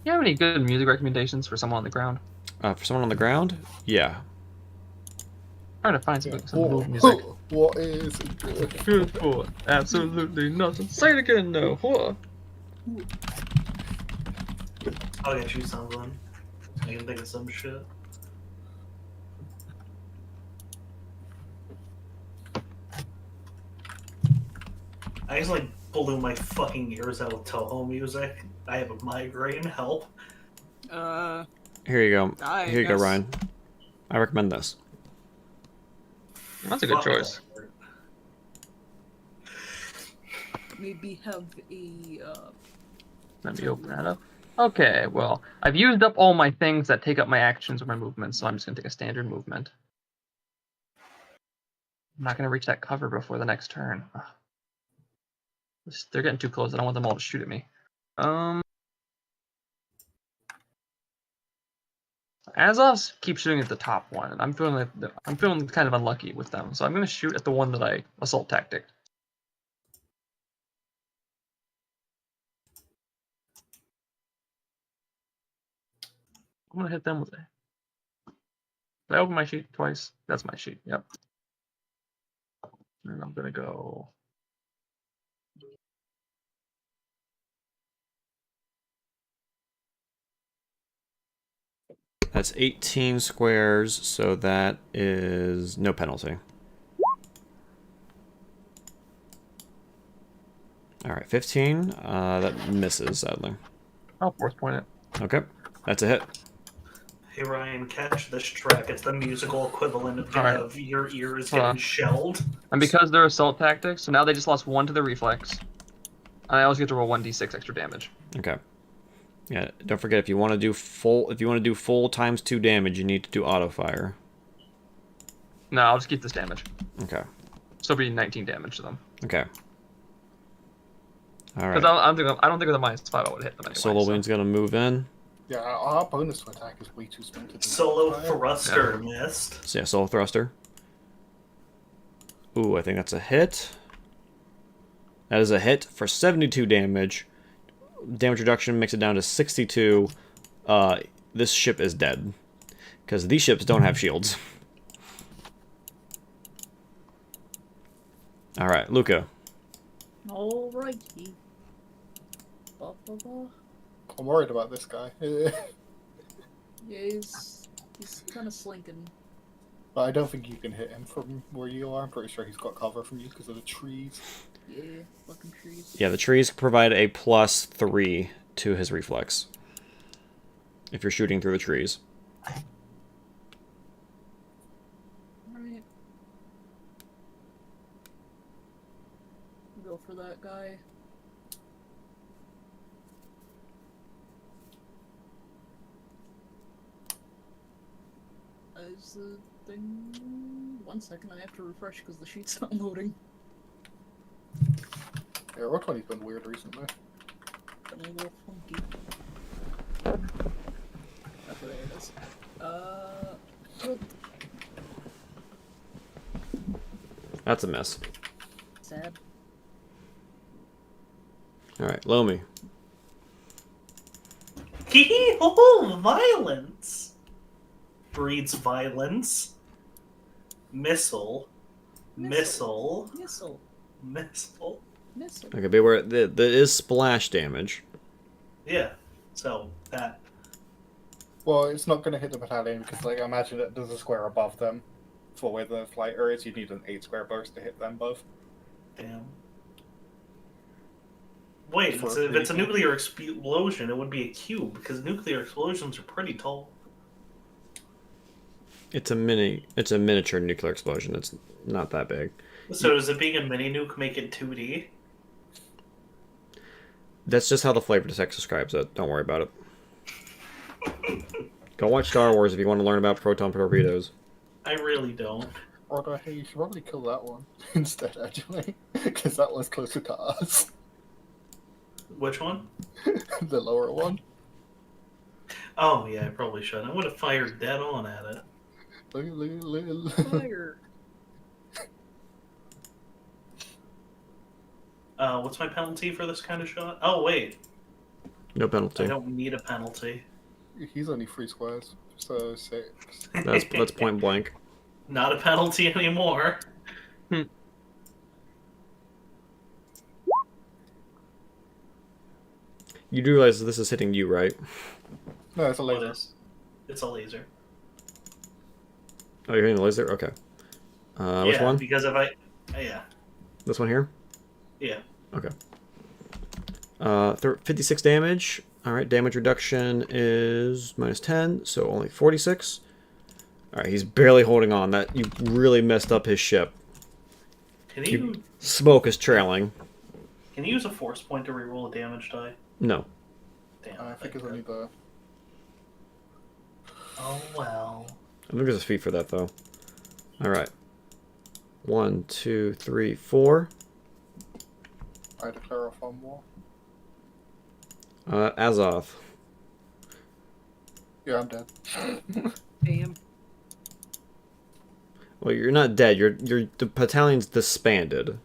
You have any good music recommendations for someone on the ground? For someone on the ground, yeah. Trying to find some, Yeah. some move music. What is good? Good for absolutely nothing. Say it again, no. What? I'll get you something. I can think of some shit. I just like blew my fucking ears out with Toho music. I have a migraine. Help. Here you go. I Here you go, guess. Ryan. I recommend this. That's a good Fuck choice. that. Maybe have a Let me open that up. Okay, well, I've used up all my things that take up my actions or my movements, so I'm just gonna take a standard movement. I'm not gonna reach that cover before the next turn. Ugh. They're getting too close. I don't want them all to shoot at me. Azovs keep shooting at the top one, and I'm feeling kind of unlucky with them. So I'm gonna shoot at the one that I assault tactic. I'm gonna hit them with it. Did I open my sheet twice? That's my sheet. Yep. And I'm gonna go. That's 18 squares, so that is no penalty. All right, 15. That misses, sadly. I'll force point it. Okay, that's a hit. Hey Ryan, catch this track. It's the musical equivalent of, Alright. of your ears Hold getting on. shelled. And because they're assault tactics, so now they just lost 1 to the reflex. And I also get to roll 1d6 extra damage. Okay. Yeah, don't forget if you want to do full times 2 damage, you need to do auto fire. No, I'll just keep this damage. Okay. So it'll be 19 damage to them. Okay. All Because right. I don't think with a -5 I would hit them anyway. Solo so. Wing's gonna move in. Yeah, our bonus to attack is way too small to do. Solo that. thruster missed. So yeah, solo thruster. Ooh, I think that's a hit. That is a hit for 72 damage. Damage reduction makes it down to 62. This ship is dead. Because these ships don't have shields. Alright, Luca. Alrighty. Blah, blah, blah. I'm worried about this guy. Yeah, he's kind of slinking. But I don't think you can hit him from where you are. I'm pretty sure he's got cover from you because of the trees. Yeah, fucking trees. Yeah, the trees provide a +3 to his reflex. If you're shooting through the trees. Alright. Go for that guy. Is the thing... 1 second, I have to refresh because the sheet's not loading. Yeah, Roll20's been weird recently. Been a little funky. Okay, there it is. Good. That's a miss. Sad. Alright, Lomi. Hee ho! Violence breeds violence. Missile. Missile. Missile. Missile. Missile. Okay, beware, there is splash damage. Yeah. So that. Well, it's not going to hit the battalion because, like, I imagine that there's a square above them for where the fighter is. You need an 8 square burst to hit them both. Damn. Wait, For if it's a creepy. nuclear explosion, it would be a cube because nuclear explosions are pretty tall. It's a miniature nuclear explosion. It's not that big. So does it being a mini nuke make it 2D? That's just how the flavor text describes it. Don't worry about it. Go watch Star Wars if you want to learn about proton torpedoes. I really don't. Or, hey, you should probably kill that one instead, actually. Because that one's closer to us. Which one? The lower one. Oh yeah, I probably should. I would have fired dead on at it. Fire. What's my penalty for this kind of shot? Oh wait, No I penalty. don't need a penalty. He's only 3 squares, so 6. That's point blank. Not a penalty anymore. You do realize this is hitting you, right? No, it's a What laser. is? It's a laser. Oh, you're hitting the laser? Okay. Which Yeah, one? because if I, yeah, This one here? yeah. Okay. 56 damage. Alright, damage reduction is -10, so only 46. Alright, he's barely holding on. That you really messed up his ship. Can you Smoke is trailing. can you use a force point to reroll a damage die? No. Damn. I think it's only the. Oh well. I think there's a feat for that, though. Alright. 1, 2, 3, 4. I declare off on war. Azov. Yeah, I'm dead. Damn. Well, you're not dead. The battalion's disbanded.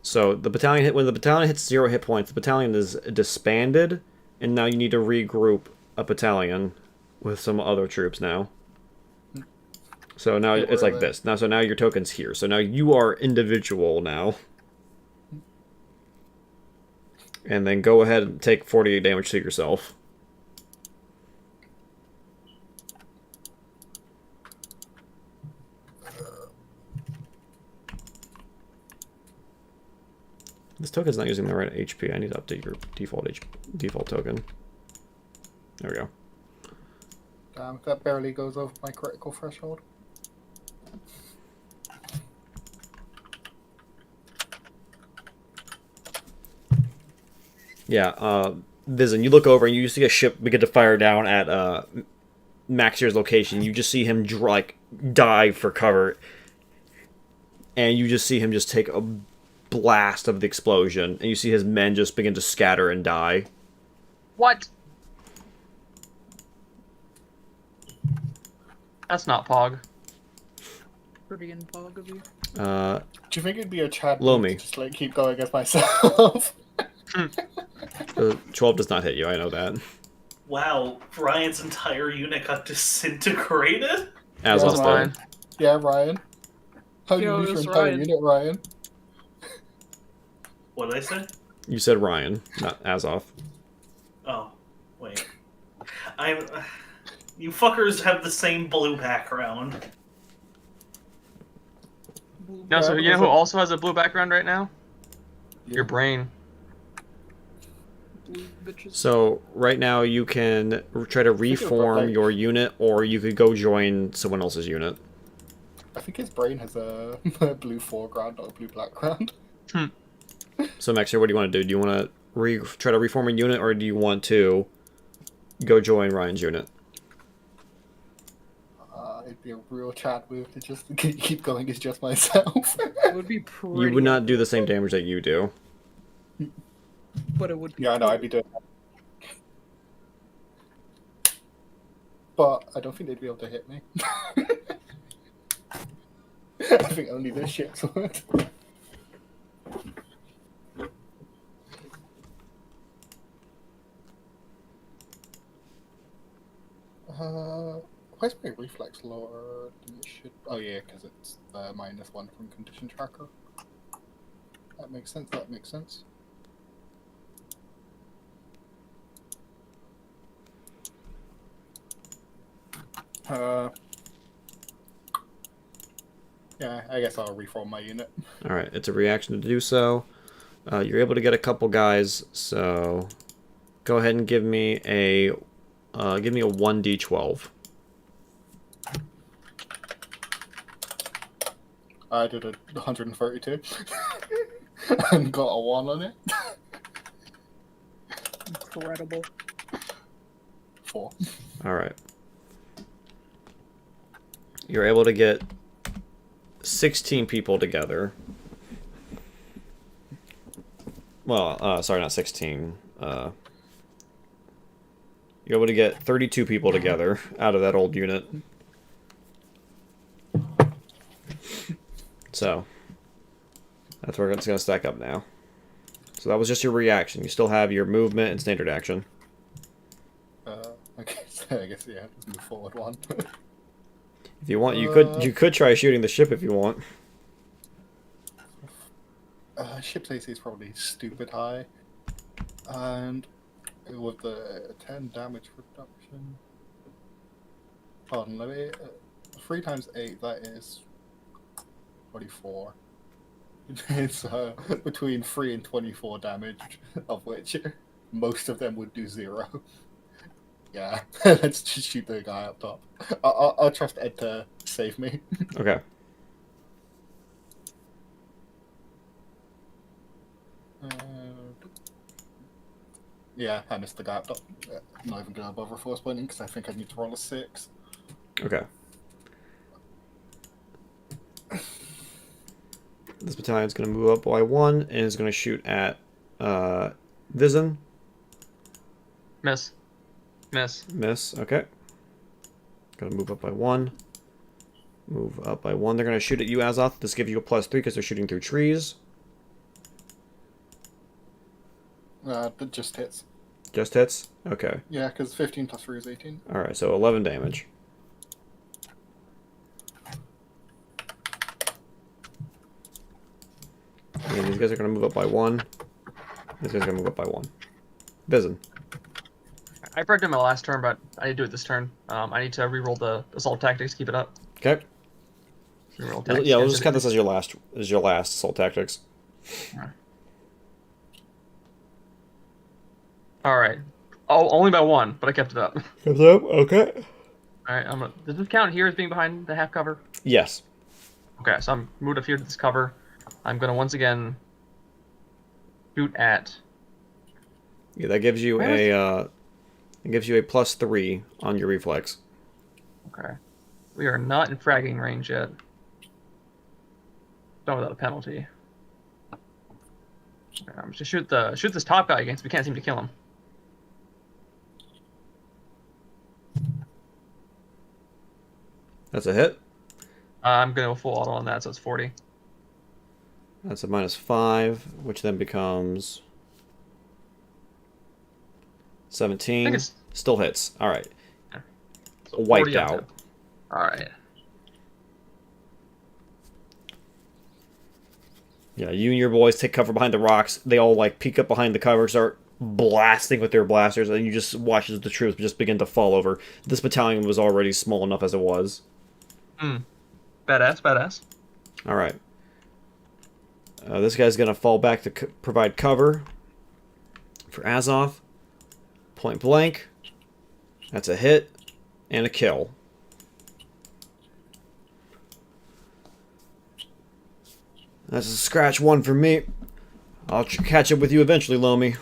So the battalion when the battalion hits 0 hit points, the battalion is disbanded, and now you need to regroup a battalion with some other troops now. So now Yeah, it's where like are they? this. Now so now your token's here. So now you are individual now. And then go ahead and take 48 damage to yourself. This token's not using the right HP. I need to update your default token. There we go. Damn, that barely goes over my critical threshold. Yeah, Vizen, you look over and you see a ship begin to fire down at Maxier's location. You just see him dive for cover, and you just see him just take a blast of the explosion, and you see his men just begin to scatter and die. What? That's not Pog. Pretty in pog of you. Uh, Do you think it'd be a Chad Blow move me. to just like keep going as myself? 12 does not hit you. I know that. Wow, Ryan's entire unit got disintegrated? As Yeah, was Ryan. mine. Yeah, Ryan. How do you Yo, lose your it's entire Ryan. unit, Ryan? What did I say? You said Ryan, not Azov. Oh, wait. I'm. You fuckers have the same blue background. No, so Yeah, you know who was it- also has a blue background right now? Your brain. Blue bitches. So right now you can try to it was reform like- your unit, or you could go join someone else's unit. I think his brain has a blue foreground, not a blue background. So Maxier, what do you want to do? Do you want to try to reform a unit, or do you want to go join Ryan's unit? It'd be a real Chad move to just keep going as just myself. It would be pretty. You would not do the same damage that you do. But it would be. Yeah, I know, I'd be doing that. But I don't think they'd be able to hit me. I think only this ships would. Why's my reflex lower than it should? Oh yeah, because it's -1 from condition tracker. That makes sense. That makes sense. Yeah, I guess I'll reform my unit. All right, it's a reaction to do so. You're able to get a couple guys, so go ahead and give me a 1d12. I did a 132 and got a 1 on it. Incredible. 4. All right. You're able to get 16 people together. Well, sorry, not 16. You're able to get 32 people together out of that old unit. So, that's where it's going to stack up now. So that was just your reaction. You still have your movement and standard action. I guess yeah, let's move forward one. If you want, you could try shooting the ship if you want. Ship's AC is probably stupid high. And with the 10 damage reduction... Hold on, let me... 3 times 8, that is 24. It's between 3 and 24 damage, of which most of them would do 0. Yeah, let's just shoot the guy up top. I'll trust Ed to save me. Okay. Yeah, I missed the guy up top. I'm not even going to bother force pointing because I think I need to roll a 6. Okay. This battalion's going to move up by 1 and is going to shoot at Vizen. Miss. Miss. Miss. Okay. Going to move up by 1. Move up by 1. They're going to shoot at you, Azoth. This gives you a +3 because they're shooting through trees. That just hits. Just hits? Okay. Yeah, because 15 plus 3 is 18. Alright, so 11 damage. And these guys are going to move up by 1. These guys are going to move up by 1. Vizen. I prepped him my last turn, but I didn't do it this turn. I need to reroll the assault tactics, keep it up. Okay. Reroll tactics. Yeah, we'll just count this as your last assault tactics. Alright. Oh, only by 1, but I kept it up. Comes up, okay. Alright, does this count here as being behind the half cover? Yes. Okay, so I'm moved up here to this cover. I'm gonna once again shoot at. Yeah, that gives you a +3 on your reflex. Okay. We are not in fragging range yet. Done without a penalty. Okay, I'm just gonna shoot this top guy against. We can't seem to kill him. That's a hit. I'm gonna go full auto on that, so it's 40. That's a -5, which then becomes 17. Still hits. All right. So Wiped 40 on out. tip. All right. Yeah, you and your boys take cover behind the rocks. They all like peek up behind the cover, start blasting with their blasters, and you just watch as the troops just begin to fall over. This battalion was already small enough as it was. Badass, badass. All right. This guy's gonna fall back to provide cover for Azoth. Point blank. That's a hit and a kill. That's a scratch 1 for me. I'll catch up with you eventually, Lomi.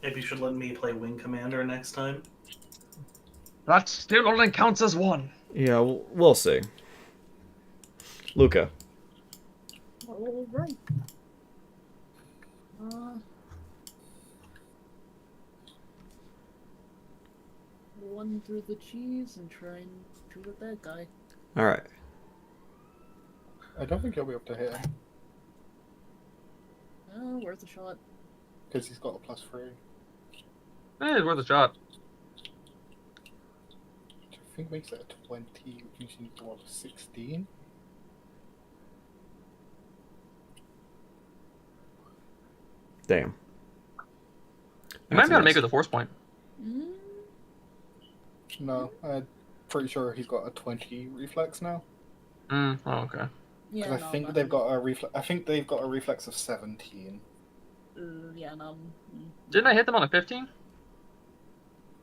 Maybe you should let me play Wing Commander next time. That still only counts as 1. Yeah, we'll see. Luca. Alright. Run through the cheese and try and shoot at that guy. Alright. I don't think he'll be able to hit him, Worth a shot. because he's got a +3. It's worth a shot. Which I think makes it a 20, which you need to roll a 16. Damn. You might be able to make it the force point. No, I'm pretty sure he's got a 20 reflex now. Oh, okay. Yeah, I think they've got a reflex. I think they've got a reflex of 17. Yeah, no. Didn't I hit them on a 15?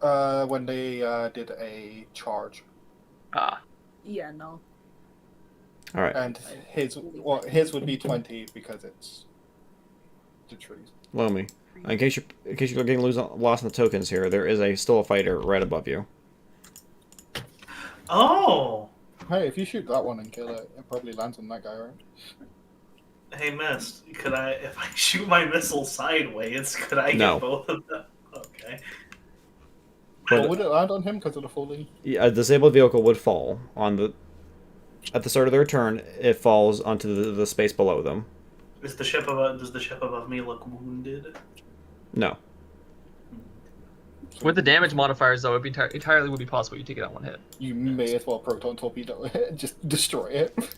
When they did a charge, Ah. Yeah, no. Alright. and his would be 20 because it's the trees. Lomi. In case you're getting lost in the tokens here, there is still a fighter right above you. Oh! Hey, if you shoot that one and kill it, it probably lands on that guy, Hey, Mist, could I, if I shoot my missile sideways, could I No. get both of them? Okay. But would it land on him because of the fully? A disabled vehicle would fall on the at the start of their turn. It falls onto the space below them. Does the ship above me look wounded? No. With the damage modifiers, though, it'd be entirely would be possible you take it on one hit. You may as well proton torpedo it and just destroy it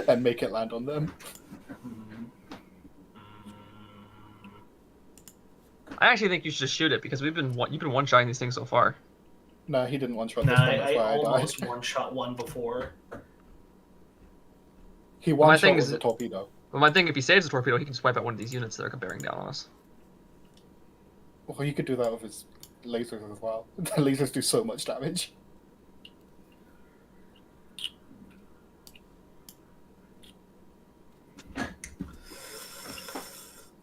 and make it land on them. I actually think you should just shoot it because you've been one-shotting these things so far. Nah, he didn't one shot Nah, this one. That's I why I almost died. one-shot one before. He my one thing shot with is- the torpedo. But my thing, if he saves the torpedo, he can just wipe out one of these units that are bearing down on us. Well, he could do that with his lasers as well. The lasers do so much damage.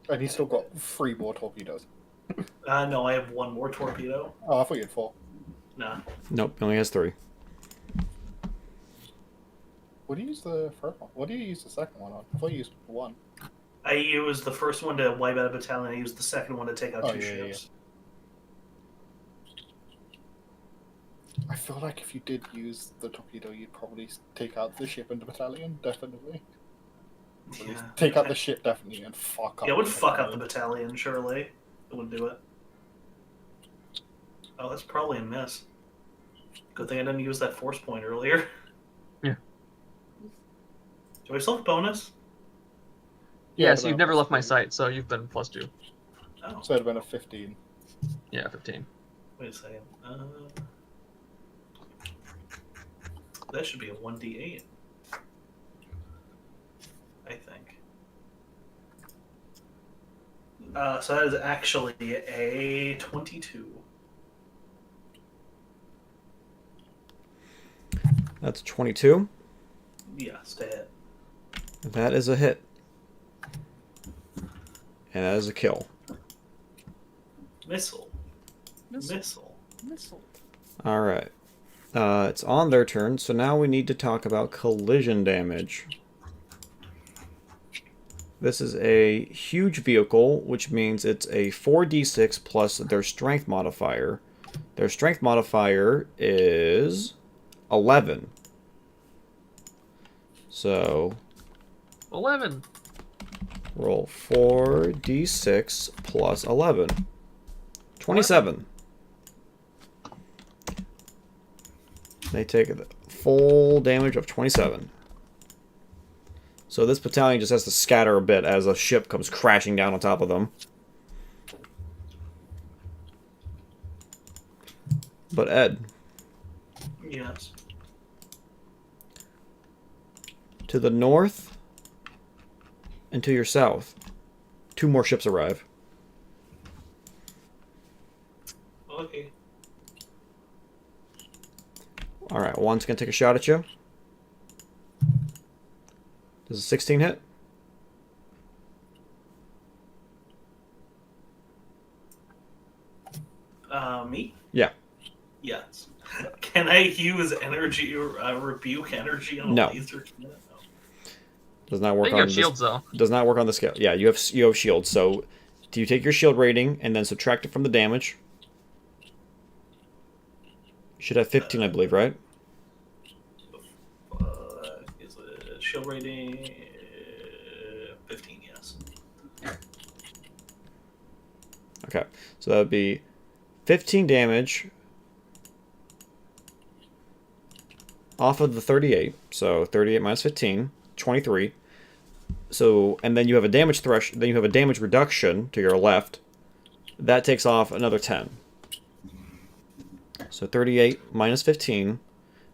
And he's still got 3 more torpedoes. No, I have one more torpedo. Oh, I thought you had 4. Nah. Nope. He only has 3. What do you use the first one? What do you use the second one on? I thought you used 1. I used the first one to wipe out a battalion. I used the second one to take out Oh, two yeah, yeah, ships. I feel like if you did use the torpedo, you'd probably take out the ship and the battalion, definitely. At least take out the ship, definitely, and fuck up. Yeah, it would the fuck up the battalion. battalion, surely. It wouldn't do it. Oh, that's probably a miss. Good thing I didn't use that force point earlier. Yeah. Do I still have bonus? Yeah, so you've but never left my sight, so you've been +2. Oh, So it'd have been a 15. Yeah, 15. wait a second. That should be a 1d8. I think. So that is actually a 22. That's 22. Yes, to hit. That is a hit. And that is a kill. Missile. Missile. Alright. It's on their turn, so now we need to talk about collision damage. This is a huge vehicle, which means it's a 4d6 plus their strength modifier. Their strength modifier is 11. So, 11. roll 4d6 plus 11. 27. They take the full damage of 27. So this battalion just has to scatter a bit as a ship comes crashing down on top of them. But Ed, Yes. to the north and to your south, 2 more ships arrive. Okay. Alright, one's going to take a shot at you. Does a 16 hit? Me? Yeah. Yes. Can I use energy or rebuke energy on a No. laser cannon? No. Does not I work think you on have this. shields, though. Does not work on the scale. Yeah, you have shields. So, do you take your shield rating and then subtract it from the damage? You should have 15, I believe, right? Is it shield rating? 15, yes. Okay, so that would be 15 damage off of the 38. So 38 minus 15, 23. So, and then you have a damage then you have a damage reduction to your left. That takes off another 10. So 38 minus 15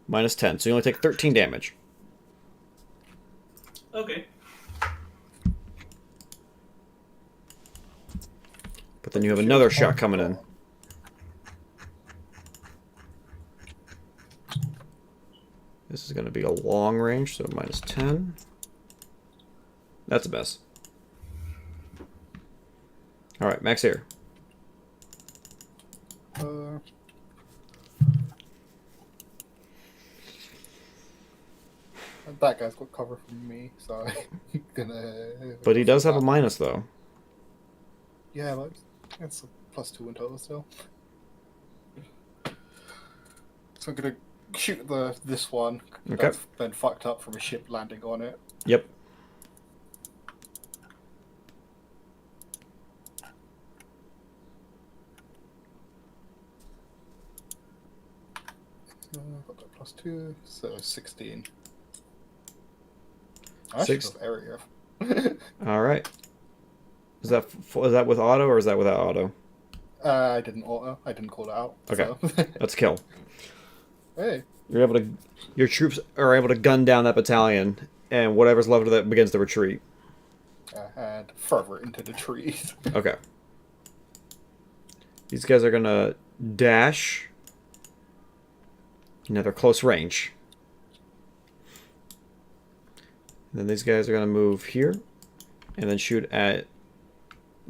minus 10. So you only take 13 damage. Okay. But then you have another shot coming in. This is going to be a long range, so minus 10. That's a mess. Alright, Max here. That guy's got cover from me, so I'm gonna. But he does have a that. minus, though. Yeah, but it's a +2 in total still. So I'm gonna shoot this one. Okay. That's been fucked up from a ship landing on it. Yep. Got that +2, so 16. I Six. should have area. All right. Is that with auto or is that without auto? I didn't auto. I didn't call it out. Okay. So. Let's kill. Hey. You're able to. Your troops are able to gun down that battalion, and whatever's left of that begins to retreat. And further into the trees. Okay. These guys are gonna dash. Now they're close range. And then these guys are gonna move here, and then shoot at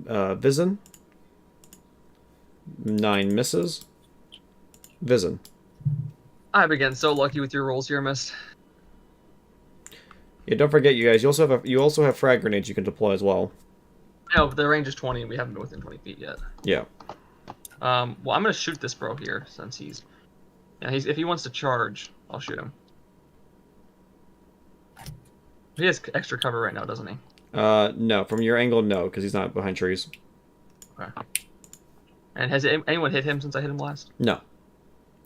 Vizen. 9 misses. Vizen. I'm again so lucky with your rolls here, Mist. Yeah, don't forget, you guys. You also have frag grenades you can deploy as well. No, but the range is 20, and we haven't been within 20 feet yet. Yeah. Well, I'm gonna shoot this bro here since he's if he wants to charge, I'll shoot him. He has extra cover right now, doesn't he? No. From your angle, no, because he's not behind trees. Okay. And has anyone hit him since I hit him last? No.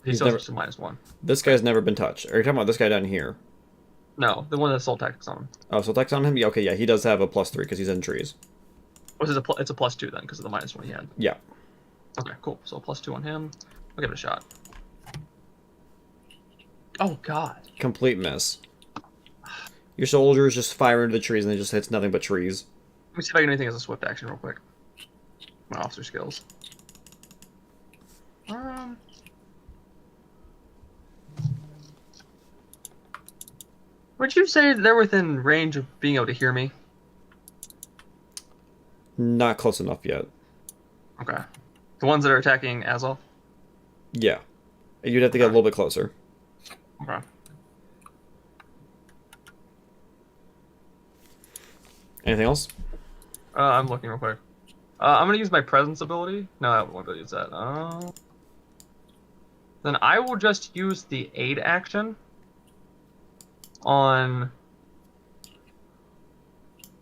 He He's still never- just -1. This guy's never been touched. Are you talking about this guy down here? No, the one that soul tactics on him. Oh, so text on him? Yeah, okay, yeah, he does have a +3 because he's in trees. Or is it it's a +2 then because of the -1 he had? Yeah. Okay, cool. So +2 on him. I'll give it a shot. Oh god. Complete miss. Your soldiers just fire into the trees and it just hits nothing but trees. Let me see if I can do anything as a swift action real quick. My officer skills. Would you say they're within range of being able to hear me? Not close enough yet. Okay. The ones that are attacking Azov? Yeah. You'd have to get a little bit closer. Okay. Anything else? I'm looking real quick. I'm gonna use my presence ability. No, I won't use that. Then I will just use the aid action on.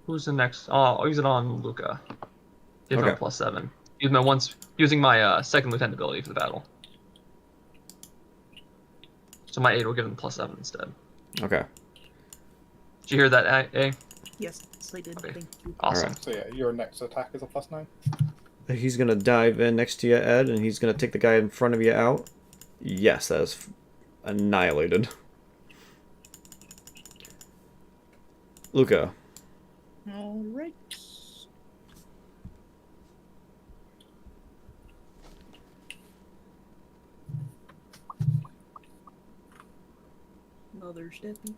Who's the next? Oh, I'll use it on Luca. Give him a Okay. +7. Using my second lieutenant ability for the battle. So my aid will give him +7 instead. Okay. Did you hear that, A? Yes, I did. Okay. Thank you. Awesome. Alright. So yeah, your next attack is a +9. He's gonna dive in next to you, Ed, and he's gonna take the guy in front of you out. Yes, that is annihilated. Luca. Alright. Another steppy.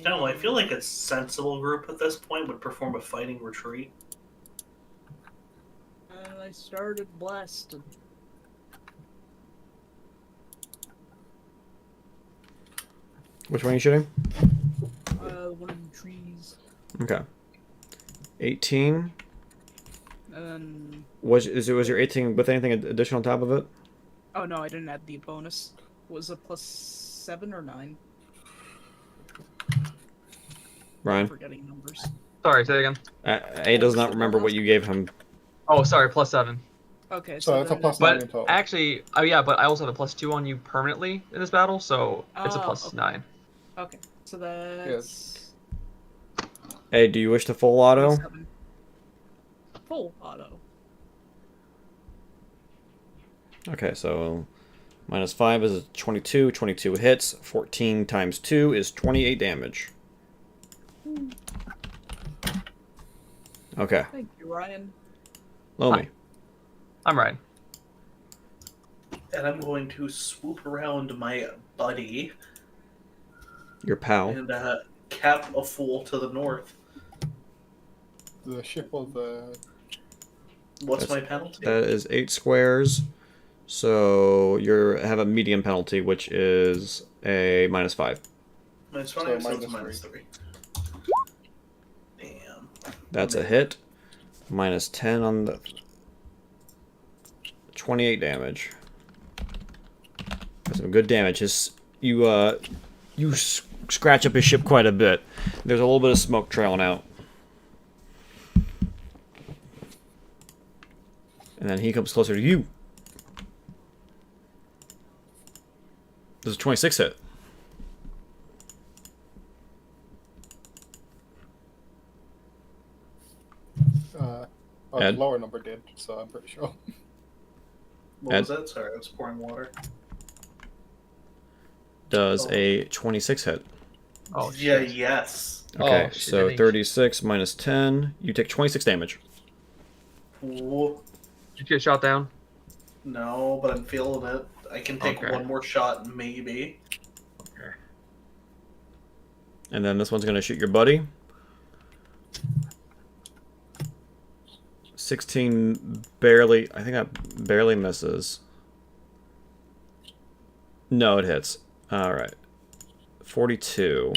No, I feel like a sensible group at this point would perform a fighting retreat. And I started blasting. Which one are you shooting? One of the trees. Okay. 18. And then... Was your 18 with anything additional on top of it? Oh no, I didn't add the bonus. Was it +7 or 9? Ryan? Forgetting numbers. Sorry, say it again. A does not remember what you gave him. Oh, sorry, +7. Okay, So it's a then- +9 in But total. actually, oh yeah, but I also have a +2 on you permanently in this battle, so it's a Oh, +9. Okay, so that's... Hey, do you wish to full auto? 7. Full auto. Okay, so -5 is 22. 22 hits. 14 times 2 is 28 damage. Okay, Thank you, Ryan. Lomi. I'm right. And I'm going to swoop around my buddy Your pal. and cap a fool to the north. The ship or the... What's That's- my penalty? That is 8 squares. So you have a medium penalty, which is a -5. Minus So 5, so minus it's minus 3. Damn. That's a hit. Minus 10 on the 28 damage. That's some good damage. You scratch up his ship quite a bit. There's a little bit of smoke trailing out. And then he comes closer to you. There's a 26 hit. The Ed? lower number did, so I'm pretty sure. What Ed? was that? Sorry, I was pouring water. Does Oh. a 26 hit. Oh, Yeah, shit. yes. Okay, Oh, shit, so that 36 minus 10. You take 26 damage. Whoa. Did you get shot down? No, but I'm feeling it. I can take Okay. one more shot, maybe. Okay. And then this one's going to shoot your buddy. 16 barely, I think that barely misses. No, it hits. Alright. 42.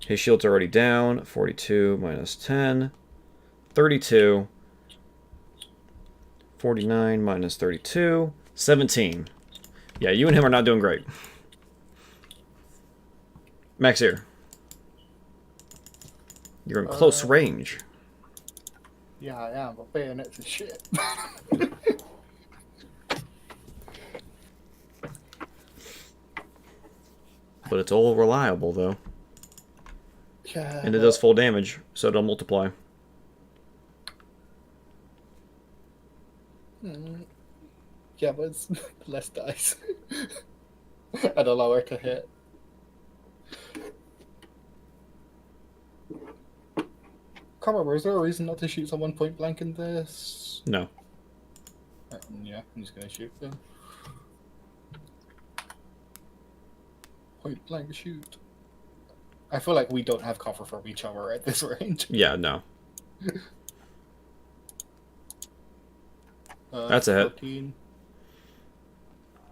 His shield's already down. 42 minus 10. 32. 49 minus 32. 17. Yeah, you and him are not doing great. Max here. You're in close range. Yeah, I am, but bayonets is shit. But it's all reliable, though. Yeah. And it does full damage, so it'll multiply. Yeah, but it's less dice. And a lower to hit. Can't remember, is there a reason not to shoot someone point blank in this? No. Yeah, I'm just gonna shoot them. Point blank shoot. I feel like we don't have cover from each other at this range. Yeah, no. That's a hit. 14.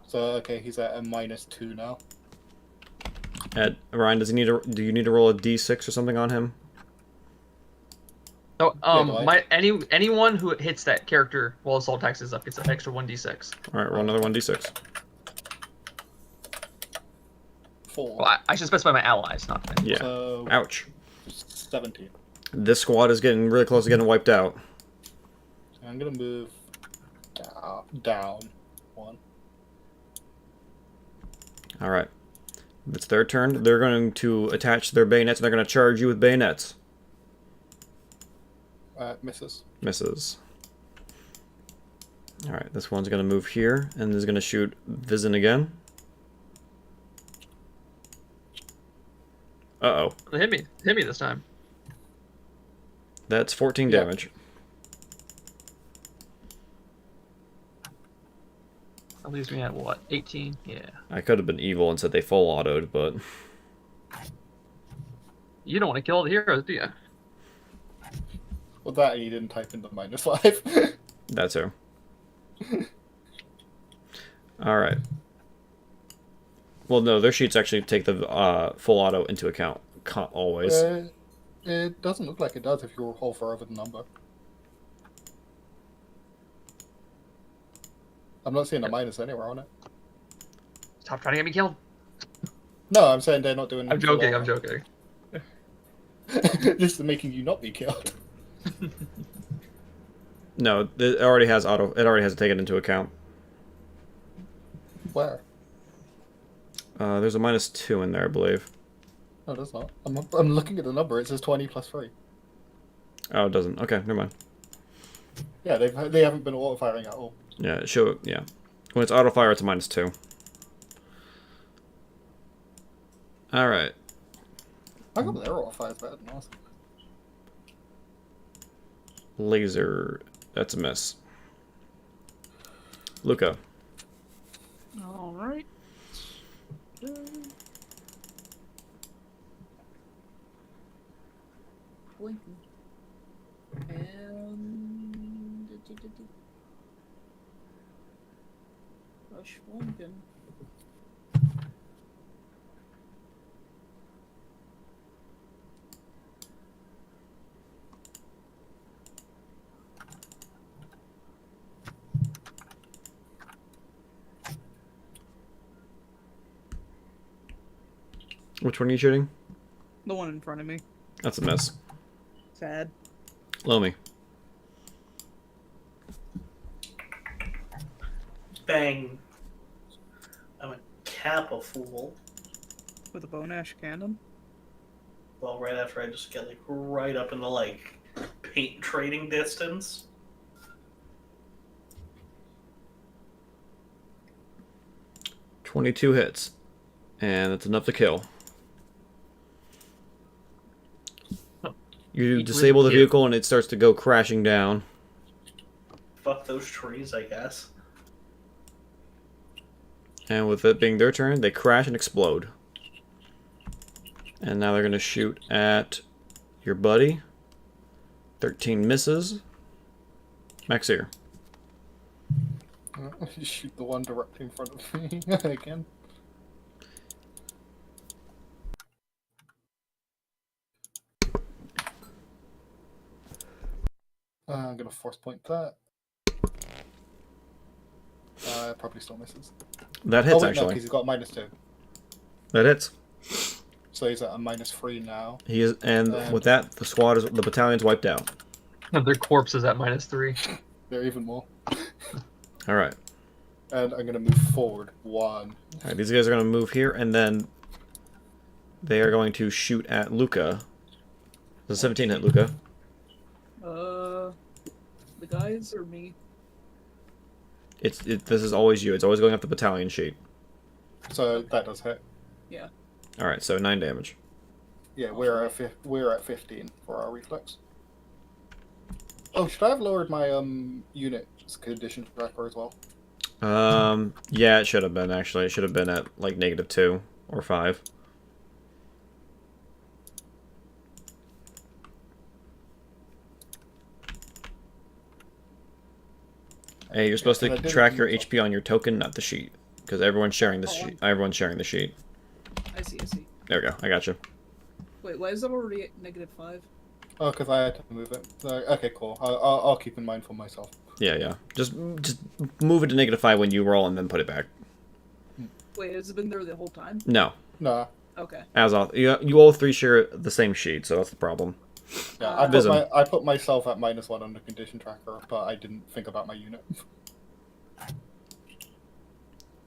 So okay, he's at a -2 now. Ed, Ryan, do you need to roll a d6 or something on him? Oh, Yeah, anyone who hits that character while assault tax is up gets an extra 1d6. Alright, roll another 1d6. 4. Well, I should specify my allies, not them. Yeah. So Ouch. 17. This squad is getting really close to getting wiped out. So I'm gonna move down 1. Alright. It's their turn. They're going to attach their bayonets and they're going to charge you with bayonets. Misses. Misses. Alright, this one's going to move here and is going to shoot Vizen again. Uh-oh. Hit me this time. That's 14 Yeah. damage. That leaves me at what? 18? Yeah. I could have been evil and said they full autoed, but You don't want to kill all the heroes, do you? Well, that and you didn't type in the -5. that's who. Alright. Well, no, their sheets actually take the full auto into account. Always. It doesn't look like it does if you hover over the number. I'm not seeing a minus anywhere on it. Stop trying to get me killed. No, I'm saying they're not doing. I'm joking, I'm joking. This is making you not be killed. No, it already has auto. It already has to take it into account. Where? There's a -2 in there, I believe. No, that's not. I'm looking at the number. It says 20 plus 3. Oh, it doesn't. Okay, never mind. Yeah, they haven't been auto firing at all. Yeah, yeah. When it's auto fire, it's a -2. All right. How come their auto fire is better than ours? Laser. That's a miss. Luca. Alright. Blinking. And... Rush Blinken. Which one are you shooting? The one in front of me. That's a miss. Sad. Lomi. Bang. I'm a cap a fool. With a bone-ash cannon? Well, right after I just get like right up in the like paint trading distance. 22 hits. And that's enough to kill. You disable the vehicle and it starts to go crashing down. Fuck those trees, I guess. And with it being their turn, they crash and explode. And now they're going to shoot at your buddy. 13 misses. Maxir. Shoot the one directly in front of me again. I'm gonna force point that. Probably still misses. That hits, wait, actually. No, because he's got -2. That hits. So he's at a -3 now. He is, and with that, the battalion's wiped out. Their corpse is at -3. They're even more. All right. And I'm gonna move forward 1. All right. These guys are going to move here, and then they are going to shoot at Luca. Does 17 hit Luca? The guys or me? This is always you. It's always going up the battalion sheet. So that does hit. Yeah. All right. So 9 damage. Yeah, we're at 15 for our reflex. Oh, should I have lowered my unit's condition tracker as well? Yeah, it should have been actually. It should have been at like -2 or 5. Hey, you're supposed to track your HP on your token, not the sheet, because everyone's sharing the sheet. Everyone's sharing the sheet. I see. There we go. I got you. Wait, why is that already at -5? Oh, because I had to move it. Okay, cool. I'll keep in mind for myself. Yeah. Just move it to -5 when you roll, and then put it back. Wait, has it been there the whole time? No. Nah. Okay. As all you all three share the same sheet, so that's the problem. Yeah, I put myself at -1 on the condition tracker, but I didn't think about my unit.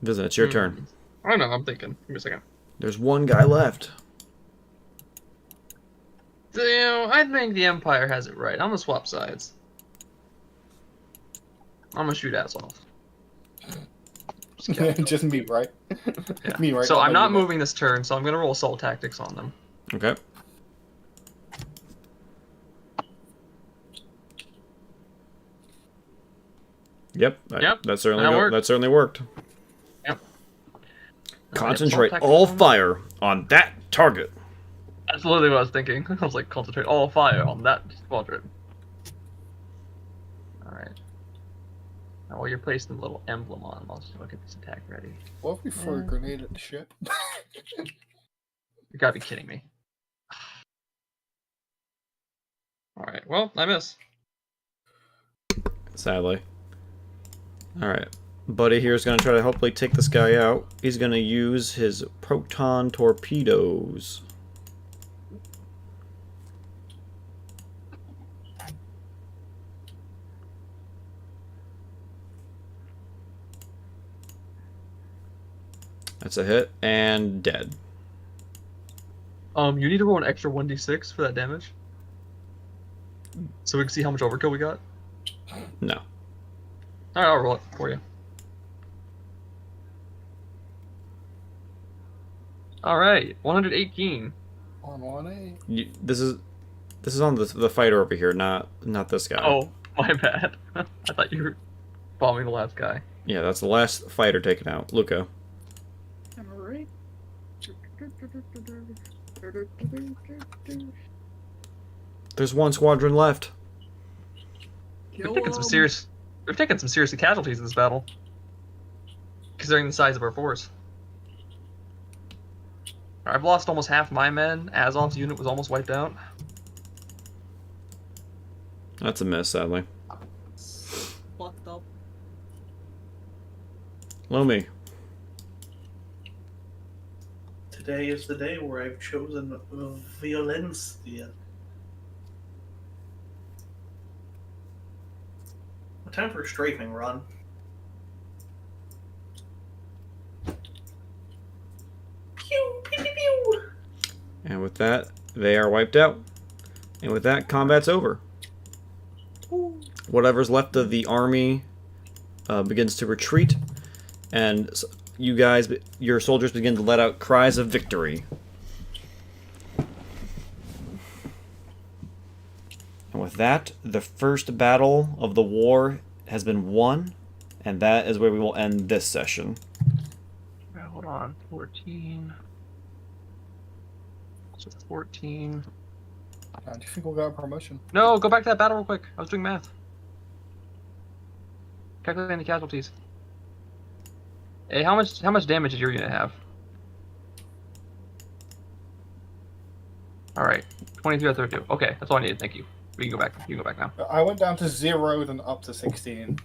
Visit, it's your turn. I don't know. I'm thinking. Give me a second. There's one guy left. I think the Empire has it right. I'm gonna swap sides. I'm gonna shoot ass off. Just me, right? Yeah. Me, right? So I'm not unit. moving this turn, so I'm gonna roll assault tactics on them. Okay. Yep. That certainly worked. Yep. Concentrate all fire on that target. That's literally what I was thinking. I was like, concentrate all fire on that squadron. Alright. Now while you're placing the little emblem on, I'll just look at this attack ready. What if we throw a grenade at the ship? You gotta be kidding me. Alright, well, I miss. Sadly. Alright. Buddy here is going to try to hopefully take this guy out. He's going to use his proton torpedoes. That's a hit, and dead. You need to roll an extra 1d6 for that damage. So we can see how much overkill we got? No. Alright, I'll roll it for you. Alright, 118. 118. This is on the fighter over here, not this guy. Oh, my bad. I thought you were bombing the last guy. Yeah, that's the last fighter taken out. Luca. Alright. There's one squadron left. We've taken some serious casualties in this battle. Considering the size of our force. I've lost almost half my men. Azov's unit was almost wiped out. That's a miss, sadly. Fucked up. Lomi. today is the day where I've chosen Violencia. Time for a strafing run. Pew, pew, pew, pew. And with that, they are wiped out. And with that, combat's over. Whatever's left of the army begins to retreat, and you guys, your soldiers, begin to let out cries of victory. And with that, the first battle of the war has been won, and that is where we will end this session. Hold on. 14. So 14. Do you think we'll get a promotion? No, go back to that battle real quick. I was doing math. Calculating the casualties. Hey, how much damage did your unit have? All right, 22 out of 32. Okay, that's all I needed. Thank you. We can go back. You can go back now. I went down to 0, then up to 16,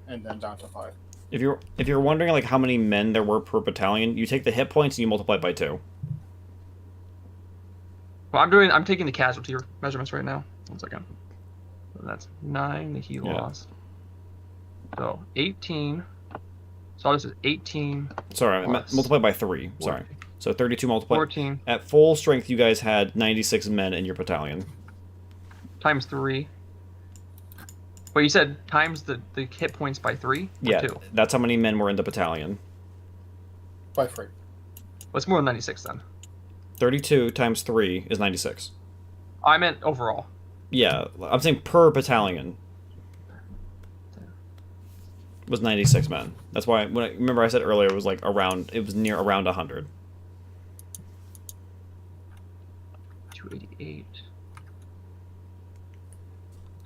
and then down to 5. If you're wondering like how many men there were per battalion, you take the hit points and you multiply it by 2. Well, I'm taking the casualty measurements right now. 1 second. So that's 9 that he lost. So 18. So this is 18. Sorry, I meant multiply by 3. Sorry. So 32 multiplied. 14. At full strength, you guys had 96 men in your battalion. Times 3. Wait, you said times the hit points by 3? Yeah, 2? that's how many men were in the battalion. By 3. Well, it's more than 96 then. 32 times 3 is 96. I meant overall. Yeah, I'm saying per battalion was 96 men. That's why remember I said earlier it was like it was near around 100. 288.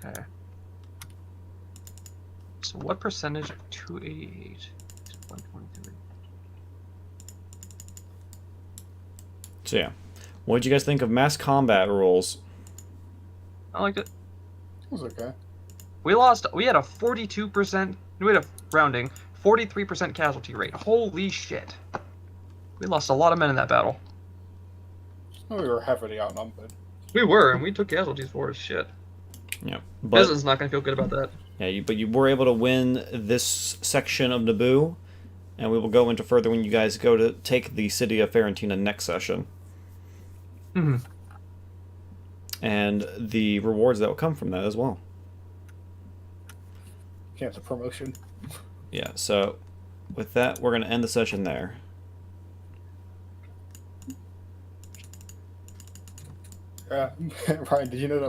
Okay. So what percentage of 288 is 123? So yeah, what did you guys think of mass combat rules? I liked it. It was okay. We had a 42%, we had a rounding, 43% casualty rate. Holy shit. We lost a lot of men in that battle. We were heavily outnumbered. We were, and we took casualties for us. Shit. Yeah, but Business not gonna feel good about that. yeah, but you were able to win this section of Naboo, and we will go into further when you guys go to take the city of Farentina next session. Mm-hmm. And the rewards that will come from that as well. Can't the promotion. Yeah, so with that, we're going to end the session there. Ryan, did you know that